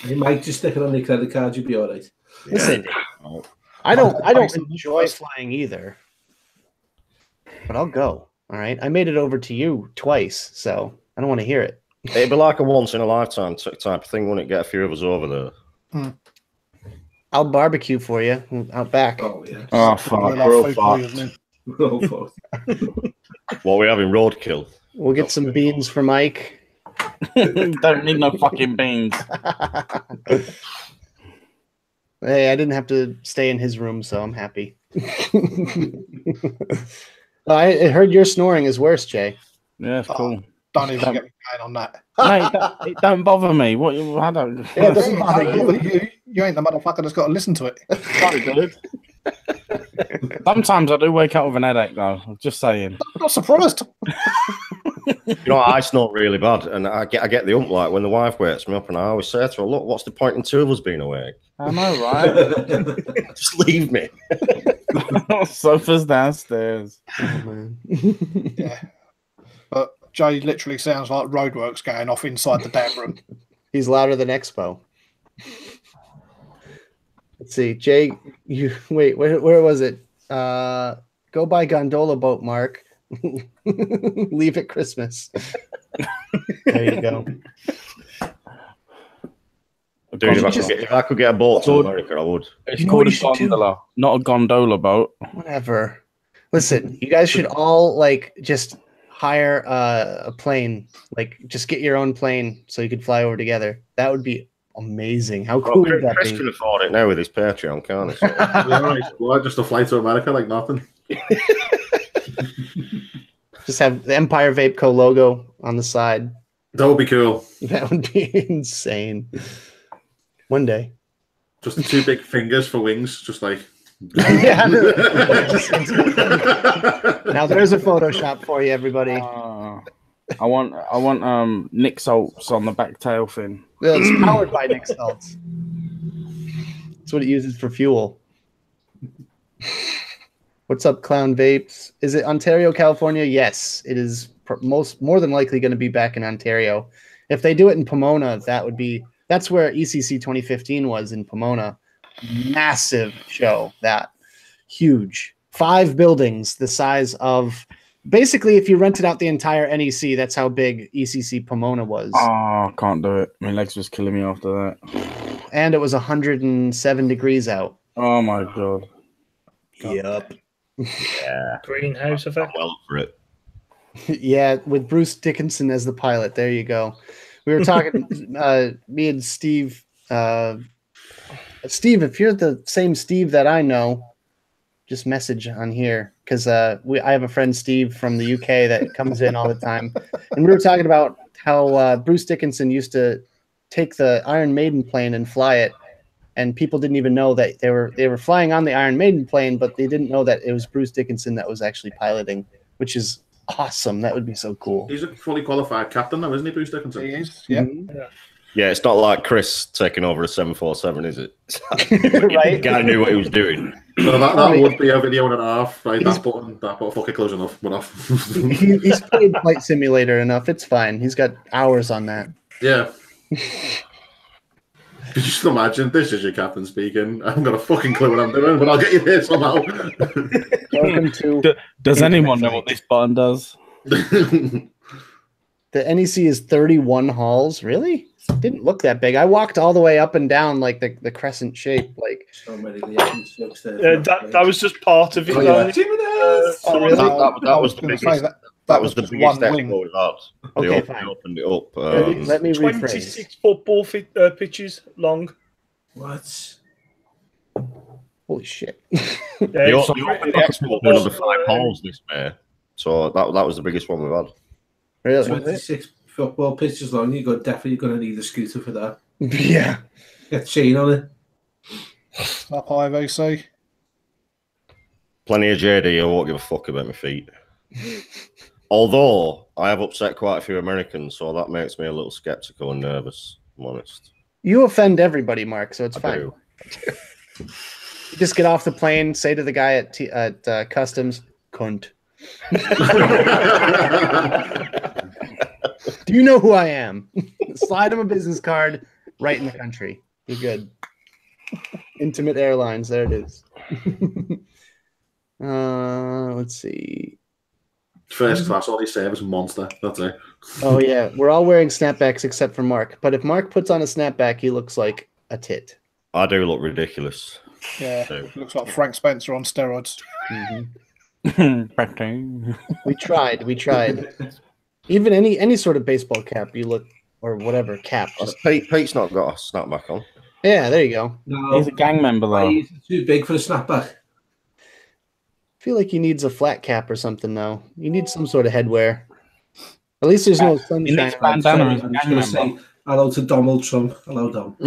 You might just stick it on your credit card, you'll be all right. Listen, I don't enjoy flying either, but I'll go. All right, I made it over to you twice, so I don't want to hear it. It'd be like a once in a lifetime type of thing, wouldn't it? Get a few of us over there. I'll barbecue for you out back. Oh, yeah. Oh, fuck. Real fucked. Oh, fuck. What are we having? Roadkill? We'll get some beans for Mike. Don't need no fucking beans. Hey, I didn't have to stay in his room, so I'm happy. I heard your snoring is worse, Jay. Yeah, it's cool. Don't even get me going on that. Mate, it don't bother me. What? I don't. Yeah, it doesn't bother you. You ain't the motherfucker that's got to listen to it. Sorry, dude. Sometimes I do wake up with an headache, though. I'm just saying. I'm not surprised. You know, I snort really bad, and I get the ump like when the wife wakes me up, and I always say to her, "Look, what's the point in two of us being awake? I know, right? Just leave me." Sofa's downstairs. Oh, man. Yeah. But Jay literally sounds like roadworks going off inside the damn room. He's louder than Expo. Let's see, Jay. You wait. Where was it? Go buy gondola boat, Mark. Leave at Christmas. There you go. Dude, if I could get a boat to America, I would. It's called a gondola, not a gondola boat. Whatever. Listen, you guys should all just hire a plane. Just get your own plane so you could fly over together. That would be amazing. How cool would that Chris be? can afford it now with his Patreon, can't he? Well, just a flight to America like nothing. Just have the Empire Vape Co. logo on the side. That would be cool. That would be insane. One day. Just two big fingers for wings, just like. Yeah. Now there's a Photoshop for you, everybody. I want Nick Salts on the back tail fin. Well, it's powered by Nick Salts. That's what it uses for fuel. What's up, Clown Vapes? Is it Ontario, California? Yes, it is more than likely going to be back in Ontario. If they do it in Pomona, that's where ECC 2015 was, in Pomona. Massive show, that huge. 5 buildings the size of, basically, if you rented out the entire NEC, that's how big ECC Pomona was. Oh, I can't do it. My legs was killing me after that. And it was 107 degrees out. Oh my god. Yep. Yeah. Greenhouse effect. I'm well up for it. Yeah, with Bruce Dickinson as the pilot. There you go. We were talking, me and Steve. Steve, if you're the same Steve that I know, just message on here, because I have a friend, Steve, from the UK that comes in all the time. And we were talking about how Bruce Dickinson used to take the Iron Maiden plane and fly it, and people didn't even know that they were flying on the Iron Maiden plane, but they didn't know that it was Bruce Dickinson that was actually piloting, which is awesome. That would be so cool. He's a fully qualified captain now, isn't he, Bruce Dickinson? He is, yeah. Mm-hmm. Yeah, it's not like Chris taking over a 747, is it? Right? The guy knew what he was doing. So that would be a video and a half, right? That button, fucking close enough. Went off. He's played Flight Simulator enough. It's fine. He's got hours on that. Yeah. Just imagine this is your captain speaking. I haven't got a fucking clue what I'm doing, but I'll get you there somehow. Welcome to. Does anyone know what this button does? The NEC is 31 halls. Really? Didn't look that big. I walked all the way up and down like the crescent shape. Like So many liaisons upstairs. That was just part of it. Oh, yeah. really? That was the biggest. That was the just biggest one Expo wing. we've had. Okay, They fine. opened it up. Let me rephrase. 26 football pitches long. What? Holy shit! Yeah, The it's- Expo one of the 5 halls this May. So that was the biggest one we've had. Really? 26 football pitches long. Definitely going to need a scooter for that. Yeah. Get chain on it. Up high VC. Plenty of JD. I won't give a fuck about my feet. Although I have upset quite a few Americans, so that makes me a little skeptical and nervous. I'm honest. You offend everybody, Mark, so it's I fine. do. You just get off the plane, say to the guy at customs, "Cunt." Do you know who I am? Slide him a business card right in the country. You're good. Intimate Airlines. There it is. Let's see. First class, all these service monster. That's it. Oh yeah, we're all wearing snapbacks except for Mark. But if Mark puts on a snapback, he looks like a tit. I do look ridiculous. Yeah, So- looks like Frank Spencer on steroids. We tried. Even any sort of baseball cap, you look, or whatever cap. Just, Pete's not got a snapback on. yeah, there you go. No, He's a gang member though. he's too big for a snapback. I feel like he needs a flat cap or something though. You need some sort of headwear. At least there's no He sunshine. needs on it. bandana as a I'm just gang going to member. say hello to Donald Trump. Hello, Dom.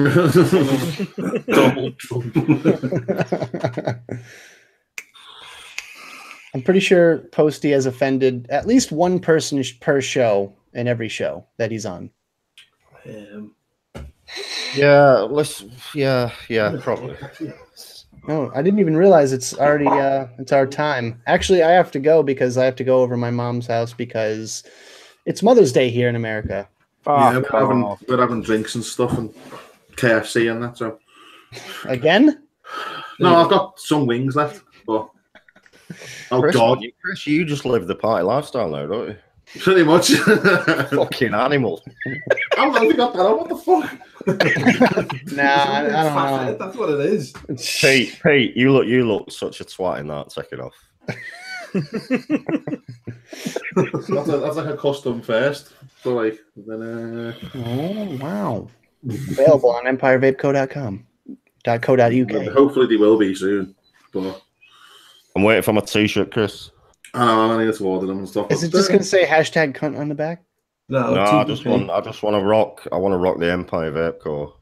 Donald Trump. I'm pretty sure Posty has offended at least one person per show in every show that he's on. Yeah, probably. No, I didn't even realize it's already it's our time. Actually, I have to go because I have to go over my mom's house because it's Mother's Day here in America. Yeah, Fuck we're off. having drinks and stuff and KFC and that. So Again? no, I've got some wings left. But oh god, Chris, you just live the party lifestyle now, don't you? pretty much. Fucking animal. How long have you got that on? What the fuck? Nah, I don't know. That's what it is. Pete, you look such a twat in that. Take it off. That's like a custom first. So like then Oh wow! Available on EmpireVapeCo.com. .co.uk. hopefully they will be soon. But I'm waiting for my t-shirt, Chris. I need to order them and stuff. Is it just going to say hashtag cunt on the back? No, No, I just want to rock. I want to rock the Empire Vape Co.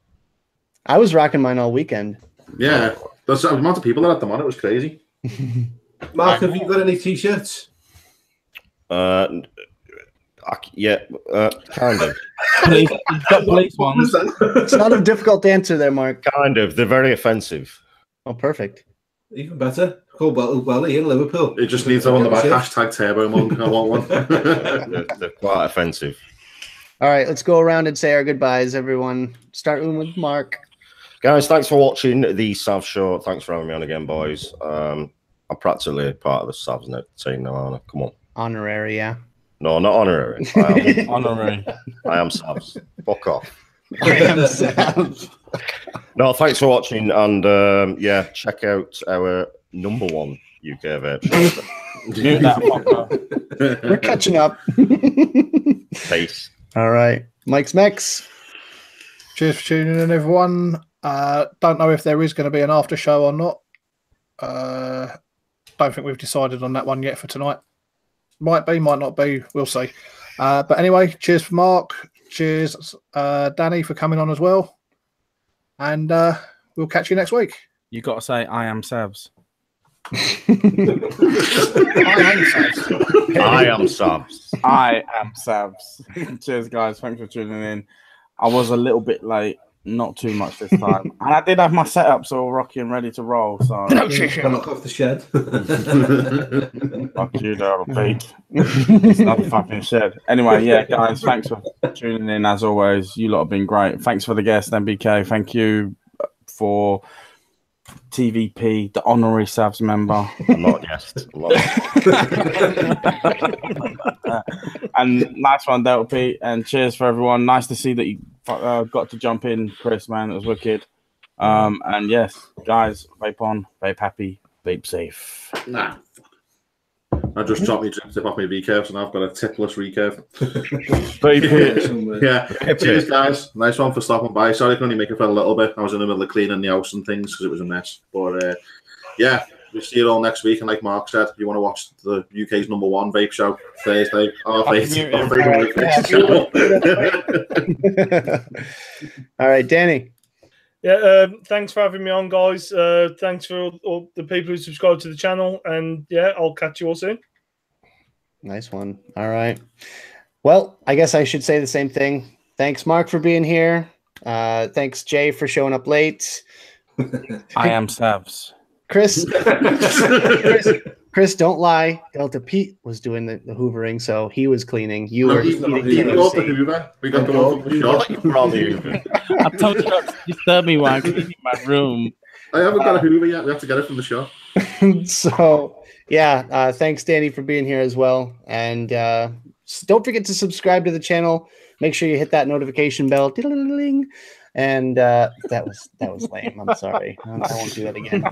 I was rocking mine all weekend. Yeah, there's the amount of people that had them on. It was crazy. Mark, have you got any t-shirts? Kind of. Police, he's got police ones. It's not a difficult answer there, Mark. Kind of. They're very offensive. Oh, perfect. Even better. Called Welly in Liverpool. It just needs on the back hashtag Turbo Monk. I want one. They're quite offensive. All right, let's go around and say our goodbyes, everyone. Starting with Mark. Guys, thanks for watching the Sav Show. Thanks for having me on again, boys. I'm practically part of the Savs team now, aren't I? Come on. Honorary, yeah. No, not honorary. I Honorary. am Savs. Fuck off. I am Sam. No, thanks for watching, and check out our #1 UK vape show. Mute that fucker. We're catching up. Peace. All right. Mike's Mex. Cheers for tuning in, everyone. Don't know if there is going to be an after show or not. Don't think we've decided on that one yet for tonight. Might be, might not be. We'll see. But anyway, cheers for Mark. Cheers, Danny, for coming on as well. And we'll catch you next week. You got to say, I am Savs. I am Savs. I am Savs. Cheers, guys. Thanks for tuning in. I was a little bit late, not too much this time. And I did have my setup all rocky and ready to roll. So Come off the shed. fuck you, that'll beat. It's not a fucking shed. Anyway, yeah, guys, thanks for tuning in as always. You lot have been great. Thanks for the guest, MBK. Thank you for TVP, the honorary Savs member. I'm not a guest. And nice one, Delta Pete. And cheers for everyone. Nice to see that you got to jump in, Chris, man. It was wicked. And yes, guys, vape on, vape happy, vape safe. Nah. I just dropped me tip off my recurve, and I've got a tipless recurve. Vape it. Yeah. Cheers, guys. Nice one for stopping by. Sorry I could only make it for a little bit. I was in the middle of cleaning the house and things because it was a mess. But yeah, we'll see you all next week. And like Mark said, if you want to watch the UK's #1 vape show Thursday, All right, Danny. Yeah, thanks for having me on, guys. Thanks for all the people who subscribe to the channel. And yeah, I'll catch you all soon. Nice one. All right. Well, I guess I should say the same thing. Thanks, Mark, for being here. Thanks, Jay, for showing up late. I am Savs. Chris, don't lie. Delta Pete was doing the hoovering, so he was cleaning. You were eating KFC. Hoover. We got to open the shop. I told you not to disturb me while I'm cleaning my room. I haven't got a Hoover yet. We have to get it from the shop. So, yeah, thanks, Danny, for being here as well. And don't forget to subscribe to the channel. Make sure you hit that notification bell. And that was lame. I'm sorry. I won't do that again.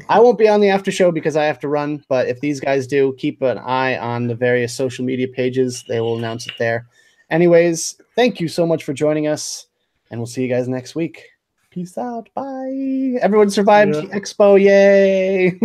I won't be on the after show because I have to run. But if these guys do, keep an eye on the various social media pages. They will announce it there. Anyways, thank you so much for joining us. And we'll see you guys next week. Peace out. Bye. Everyone survived Expo. Yay.